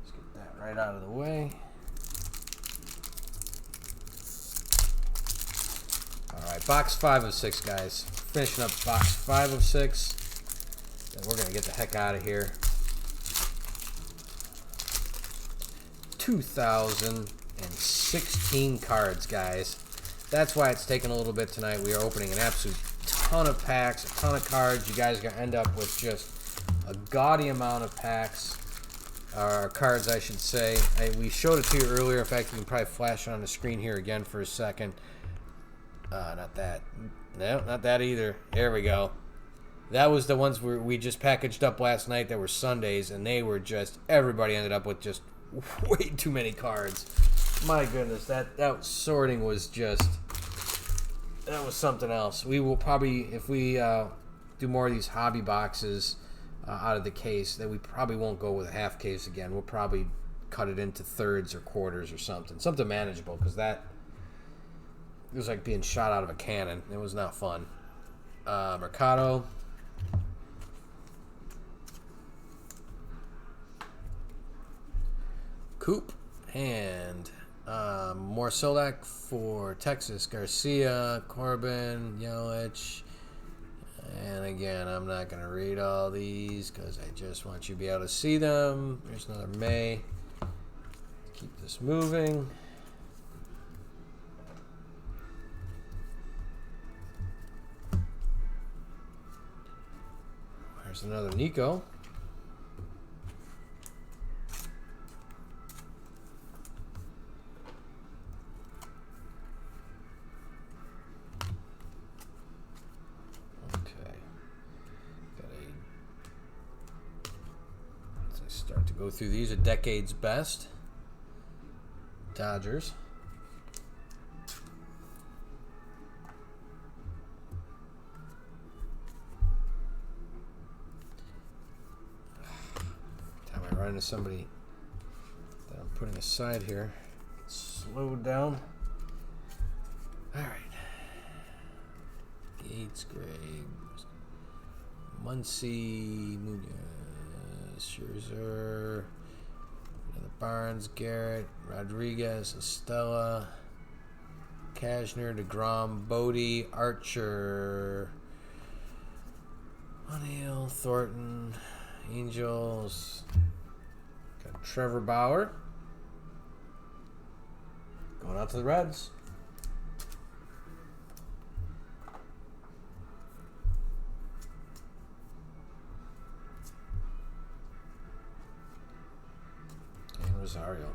Let's get that right out of the way. All right, box 5 of 6, guys. Finishing up box 5 of 6. And we're going to get the heck out of here. 2016 cards, guys. That's why it's taking a little bit tonight. We are opening an absolute ton of packs, a ton of cards. You guys are going to end up with just a gaudy amount of packs, or cards, I should say. We showed it to you earlier. In fact, you can probably flash it on the screen here again for a second. Not that. No, not that either. There we go. That was the ones we just packaged up last night that were Sundays, and they were just, everybody ended up with just way too many cards. My goodness, that sorting was just... That was something else. We will probably, if we do more of these hobby boxes out of the case, then we probably won't go with a half case again. We'll probably cut it into thirds or quarters or something. Something manageable, because it was like being shot out of a cannon. It was not fun. Mercado. Coop. And... Morsolak for Texas, Garcia, Corbin, Yelich, and again, I'm not going to read all these because I just want you to be able to see them. There's another May. Keep this moving. There's another Nico. Start to go through these. A decade's best. Dodgers. Time I run into somebody that I'm putting aside here. Slow down. All right. Gates, Gray, Muncy, Munoz, Scherzer, Barnes, Garrett, Rodriguez, Estella, Cashner, DeGrom, Bodie, Archer, O'Neill, Thornton, Angels, got Trevor Bauer. Going out to the Reds. And Rosario.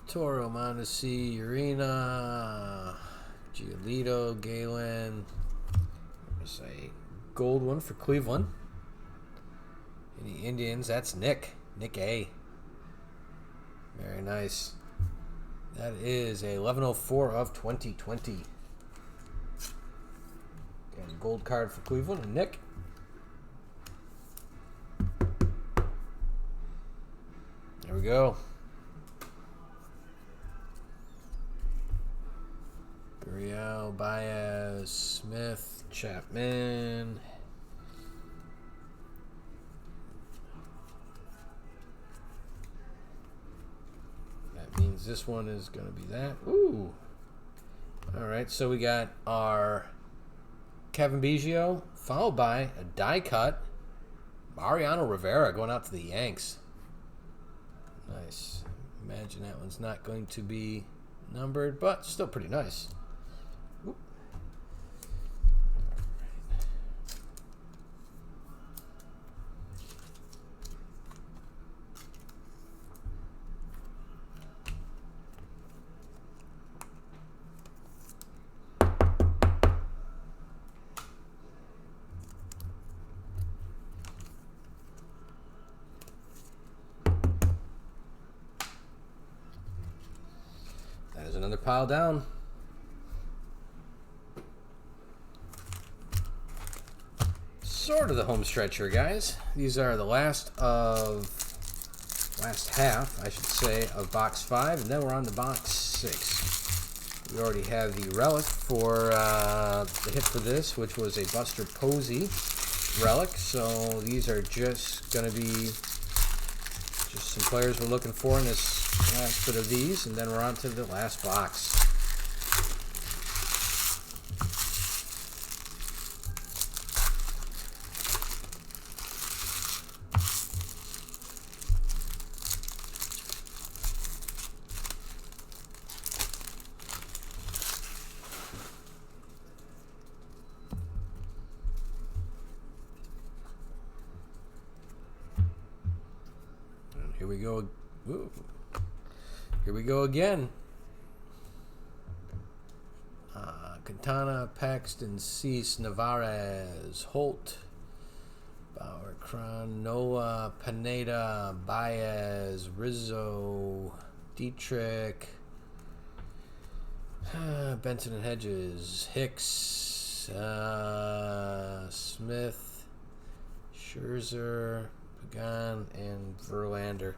Toro, Mondesi, Urena, Giolito, Galen. There's a gold one for Cleveland. And the Indians, that's Nick. Nick A. Very nice. That is a 1104 of 2020. Got a gold card for Cleveland and Nick. There we go. Gurriel, Baez, Smith, Chapman. That means this one is going to be that. Ooh. All right, so we got our Kevin Biggio, followed by a die cut. Mariano Rivera going out to the Yanks. Nice. Imagine that one's not going to be numbered, but still pretty nice. Oop. There's another pile down. Sort of the home stretch here, guys. These are the last half, I should say, of box 5, and then we're on to box 6. We already have the relic for the hit for this, which was a Buster Posey relic. So these are just going to be just some players we're looking for in this last bit of these, and then we're on to the last box. And here we go. Ooh. Here we go again. Quintana, Paxton, Cease, Navarez, Holt, Bauer, Cron, Nola, Pineda, Baez, Rizzo, Dietrich, Benson and Hedges, Hicks, Smith, Scherzer, Pagan, and Verlander.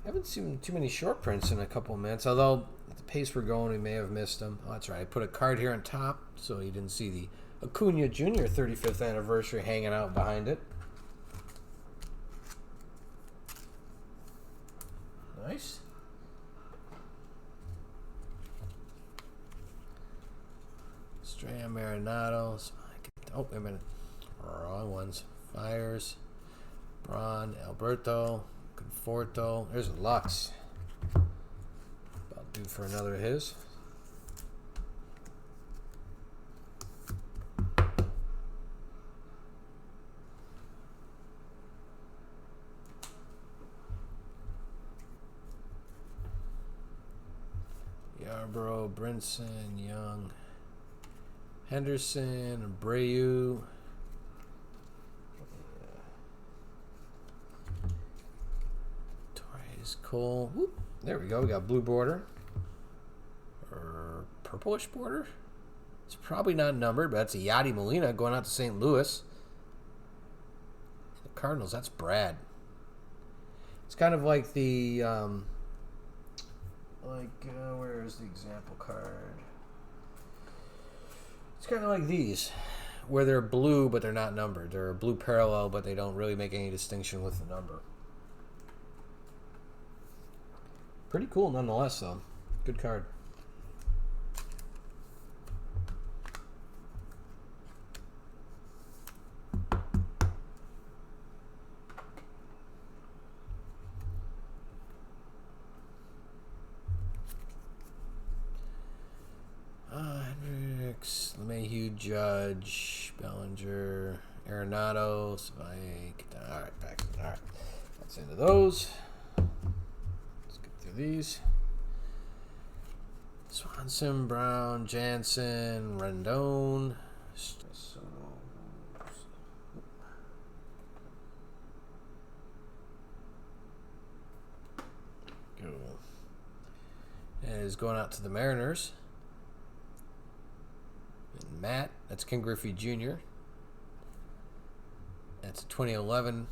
I haven't seen too many short prints in a couple of minutes, although at the pace we're going, we may have missed them. Oh, that's right. I put a card here on top, so you didn't see the Acuna Jr. 35th anniversary hanging out behind it. Nice. Estrella, Marinados. Oh, wait a minute. Wrong ones. Fires. Braun, Alberto. Conforto. There's a Lux. About due for another of his. Yarbrough, Brinson, Young, Henderson, Abreu, Cole. Whoop, there we go. We got blue border. Or purplish border. It's probably not numbered, but that's a Yadi Molina going out to St. Louis. The Cardinals, that's Brad. It's kind of like the, where is the example card? It's kind of like these, where they're blue, but they're not numbered. They're a blue parallel, but they don't really make any distinction with the number. Pretty cool nonetheless, though. Good card. Hendricks, LeMahieu, Judge, Bellinger, Arenado, Spike. All right, back. All right, that's into those. Let's get through these. Swanson, Brown, Jansen, Rendon. Go. And is going out to the Mariners. And Matt, that's Ken Griffey Jr. That's a 2011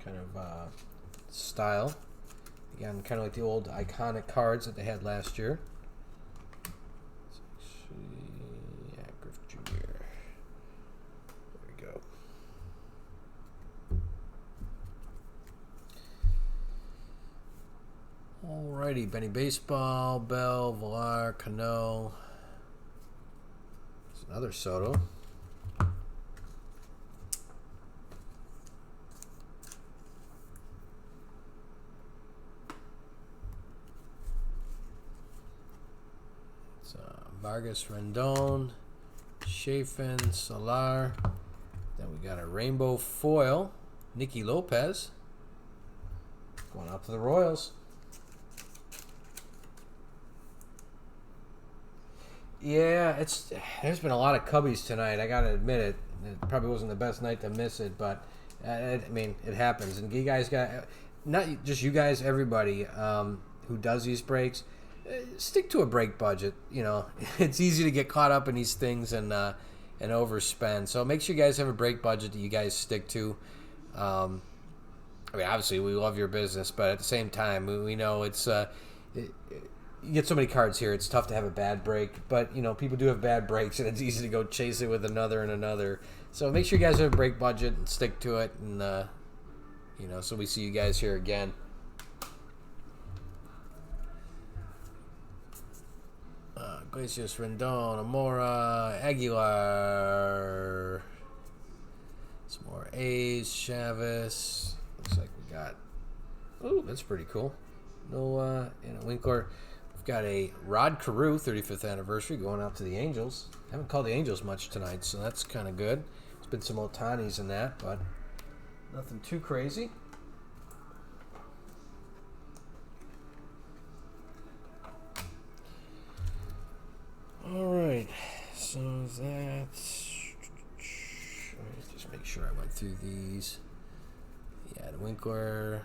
kind of style. Again, kind of like the old iconic cards that they had last year. Yeah, Griffey Jr. There we go. Alrighty, Benny Baseball, Bell, Villar, Cano. There's another Soto. It's Vargas, Rendon, Chafin, Solar. Then we got a rainbow foil, Nicky Lopez. Going out to the Royals. Yeah, there's been a lot of Cubbies tonight. I gotta admit it. It probably wasn't the best night to miss it, but it happens. And you guys got, not just you guys, everybody who does these breaks, stick to a break budget. You know, it's easy to get caught up in these things and overspend. So make sure you guys have a break budget that you guys stick to. I mean, obviously we love your business, but at the same time, we know it's. You get so many cards here, it's tough to have a bad break. But, you know, people do have bad breaks, and it's easy to go chase it with another and another. So make sure you guys have a break budget and stick to it. And, you know, so we see you guys here again. Iglesias, Rendon, Amora, Aguilar. Some more A's, Chavez. Looks like we got... Ooh, that's pretty cool. No, Winkler. Got a Rod Carew 35th anniversary going out to the Angels. Haven't called the Angels much tonight, so that's kind of good. There's been some Otanis in that, but nothing too crazy. All right, so that's... Let's just make sure I went through these. Yeah, the Winkler...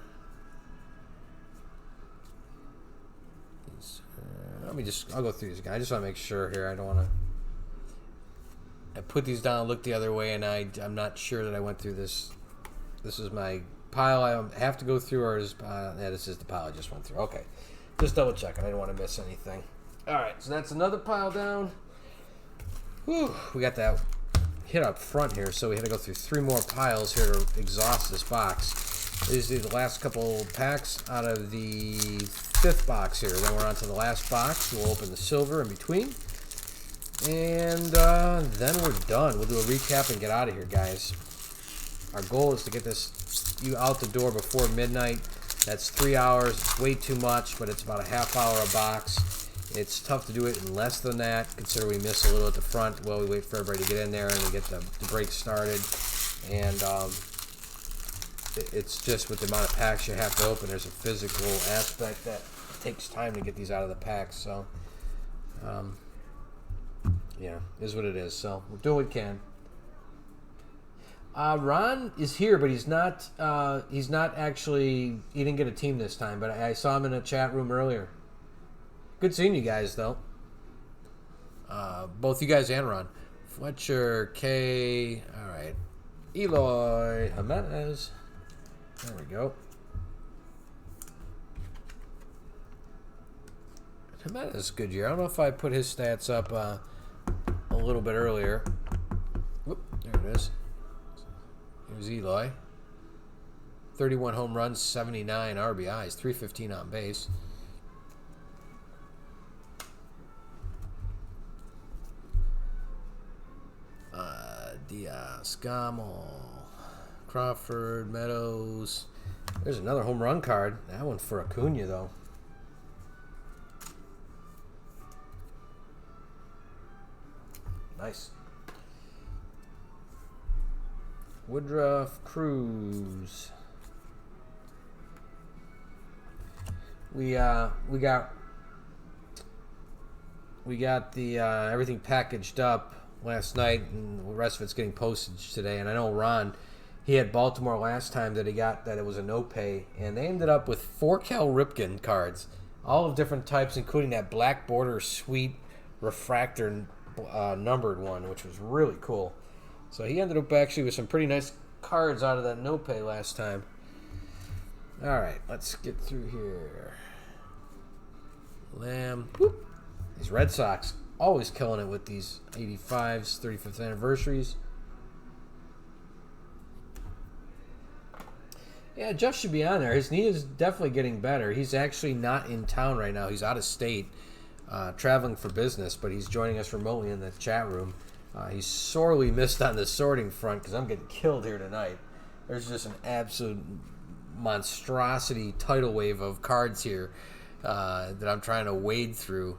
I'll go through these again. I just want to make sure here. I don't want to... I put these down, look the other way, and I'm not sure that I went through this. This is my pile I have to go through, or is... yeah, this is the pile I just went through. Okay. Just double checking. I didn't want to miss anything. All right, so that's another pile down. Whew, we got that hit up front here, so we had to go through 3 more piles here to exhaust this box. These are the last couple packs out of the 5th box here. Then we're on to the last box. We'll open the silver in between. And then we're done. We'll do a recap and get out of here, guys. Our goal is to get you out the door before midnight. That's 3 hours. It's way too much, but it's about a half hour a box. It's tough to do it in less than that, considering we miss a little at the front while we wait for everybody to get in there and we get the break started. And it's just with the amount of packs you have to open, there's a physical aspect that takes time to get these out of the packs. So, yeah, is what it is. So we'll do what we can. Ron is here, but he's not. He's not actually. He didn't get a team this time, but I saw him in a chat room earlier. Good seeing you guys, though. Both you guys and Ron. Fletcher, K. All right. Eloy Jimenez. There we go. Jimenez is a good year. I don't know if I put his stats up a little bit earlier. Whoop, there it is. Here's Eloy. 31 home runs, 79 RBIs, 315 on base. Diaz, Gamel, Crawford, Meadows. There's another home run card. That one for Acuna, though. Nice. Woodruff, Cruz. We got the everything packaged up last night, and the rest of it's getting postage today. And I know Ron, he had Baltimore last time that he got that it was a no pay, and they ended up with 4 Cal Ripken cards, all of different types, including that black border sweet refractor numbered one, which was really cool. So he ended up actually with some pretty nice cards out of that no pay last time. All right, let's get through here. Lamb. Whoop. These Red Sox always killing it with these 85s, 35th anniversaries. Yeah, Jeff should be on there. His knee is definitely getting better. He's actually not in town right now. He's out of state, traveling for business, but he's joining us remotely in the chat room. He's sorely missed on the sorting front because I'm getting killed here tonight. There's just an absolute monstrosity tidal wave of cards here that I'm trying to wade through.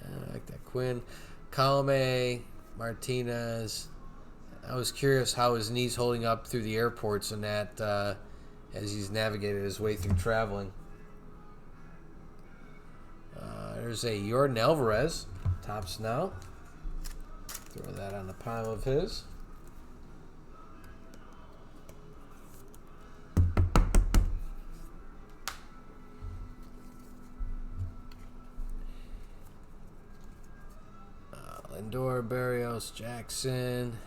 I like that. Quinn, Colome, Martinez. I was curious how his knee's holding up through the airports and that as he's navigated his way through traveling. There's a Yordan Alvarez. Tops now. Throw that on the pile of his. Lindor, Barrios, Jackson.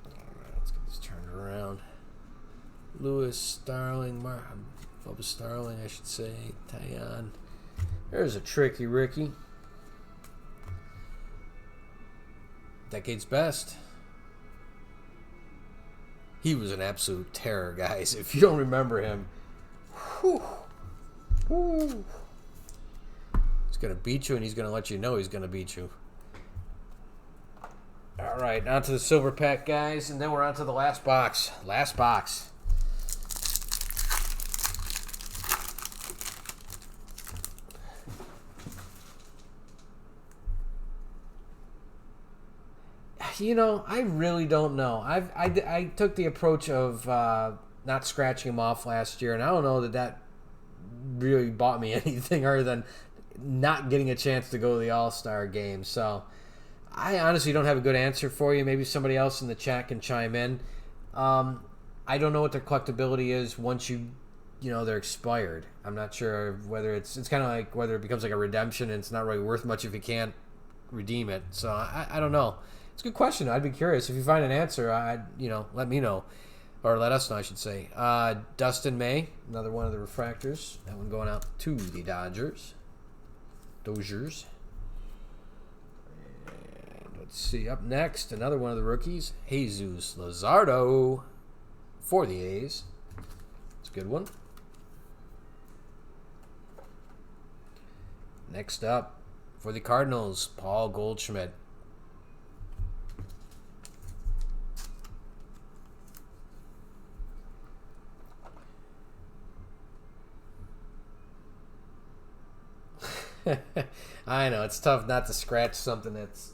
Alright, let's get this turned around. Lewis, Starling, Bubba Starling, I should say. Taillon. There's a tricky Ricky. Decade's best. He was an absolute terror, guys. If you don't remember him, whew, whew. He's going to beat you, and he's going to let you know he's going to beat you. All right, on to the silver pack, guys, and then we're on to the last box. Last box. You know, I really don't know. I took the approach of not scratching him off last year, and I don't know that really bought me anything other than not getting a chance to go to the All-Star game. So I honestly don't have a good answer for you. Maybe somebody else in the chat can chime in. I don't know what their collectability is once they're expired. I'm not sure whether it's kind of like whether it becomes like a redemption and it's not really worth much if you can't redeem it. So I don't know. It's a good question. I'd be curious. If you find an answer, let me know. Or let us know, I should say. Dustin May, another one of the refractors. That one going out to the Dodgers. Dodgers. And let's see. Up next, another one of the rookies. Jesus Luzardo for the A's. It's a good one. Next up, for the Cardinals, Paul Goldschmidt. I know, it's tough not to scratch something that's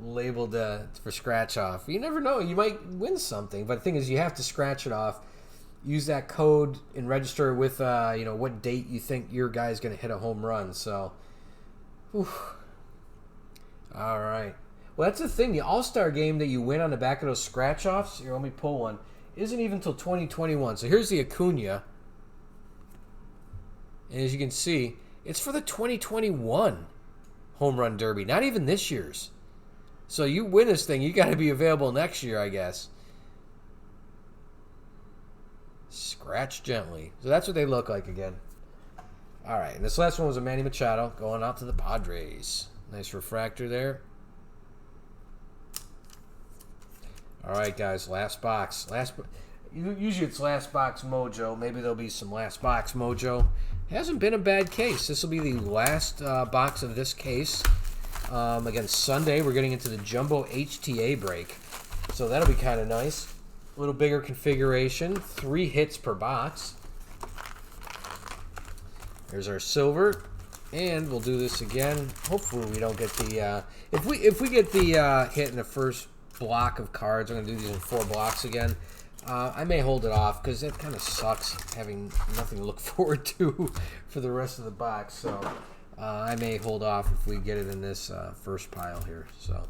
labeled for scratch off. You never know. You might win something. But the thing is, you have to scratch it off. Use that code and register with, what date you think your guy's going to hit a home run. So, whew. All right. Well, that's the thing. The All-Star game that you win on the back of those scratch-offs, here, let me pull one, isn't even until 2021. So here's the Acuna. And as you can see, it's for the 2021 Home Run Derby, not even this year's. So you win this thing, you got to be available next year, I guess. Scratch gently. So that's what they look like again. All right, and this last one was a Manny Machado going out to the Padres. Nice refractor there. All right, guys, last box. Usually it's last box mojo. Maybe there'll be some last box mojo. Hasn't been a bad case. This will be the last box of this case. Again, Sunday, we're getting into the Jumbo HTA break. So that'll be kind of nice. A little bigger configuration. 3 hits per box. There's our silver. And we'll do this again. Hopefully we don't get the... If we get the hit in the first block of cards, I'm going to do these in 4 blocks again. I may hold it off because it kind of sucks having nothing to look forward to for the rest of the box. So I may hold off if we get it in this first pile here. So,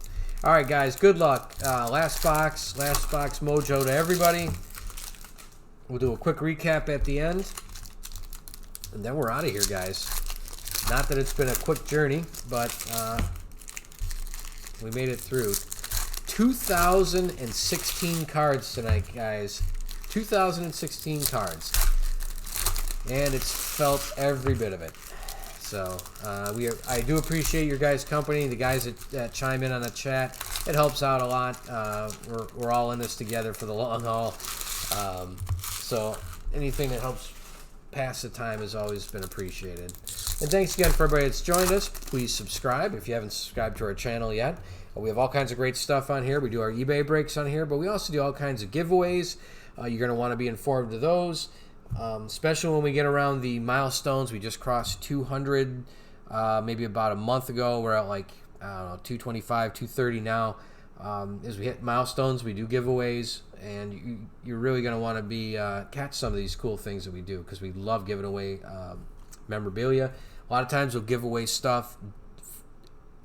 all right, guys, good luck. Last box mojo to everybody. We'll do a quick recap at the end, and then we're out of here, guys. Not that it's been a quick journey, but we made it through. 2016 cards tonight, guys. 2016 cards. And it's felt every bit of it. So, I do appreciate your guys' company, the guys that chime in on the chat. It helps out a lot. We're all in this together for the long haul. So, anything that helps pass the time has always been appreciated. And thanks again for everybody that's joined us. Please subscribe if you haven't subscribed to our channel yet. We have all kinds of great stuff on here. We do our eBay breaks on here, but we also do all kinds of giveaways. You're going to want to be informed of those, especially when we get around the milestones. We just crossed 200 maybe about a month ago. We're at like, I don't know, 225, 230 now. As we hit milestones, we do giveaways, and you're really going to want to be catch some of these cool things that we do because we love giving away memorabilia. A lot of times we'll give away stuff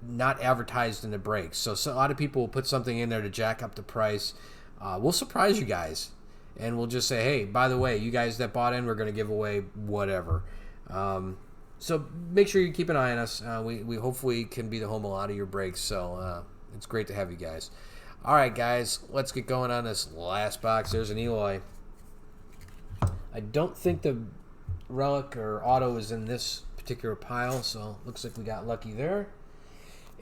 not advertised in the breaks. So a lot of people will put something in there to jack up the price. We'll surprise you guys, and we'll just say, hey, by the way, you guys that bought in, we're going to give away whatever. So make sure you keep an eye on us. We hopefully can be the home of a lot of your breaks. So it's great to have you guys. All right, guys, let's get going on this last box. There's an Eloy. I don't think the relic or auto is in this particular pile, so looks like we got lucky there.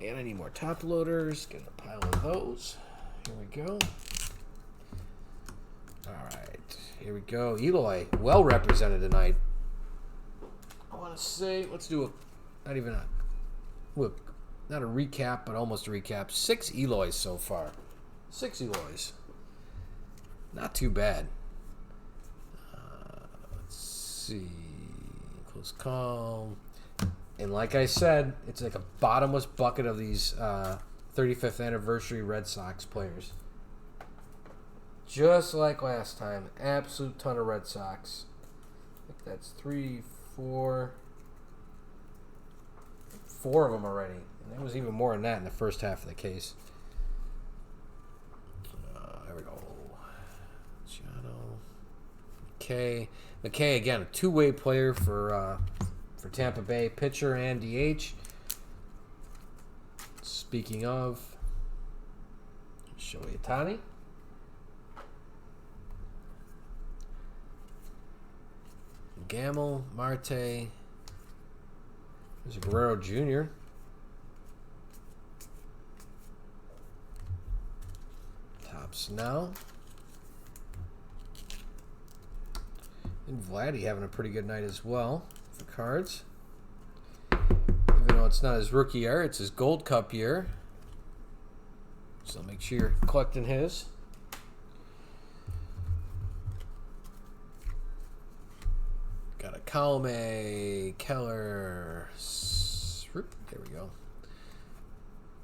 And I need more top loaders. Get a pile of those. Here we go. All right. Here we go. Eloy, well represented tonight. I want to say, let's do not a recap, but almost a recap. 6 Eloys so far. 6 Eloys. Not too bad. Let's see. Close call. And like I said, it's like a bottomless bucket of these 35th anniversary Red Sox players. Just like last time. Absolute ton of Red Sox. I think that's 3, 4 of them already. And there was even more than that in the first half of the case. There we go. McKay. McKay, again, a two-way player for Tampa Bay, pitcher and DH. Speaking of, Shohei Ohtani. Gamble, Marte. There's a Guerrero Jr. Tops now. And Vladdy having a pretty good night as well for cards. Even though it's not his rookie year, it's his Gold Cup year. So make sure you're collecting his. Got a Calme, Keller. There we go.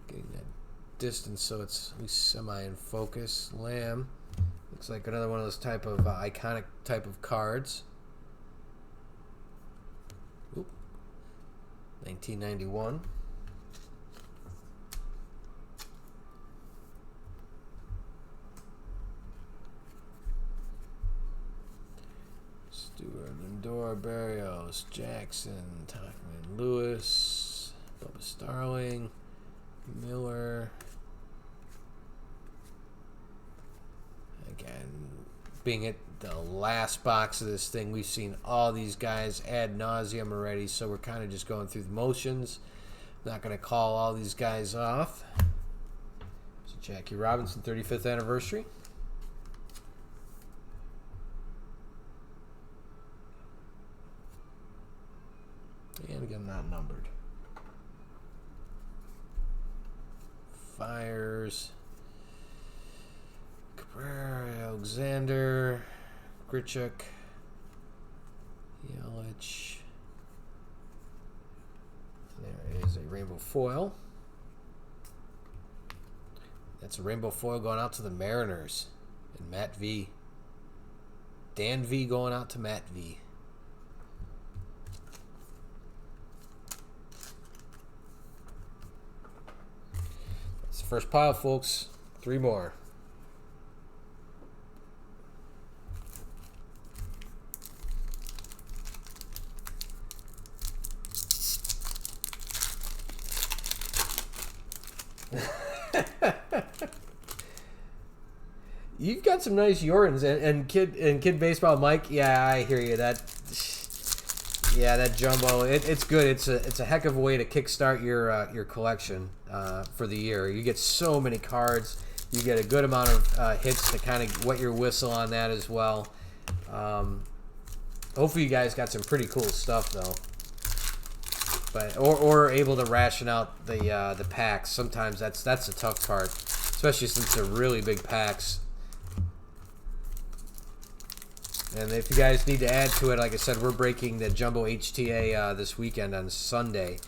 Getting that distance so it's at least semi in focus. Lamb. Looks like another one of those type of iconic type of cards. Oop. 1991. Lindor, Barrios, Jackson, Tachman, Lewis, Bubba Starling, Miller. Again, being at the last box of this thing, we've seen all these guys ad nauseum already, so we're kind of just going through the motions. Not going to call all these guys off. So Jackie Robinson, 35th anniversary. And again, not numbered. Fires. Cabrera, Alexander, Grichuk, Yelich. There is a rainbow foil. That's a rainbow foil going out to the Mariners. And Matt V. Dan V going out to Matt V. That's the first pile, folks. 3 more. You've got some nice Yorins and kid baseball, Mike. Yeah, I hear you. That jumbo. It's good. It's a heck of a way to kickstart your collection for the year. You get so many cards. You get a good amount of hits to kind of wet your whistle on that as well. Hopefully, you guys got some pretty cool stuff though. But or able to ration out the packs. Sometimes that's the tough part, especially since they're really big packs. And if you guys need to add to it, like I said, we're breaking the Jumbo HTA this weekend on Sunday.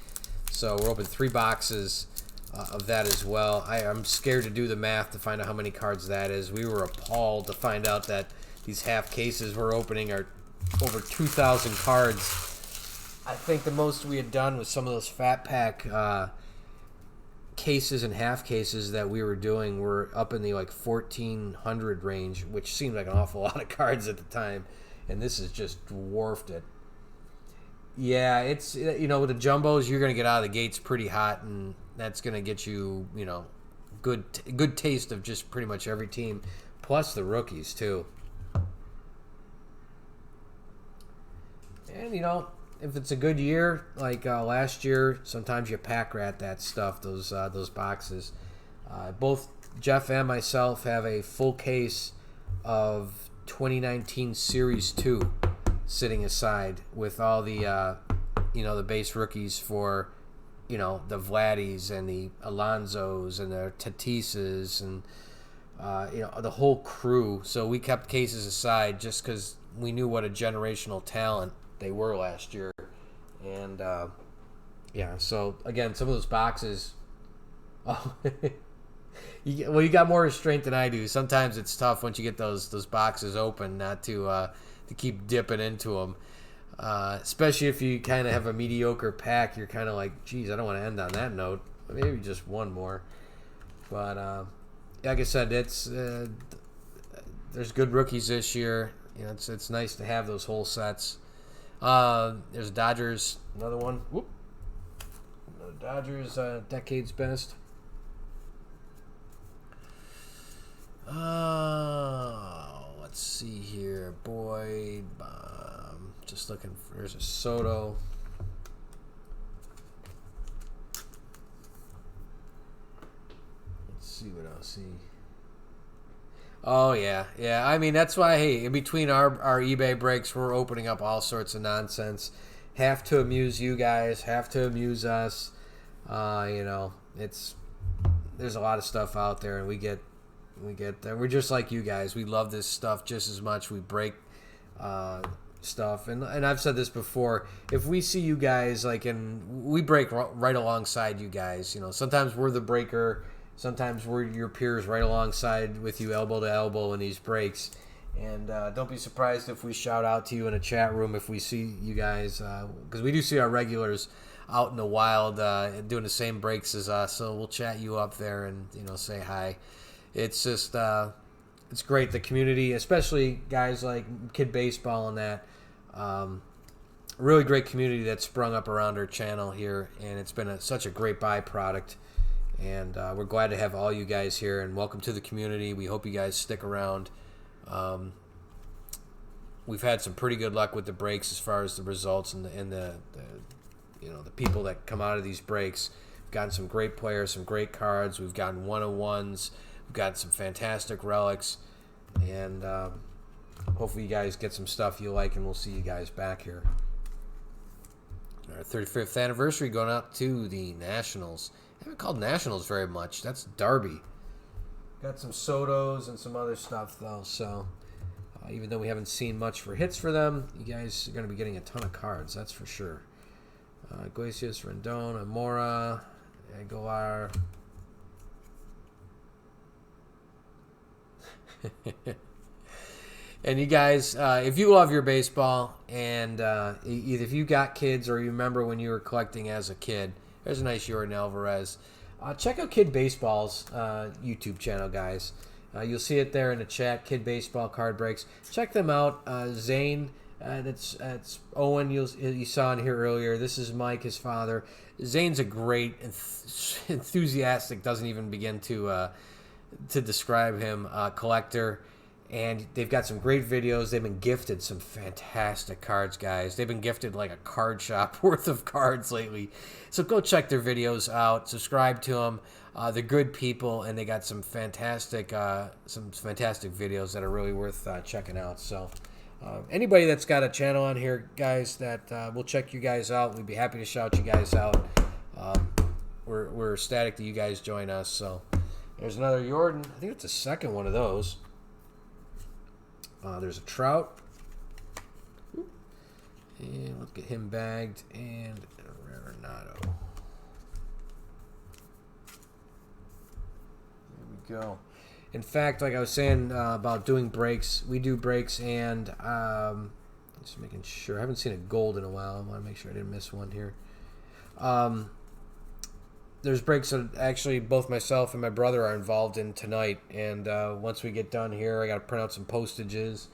So we're opening 3 boxes of that as well. I'm scared to do the math to find out how many cards that is. We were appalled to find out that these half cases we're opening are over 2,000 cards. I think the most we had done with some of those fat pack cases and half cases that we were doing were up in the 1,400 range, which seemed like an awful lot of cards at the time, and this has just dwarfed it. Yeah, it's with the jumbos, you're going to get out of the gates pretty hot, and that's going to get you good taste of just pretty much every team, plus the rookies too. And if it's a good year, like last year, sometimes you pack rat that stuff, those boxes. Both Jeff and myself have a full case of 2019 Series 2 sitting aside with all the, the base rookies for, the Vladdies and the Alonsos and the Tatises and, the whole crew. So we kept cases aside just because we knew what a generational talent they were last year. And so again, some of those boxes, you got more restraint than I do. Sometimes it's tough once you get those boxes open not to keep dipping into them, especially if you kind of have a mediocre pack. You're kind of like, geez, I don't want to end on that note. Maybe just one more. But like I said, it's there's good rookies this year. It's nice to have those whole sets. There's Dodgers, another one. Whoop. Dodgers, decade's best. Let's see here. Boyd, just looking for, there's a Soto. Let's see what else. Oh, yeah. I mean, that's why, hey, in between our eBay breaks, we're opening up all sorts of nonsense. Have to amuse you guys, have to amuse us. There's a lot of stuff out there, and we're just like you guys. We love this stuff just as much. We break stuff. And I've said this before. If we see you guys, we break right alongside you guys. Sometimes we're the breaker. Sometimes we're your peers right alongside with you, elbow to elbow in these breaks. And don't be surprised if we shout out to you in a chat room if we see you guys, because we do see our regulars out in the wild doing the same breaks as us. So we'll chat you up there and say hi. It's just it's great, the community, especially guys like Kid Baseball and that. really great community that's sprung up around our channel here, and it's been such a great byproduct. And we're glad to have all you guys here, and welcome to the community. We hope you guys stick around. We've had some pretty good luck with the breaks as far as the results and the people that come out of these breaks. We've gotten some great players, some great cards. We've gotten 101s. We've got some fantastic relics, and hopefully you guys get some stuff you like, and we'll see you guys back here. Our 35th anniversary going out to the Nationals. I haven't called Nationals very much. That's Derby. Got some Sotos and some other stuff, though, so even though we haven't seen much for hits for them, you guys are going to be getting a ton of cards, that's for sure. Iglesias, Rendon, Amora, Aguilar. And you guys, if you love your baseball, and either if you got kids or you remember when you were collecting as a kid, there's a nice Yordan Alvarez. Check out Kid Baseball's YouTube channel, guys. You'll see it there in the chat, Kid Baseball Card Breaks. Check them out. Zane, that's Owen, you saw in here earlier. This is Mike, his father. Zane's a great, enthusiastic, doesn't even begin to describe him, collector. And they've got some great videos. They've been gifted some fantastic cards, guys. They've been gifted like a card shop worth of cards lately. So go check their videos out. Subscribe to them. They're good people, and they got some fantastic videos that are really worth checking out. So anybody that's got a channel on here, guys, that we'll check you guys out. We'd be happy to shout you guys out. We're ecstatic that you guys join us. So there's another Yordan. I think it's the second one of those. There's a Trout. And let's get him bagged. And Arenado. There we go. In fact, like I was saying about doing breaks, we do breaks, and just making sure. I haven't seen a gold in a while. I want to make sure I didn't miss one here. There's breaks that actually both myself and my brother are involved in tonight, and once we get done here, I got to print out some postages,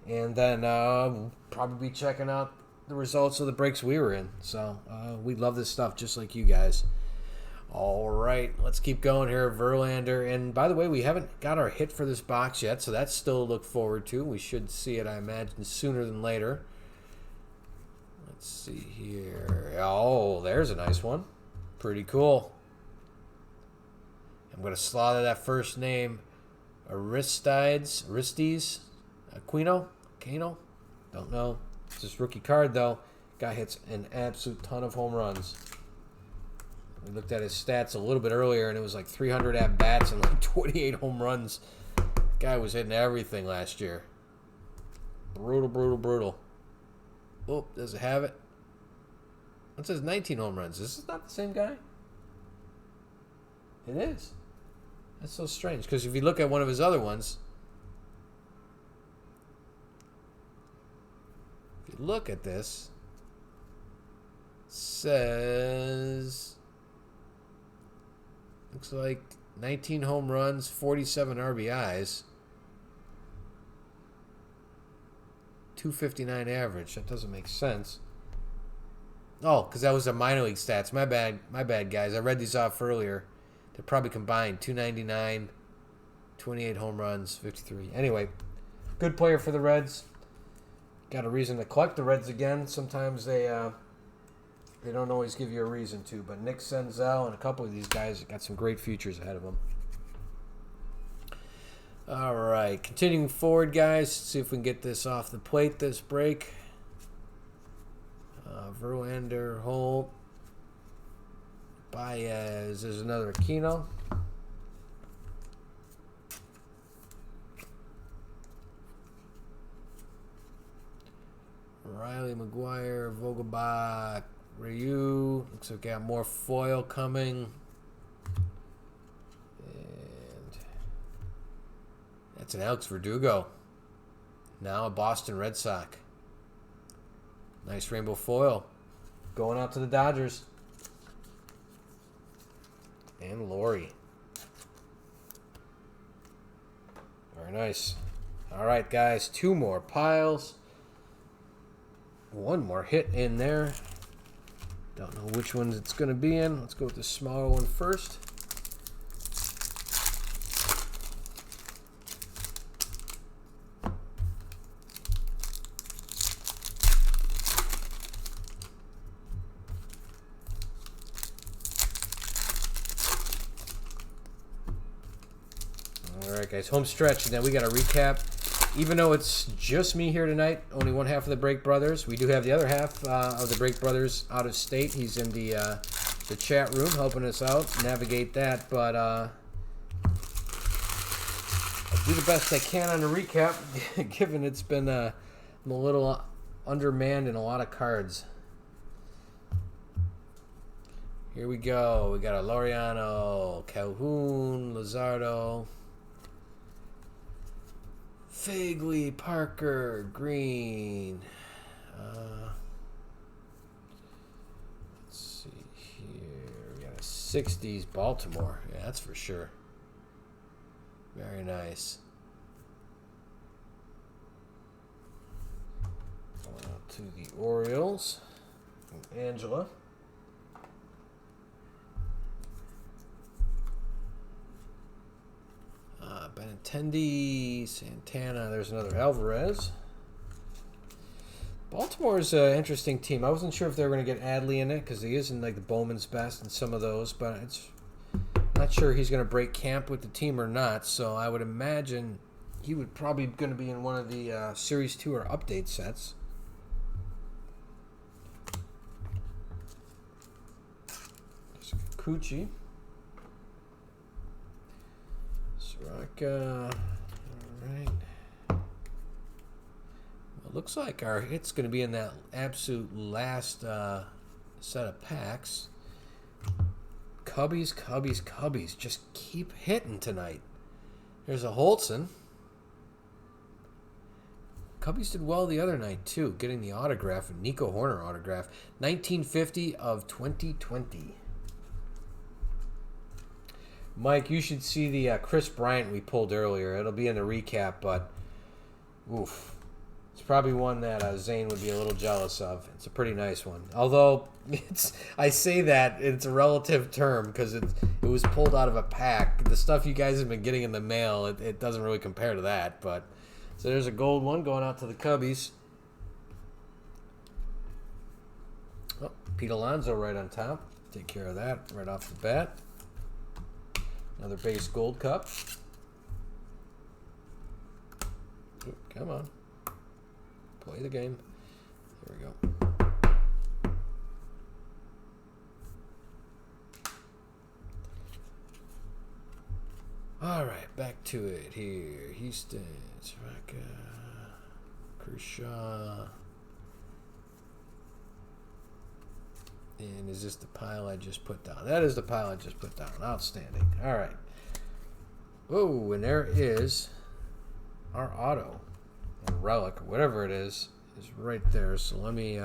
and then we'll probably be checking out the results of the breaks we were in. So we love this stuff just like you guys. All right, let's keep going here. Verlander, and by the way, we haven't got our hit for this box yet, so that's still to look forward to. We should see it, I imagine, sooner than later. Let's see here. Oh, there's a nice one. Pretty cool. I'm going to slaughter that first name. Aristides, Aquino, don't know. It's his rookie card, though. Guy hits an absolute ton of home runs. We looked at his stats a little bit earlier, and it was like 300 at-bats and like 28 home runs. Guy was hitting everything last year. Brutal. Oh, does it have it? It says 19 home runs. This is not the same guy? It is. That's so strange, because if you look at one of his other ones, if you look at this, says, looks like 19 home runs, 47 RBIs, 259 average. That doesn't make sense. Oh, because that was the minor league stats. My bad, guys. I read these off earlier. They're probably combined. 299, 28 home runs, 53. Anyway, good player for the Reds. Got a reason to collect the Reds again. Sometimes they don't always give you a reason to. But Nick Senzel and a couple of these guys got some great futures ahead of them. All right, continuing forward, guys. See if we can get this off the plate this break. Verlander, Holt, Baez. There's another Aquino. Riley, McGuire, Vogelbach, Ryu. Looks like we got more foil coming. And that's an Alex Verdugo. Now a Boston Red Sox. Nice rainbow foil. Going out to the Dodgers. And Lori. Very nice. All right, guys. 2 more piles. one more hit in there. Don't know which ones it's going to be in. Let's go with the smaller one first. All right, guys, home stretch, and then we got a recap. Even though it's just me here tonight, only one half of the Break Brothers, we do have the other half of the Break Brothers out of state. He's in the chat room helping us out, navigate that. But I'll do the best I can on the recap, given it's been I'm a little undermanned in a lot of cards. Here we go. We got a Laureano, Calhoun, Luzardo, Figley, Parker, Green. Let's see here. We got a 60s Baltimore. Yeah, that's for sure. Very nice. Going out to the Orioles from Angela. Benintendi, Santana. There's another Alvarez. Baltimore's an interesting team. I wasn't sure if they were going to get Adley in it because he is in like the Bowman's best and some of those, but it's not sure he's going to break camp with the team or not. So I would imagine he would probably going to be in one of the Series 2 or update sets. Kikuchi. Soraka. Alright. Well, it looks like our hit's going to be in that absolute last set of packs. Cubbies. Just keep hitting tonight. There's a Holtzen. Cubbies did well the other night, too, getting the autograph, Nico Horner autograph. 1950 of 2020. Mike, you should see the Chris Bryant we pulled earlier. It'll be in the recap, but oof. It's probably one that Zane would be a little jealous of. It's a pretty nice one. Although, I say that, it's a relative term because it was pulled out of a pack. The stuff you guys have been getting in the mail, it doesn't really compare to that. But so there's a gold one going out to the Cubbies. Oh, Pete Alonso right on top. Take care of that right off the bat. Another base gold cup. Ooh, come on. Play the game. There we go. All right, back to it here. Houston, Soraka, Kershaw. And is this the pile I just put down? That is the pile I just put down. Outstanding. All right. Oh, and there is our auto. Or relic, or whatever it is right there. So let me...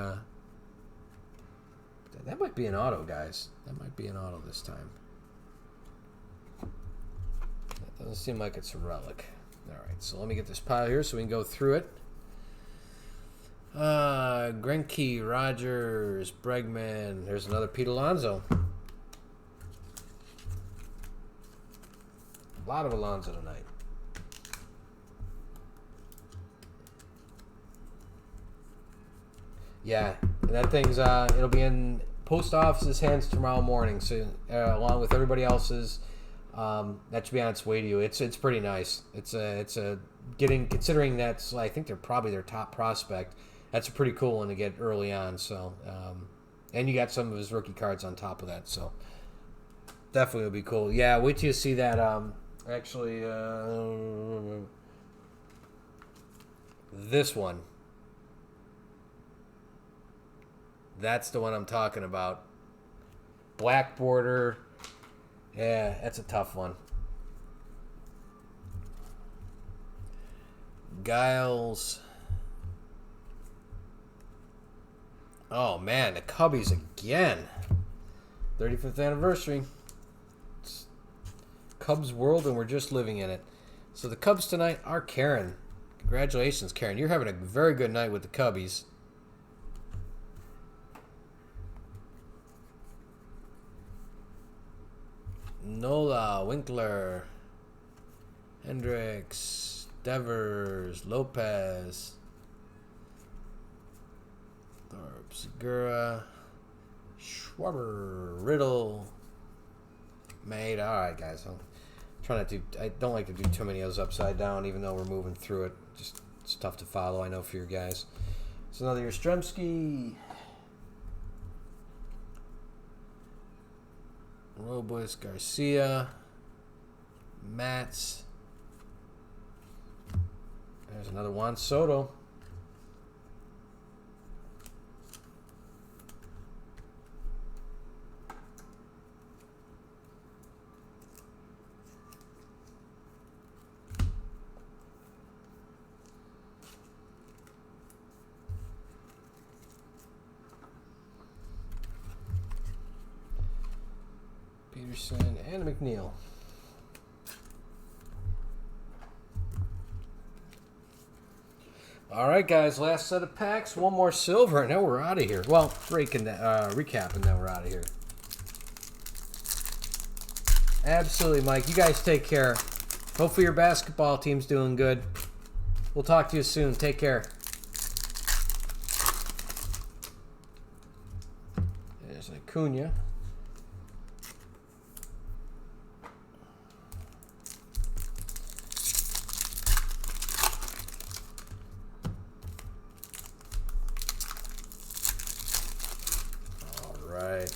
that might be an auto, guys. That might be an auto this time. That doesn't seem like it's a relic. All right, so let me get this pile here so we can go through it. Greinke, Rogers, Bregman. There's another Pete Alonso. A lot of Alonso tonight. Yeah, and that thing's it'll be in post office's hands tomorrow morning. So along with everybody else's, that should be on its way to you. It's pretty nice. It's a considering that's I think they're probably their top prospect. That's a pretty cool one to get early on. So, and you got some of his rookie cards on top of that. So, definitely will be cool. Yeah, wait till you see that. Actually, this one. That's the one I'm talking about. Black border. Yeah, that's a tough one. Giles. Oh, man, the Cubbies again. 35th anniversary. It's Cubs world, and we're just living in it. So the Cubs tonight are Karen. Congratulations, Karen. You're having a very good night with the Cubbies. Nola, Winkler, Hendricks, Devers, Lopez, Thorpe, Segura, Schwarber, Riddle, Made. All right, guys. I'm trying not to. I don't like to do too many of those upside down, even though we're moving through it. Just it's tough to follow. I know for you guys. It's another Yastrzemski. Robles, Garcia, Mats. There's another Juan Soto. Peterson and McNeil. All right, guys. Last set of packs. One more silver, and then we're out of here. Well, recap, and then we're out of here. Absolutely, Mike. You guys take care. Hopefully your basketball team's doing good. We'll talk to you soon. Take care. There's Acuna. Right.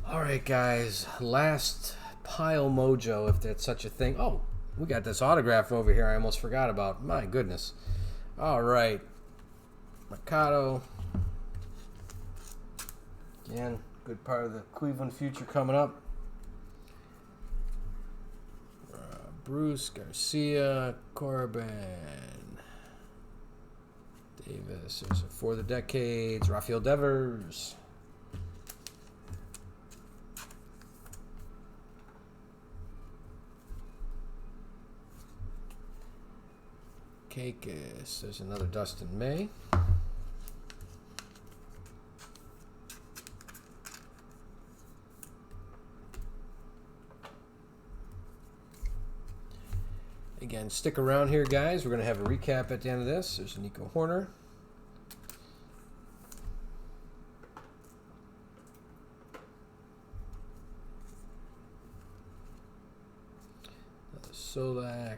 All right, guys. Last pile mojo, if that's such a thing. Oh. We got this autograph over here I almost forgot about. My goodness. All right. Mercado. Again, good part of the Cleveland future coming up. Bruce, Garcia, Corbin. Davis. There's For the Decades. Rafael Devers. Kakis. There's another Dustin May. Again, stick around here, guys. We're going to have a recap at the end of this. There's Nico Horner. Solak.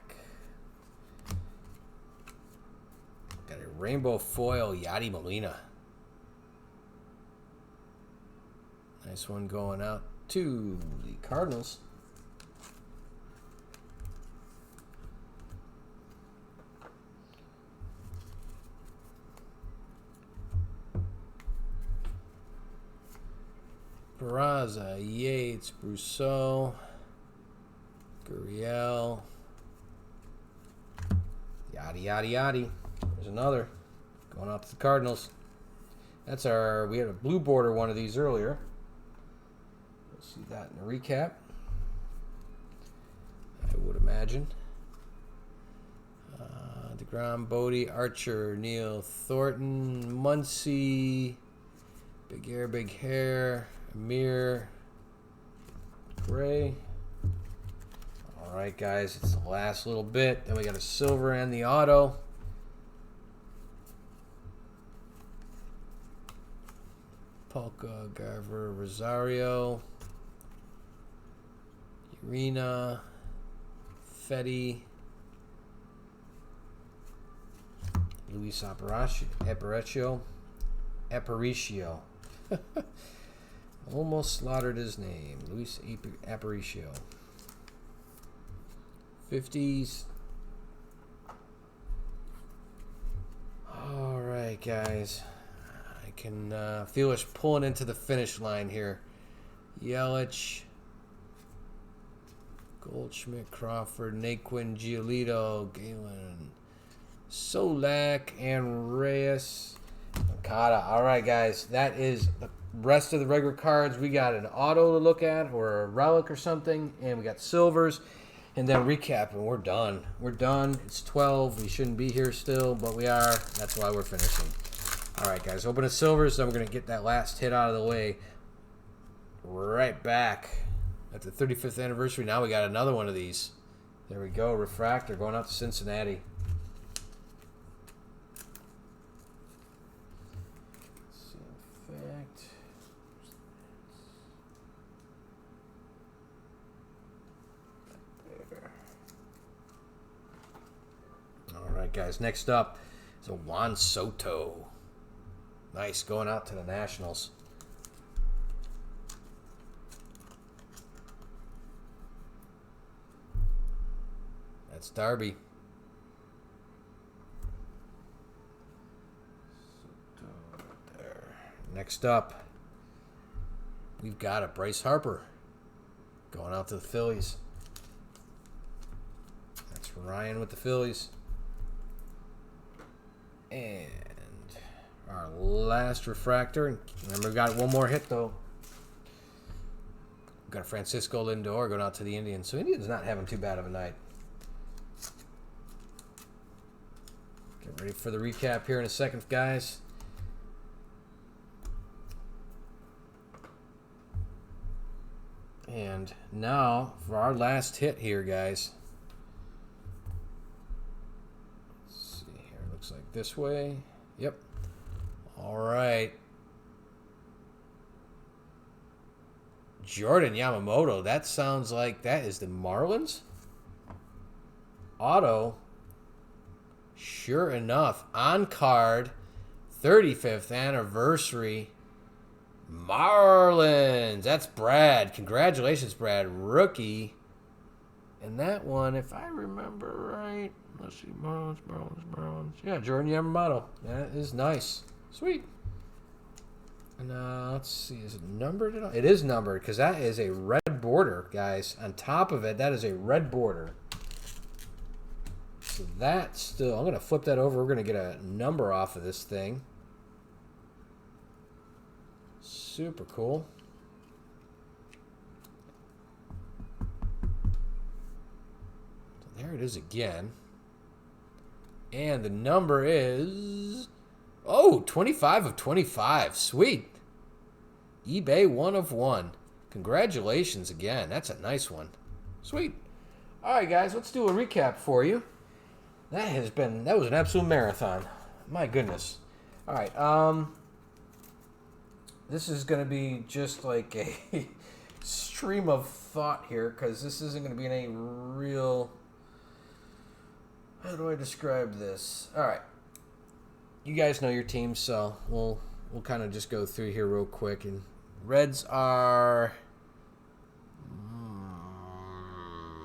Got a rainbow foil, Yadi Molina. Nice one going out to the Cardinals. Peraza, Yates, Brousseau, Gurriel, yaddy, yaddy, yaddy. There's another going out to the Cardinals. That's our, we had a blue border one of these earlier. We'll see that in the recap, I would imagine. DeGrom, Bodie, Archer, Neil, Thornton, Muncy, Big Air, Big Hair, Amir, Gray. All right, guys, it's the last little bit. Then we got a silver and the auto. Polka, Garver, Rosario, Urena, Fetty, Luis Aparicio. Almost slaughtered his name. Luis Aparicio. 50s. All right, guys. I can feel us pulling into the finish line here. Yelich, Goldschmidt, Crawford, Naquin, Giolito, Galen, Solak and Reyes. Okada. All right, guys. That is the rest of the regular cards. We got an auto to look at or a relic or something, and we got silvers. And then recap, and we're done. We're done. It's 12. We shouldn't be here still, but we are. That's why we're finishing. All right, guys. Open a silvers. So I'm going to get that last hit out of the way. Right back at the 35th anniversary. Now we got another one of these. There we go. Refractor going out to Cincinnati. All right, guys. Next up is a Juan Soto. Nice. Going out to the Nationals. That's Darby. There. Next up, we've got a Bryce Harper going out to the Phillies. That's Ryan with the Phillies. And our last refractor. Remember, we got one more hit, though. We've got Francisco Lindor going out to the Indians. So Indians not having too bad of a night. Get ready for the recap here in a second, guys. And now for our last hit here, guys. Let's see here. Looks like this way. Yep. All right. Jordan Yamamoto. That sounds like that is the Marlins. Auto. Sure enough. On card. 35th anniversary. Marlins. That's Brad. Congratulations, Brad. Rookie. And that one, if I remember right, let's see. Marlins. Yeah, Jordan Yamamoto. That is nice. Sweet. And let's see. Is it numbered at all? It is numbered because that is a red border, guys. On top of it, that is a red border. So that's still, I'm going to flip that over. We're going to get a number off of this thing. Super cool. So there it is again. And the number is, 25 of 25. Sweet. eBay 1 of 1. Congratulations again. That's a nice one. Sweet. All right, guys, let's do a recap for you. That was an absolute marathon. My goodness. All right. This is going to be just like a stream of thought here because this isn't going to be any real... How do I describe this? All right. You guys know your teams, so we'll kind of just go through here real quick. And Reds are...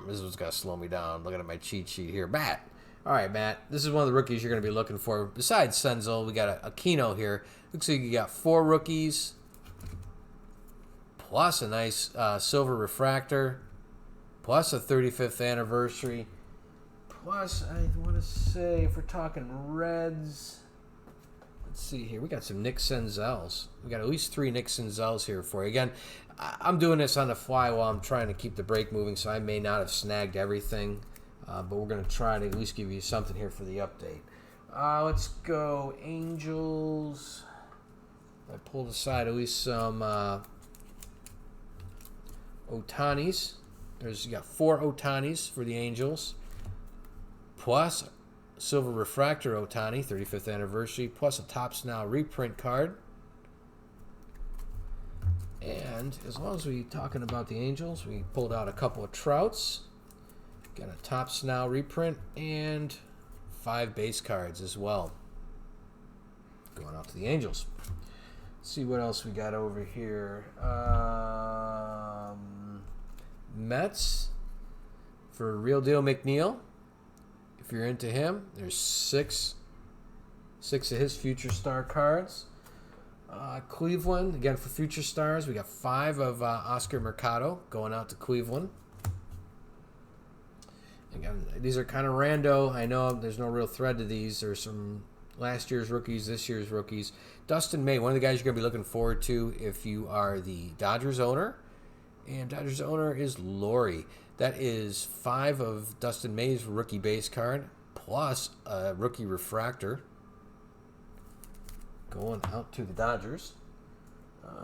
This is what's going to slow me down. Looking at my cheat sheet here. Matt. All right, Matt. This is one of the rookies you're going to be looking for. Besides Senzel, we got a Keno here. Looks like you got 4 rookies, plus a nice silver refractor, plus a 35th anniversary, plus I want to say, if we're talking Reds, let's see here. We got some Nick Senzels. We got at least 3 Nick Senzels here for you. Again, I'm doing this on the fly while I'm trying to keep the break moving, so I may not have snagged everything, but we're going to try to at least give you something here for the update. Let's go Angels. I pulled aside at least some Otanis. You got 4 Otanis for the Angels, plus silver refractor Otani, 35th anniversary, plus a Topps Now reprint card. And as long as we're talking about the Angels, we pulled out a couple of Trouts. Got a Topps Now reprint and 5 base cards as well. Going out to the Angels. Let's see what else we got over here. Mets for Real Deal McNeil. If you're into him, there's 6 of his Future Star cards. Cleveland, again for Future Stars, we got 5 of Oscar Mercado going out to Cleveland. Again, these are kind of rando. I know there's no real thread to these. There's some last year's rookies, this year's rookies. Dustin May, one of the guys you're going to be looking forward to if you are the Dodgers owner. And Dodgers owner is Lori. That is 5 of Dustin May's rookie base card, plus a rookie refractor. Going out to the Dodgers.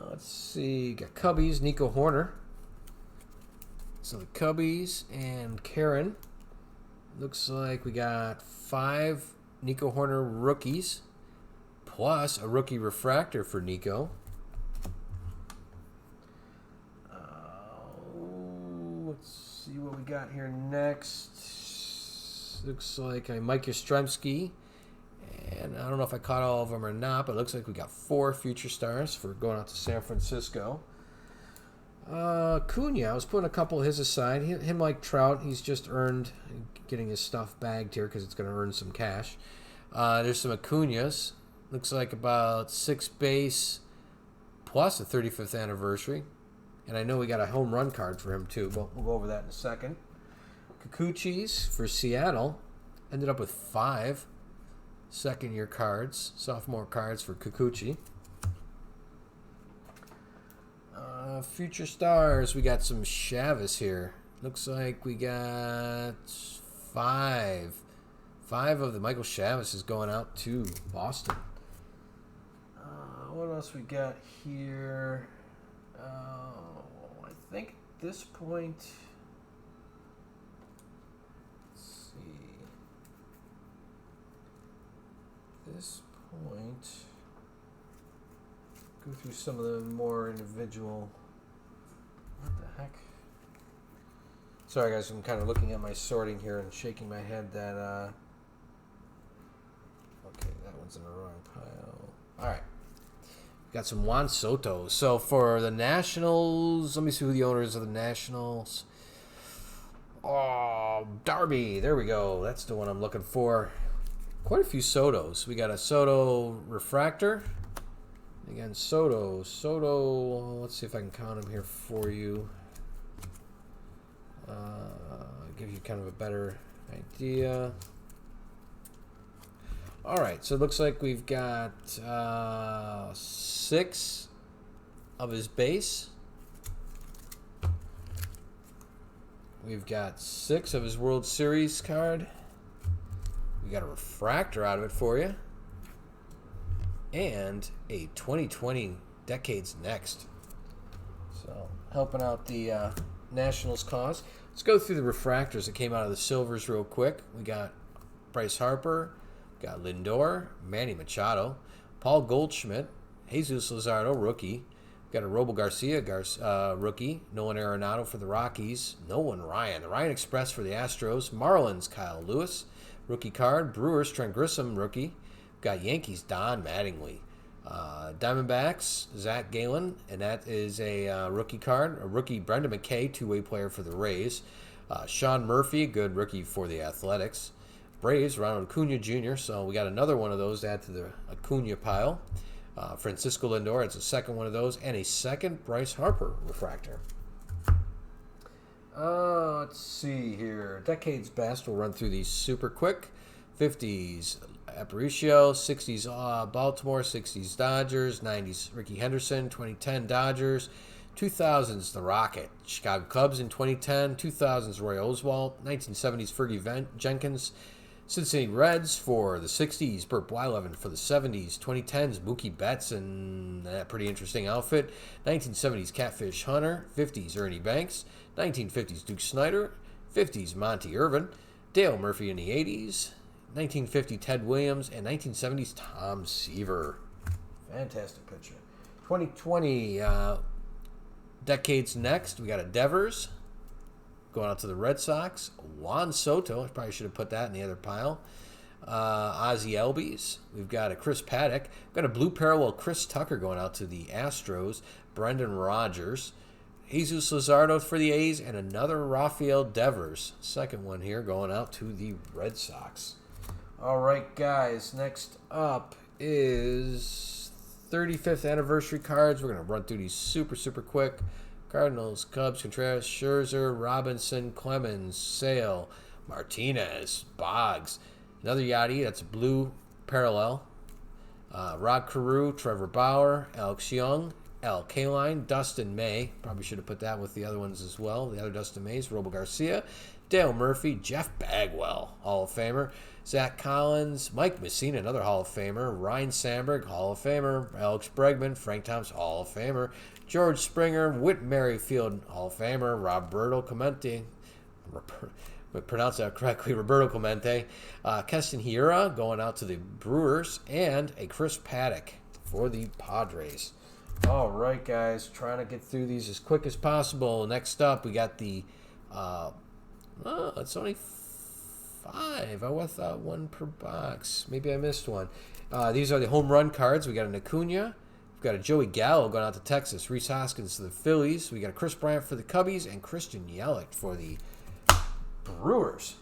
Let's see. Got Cubbies, Nico Horner. So the Cubbies and Karen. Looks like we got 5 Nico Horner rookies, plus a rookie refractor for Nico. Let's see what we got here next. Looks like Mike Yastrzemski. And I don't know if I caught all of them or not, but it looks like we got 4 future stars for going out to San Francisco. Cunha, I was putting a couple of his aside. Him like Trout, he's just earned getting his stuff bagged here because it's going to earn some cash. There's some Acuñas. Looks like about 6 base plus a 35th anniversary. And I know we got a home run card for him too, but we'll go over that in a second. Kikuchis for Seattle. Ended up with 5 second-year cards, sophomore cards for Kikuchi. Future stars, we got some Chavis here. Looks like we got 5 of the Michael Chavis is going out to Boston. What else we got here? I think at this point, let's see. At this point, go through some of the more individual. What the heck? Sorry, guys, I'm kind of looking at my sorting here and shaking my head that. Okay, that one's in the wrong pile. All right. Got some Juan Soto. So for the Nationals, let me see who the owners of the Nationals. Oh, Darby. There we go. That's the one I'm looking for. Quite a few Sotos. We got a Soto refractor. Again, Soto. Let's see if I can count them here for you. Give you kind of a better idea. All right, so it looks like we've got 6 of his base. We've got 6 of his World Series card. We got a refractor out of it for you. And a 2020 Decades Next. So, helping out the Nationals cause. Let's go through the refractors that came out of the Silvers real quick. We got Bryce Harper. Got Lindor, Manny Machado, Paul Goldschmidt, Jesus Luzardo, rookie. Got a Robo Garcia, rookie. Nolan Arenado for the Rockies. Nolan Ryan. The Ryan Express for the Astros. Marlins, Kyle Lewis. Rookie card. Brewers, Trent Grissom, rookie. Got Yankees, Don Mattingly. Diamondbacks, Zach Gallen, and that is a rookie card. A rookie, Brendan McKay, two-way player for the Rays. Sean Murphy, good rookie for the Athletics. Braves, Ronald Acuna Jr., so we got another one of those to add to the Acuna pile. Francisco Lindor, it's a second one of those, and a second Bryce Harper refractor. Let's see here. Decades best, we'll run through these super quick. 50s, Aparicio. 60s, Baltimore. 60s, Dodgers. 90s, Ricky Henderson. 2010, Dodgers. 2000s, The Rocket. Chicago Cubs in 2010. 2000s, Roy Oswalt. 1970s, Fergie Jenkins. Cincinnati Reds for the 60s, Burt Blyleven for the 70s, 2010s, Mookie Betts in a pretty interesting outfit, 1970s, Catfish Hunter, 50s, Ernie Banks, 1950s, Duke Snider, 50s, Monty Irvin, Dale Murphy in the 80s, 1950, Ted Williams, and 1970s, Tom Seaver. Fantastic picture. 2020, Decades Next, we got a Devers. Going out to the Red Sox, Juan Soto. I probably should have put that in the other pile. Ozzie Albies. We've got a Chris Paddock. We've got a blue parallel Chris Tucker going out to the Astros. Brendan Rodgers. Jesus Luzardo for the A's. And another Rafael Devers. Second one here going out to the Red Sox. All right, guys. Next up is 35th anniversary cards. We're going to run through these super, super quick. Cardinals, Cubs, Contreras, Scherzer, Robinson, Clemens, Sale, Martinez, Boggs, another Yachty. That's a blue parallel. Rod Carew, Trevor Bauer, Alex Young, Al Kaline, Dustin May. Probably should have put that with the other ones as well. The other Dustin Mays, Robo Garcia, Dale Murphy, Jeff Bagwell, Hall of Famer, Zach Collins, Mike Messina, another Hall of Famer, Ryan Sandberg, Hall of Famer, Alex Bregman, Frank Thompson, Hall of Famer, George Springer, Whit Merrifield, Hall of Famer, Roberto Clemente, pronounce that correctly, Roberto Clemente, Keston Hiura going out to the Brewers, and a Chris Paddock for the Padres. All right, guys, trying to get through these as quick as possible. Next up, we got the, it's only 5. I thought one per box. Maybe I missed one. These are the home run cards. We got an Acuna. We've got a Joey Gallo going out to Texas. Reese Hoskins to the Phillies. We got a Chris Bryant for the Cubbies and Christian Yelich for the Brewers.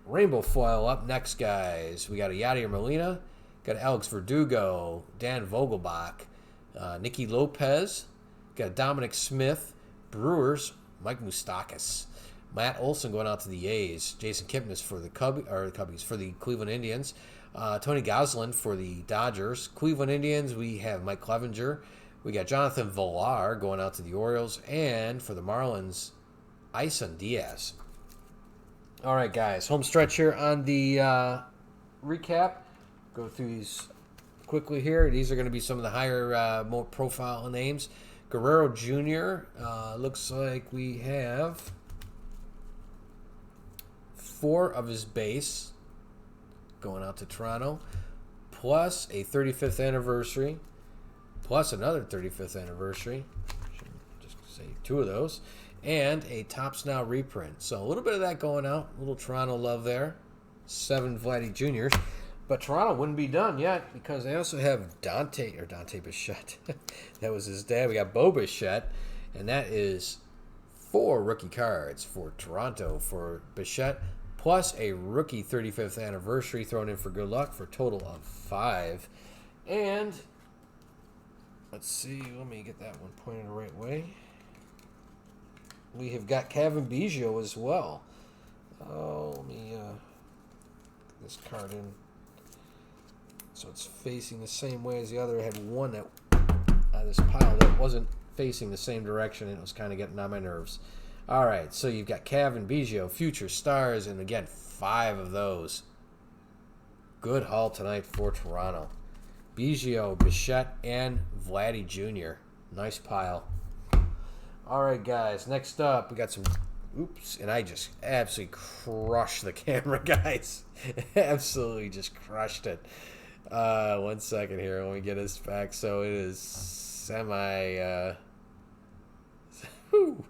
Rainbow foil up next, guys. We got a Yadier Molina. Got Alex Verdugo. Dan Vogelbach. Nicky Lopez. Got Dominic Smith. Brewers. Mike Moustakas. Matt Olson going out to the A's. Jason Kipnis for the Cubbies for the Cleveland Indians. Tony Goslin for the Dodgers. Cleveland Indians, we have Mike Clevenger. We got Jonathan Villar going out to the Orioles. And for the Marlins, Isan Diaz. All right, guys. Home stretch here on the recap. Go through these quickly here. These are going to be some of the higher, more profile names. Guerrero Jr. Looks like we have 4 of his base going out to Toronto, plus a 35th anniversary, plus another 35th anniversary. Just say 2 of those. And a Topps Now reprint. So a little bit of that going out. A little Toronto love there. 7 Vladdy Juniors. But Toronto wouldn't be done yet because they also have Dante Bichette. That was his dad. We got Bo Bichette. And that is 4 rookie cards for Toronto for Bichette. Plus a rookie 35th anniversary thrown in for good luck for a total of 5. And let's see. Let me get that one pointed the right way. We have got Kevin Biggio as well. Let me get this card in. So it's facing the same way as the other. I had one that this pile that wasn't facing the same direction, and it was kind of getting on my nerves. All right, so you've got Kevin Biggio, Future Stars, and again, 5 of those. Good haul tonight for Toronto. Biggio, Bichette, and Vladdy Jr. Nice pile. All right, guys. Next up, we got some. Oops, and I just absolutely crushed the camera, guys. Absolutely just crushed it. 1 second here. Let me get this back. So it is semi. Whew.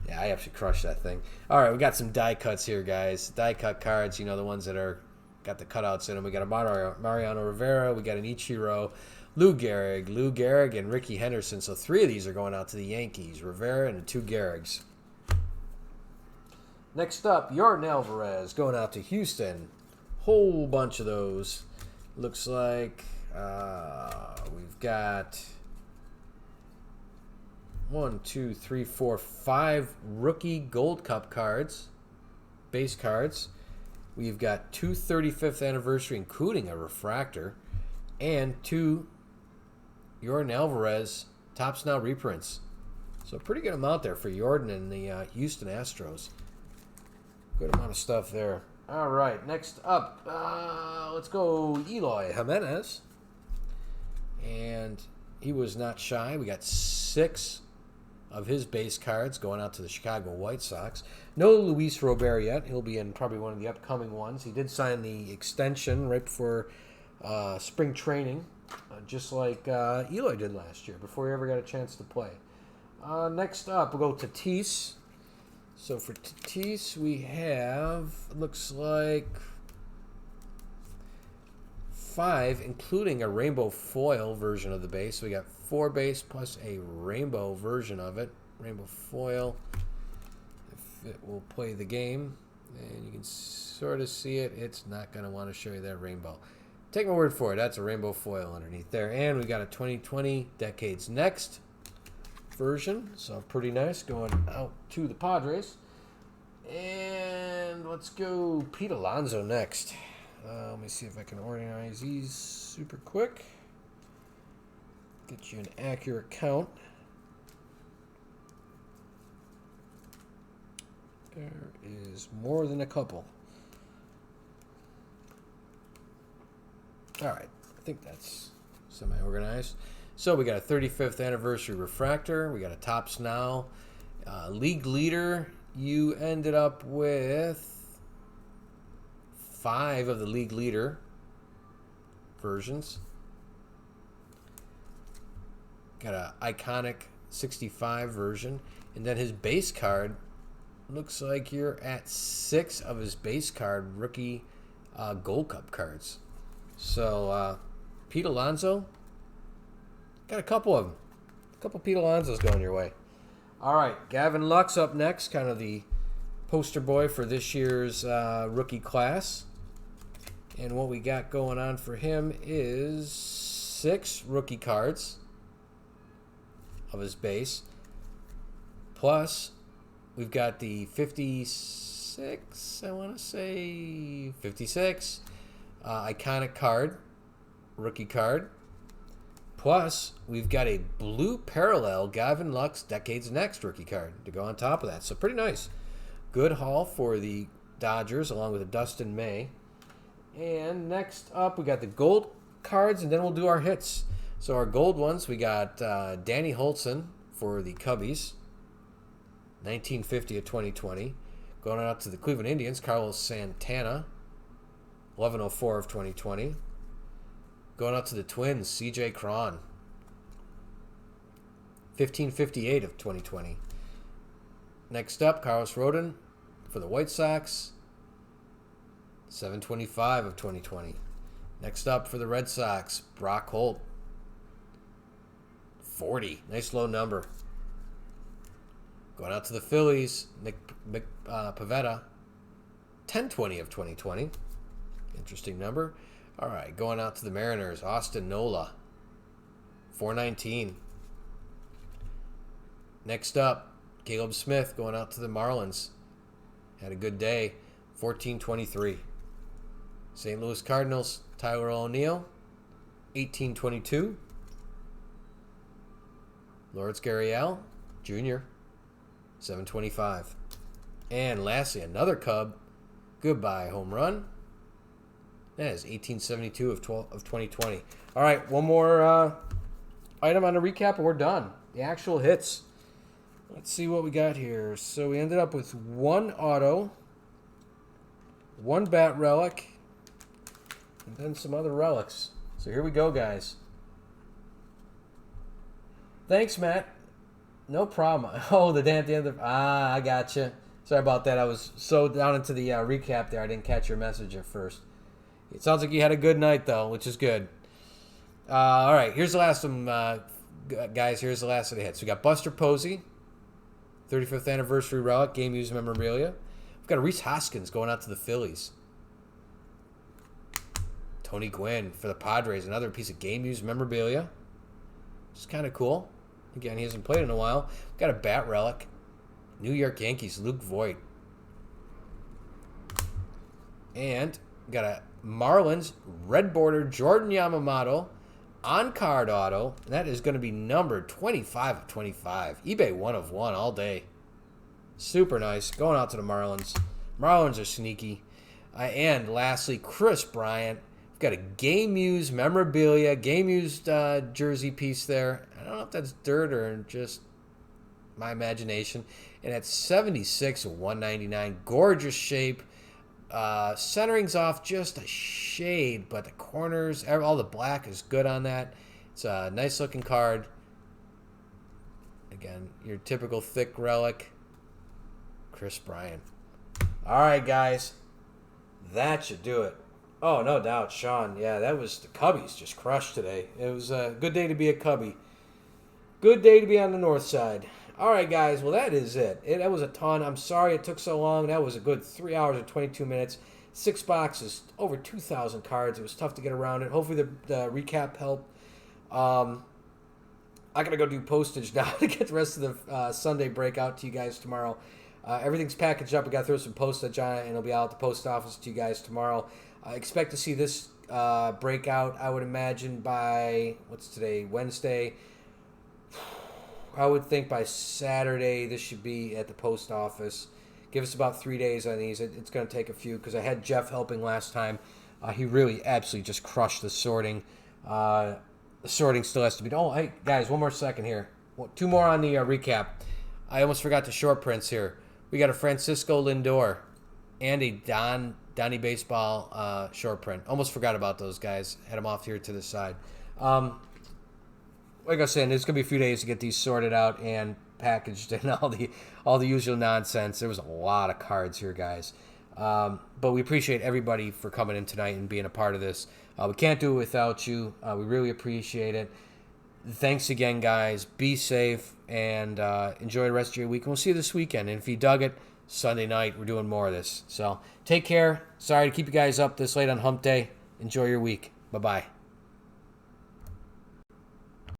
Yeah, I absolutely crushed that thing. All right, we got some die cuts here, guys. Die cut cards. You know, the ones that are got the cutouts in them. We got a Mariano Rivera. We got an Ichiro. Lou Gehrig, and Ricky Henderson. So 3 of these are going out to the Yankees. Rivera and the 2 Gehrigs. Next up, Yordan Alvarez going out to Houston. Whole bunch of those. Looks like we've got 1, 2, 3, 4, 5 rookie Gold Cup cards, base cards. We've got 2 35th anniversary, including a refractor, and 2 Yordan Alvarez Topps Now reprints. So a pretty good amount there for Yordan and the Houston Astros. Good amount of stuff there. All right, next up, let's go Eloy Jimenez. And he was not shy. We got 6 of his base cards going out to the Chicago White Sox. No Luis Robert yet. He'll be in probably one of the upcoming ones. He did sign the extension right before spring training, just like Eloy did last year, before he ever got a chance to play. Next up, we'll go Tatis. So for Tatis, we have, looks like 5, including a rainbow foil version of the base. So we got 4 base plus a rainbow version of it. Rainbow foil, if it will play the game. And you can sort of see it. It's not going to want to show you that rainbow. Take my word for it. That's a rainbow foil underneath there. And we got a 2020 Decades Next version. So pretty nice going out to the Padres. And let's go Pete Alonso next. Let me see if I can organize these super quick. Get you an accurate count. There is more than a couple. All right, I think that's semi-organized. So we got a 35th anniversary refractor. We got a Topps Now. League leader, you ended up with 5 of the league leader versions. Got a iconic 65 version. And then his base card, looks like you're at 6 of his base card rookie Gold Cup cards. So, Pete Alonso, got a couple of them. A couple Pete Alonsos going your way. All right, Gavin Lux up next, kind of the poster boy for this year's rookie class. And what we got going on for him is 6 rookie cards of his base. Plus, we've got the 56, I want to say 56 iconic card, rookie card. Plus, we've got a blue parallel Gavin Lux Decades Next rookie card to go on top of that. So pretty nice. Good haul for the Dodgers along with a Dustin May. And next up, we got the gold cards, and then we'll do our hits. So our gold ones, we got Danny Holtzen for the Cubbies, 1950 of 2020. Going out to the Cleveland Indians, Carlos Santana, 1104 of 2020. Going out to the Twins, C.J. Cron, 1558 of 2020. Next up, Carlos Rodon for the White Sox, 725 of 2020. Next up for the Red Sox, Brock Holt, 40. Nice low number. Going out to the Phillies, Nick Pivetta, 1020 of 2020. Interesting number. All right, going out to the Mariners, Austin Nola, 419. Next up, Caleb Smith going out to the Marlins. Had a good day, 1423. St. Louis Cardinals, Tyler O'Neill, 1822. Lawrence Gurriel Jr., 725. And lastly, another Cub, goodbye home run. That is 1872 of 2020. All right, one more item on the recap, and we're done. The actual hits. Let's see what we got here. So we ended up with 1 auto, 1 bat relic, and then some other relics. So here we go, guys. Thanks, Matt. No problem. Oh, the Dan at the end of... I gotcha. Sorry about that. I was so down into the recap there, I didn't catch your message at first. It sounds like you had a good night, though, which is good. All right, here's the last of them, guys. Here's the last of the hits. We got Buster Posey, 35th anniversary relic, game used memorabilia. We've got a Reese Hoskins going out to the Phillies. Tony Gwynn for the Padres, another piece of game used memorabilia. Which is kind of cool. Again, he hasn't played in a while. We've got a bat relic. New York Yankees, Luke Voigt. And we got a Marlins red border Jordan Yamamoto on-card auto. And that is going to be numbered 25 of 25. eBay 1 of 1 all day. Super nice. Going out to the Marlins. Marlins are sneaky. And lastly, Chris Bryant. We've got a game-used memorabilia, game-used jersey piece there. I don't know if that's dirt or just my imagination. And at 76 of 199. Gorgeous shape. Centering's off just a shade, but the corners, all the black is good on that. It's a nice looking card. Again, your typical thick relic. Chris Bryant. All right, guys. That should do it. Oh, no doubt, Sean. Yeah, that was the Cubbies just crushed today. It was a good day to be a Cubby. Good day to be on the north side. All right, guys. Well, that is it. That was a ton. I'm sorry it took so long. That was a good 3 hours and 22 minutes. 6 boxes, over 2,000 cards. It was tough to get around it. Hopefully the recap helped. I got to go do postage now to get the rest of the Sunday break out to you guys tomorrow. Everything's packaged up. We got to throw some postage on it, and it'll be out at the post office to you guys tomorrow. I expect to see this breakout, I would imagine, by, what's today, Wednesday. I would think by Saturday this should be at the post office. Give us about 3 days on these. It's going to take a few because I had Jeff helping last time. He really absolutely just crushed the sorting. The sorting still has to be. Oh, hey, guys, one more second here. Two more on the recap. I almost forgot the short prints here. We got a Francisco Lindor and a Donnie Baseball short print. Almost forgot about those guys. Had them off here to the side. Like I was saying, there's going to be a few days to get these sorted out and packaged and all the usual nonsense. There was a lot of cards here, guys. But we appreciate everybody for coming in tonight and being a part of this. We can't do it without you. We really appreciate it. Thanks again, guys. Be safe and enjoy the rest of your week. And we'll see you this weekend. And if you dug it, Sunday night, we're doing more of this. So take care. Sorry to keep you guys up this late on Hump Day. Enjoy your week. Bye-bye.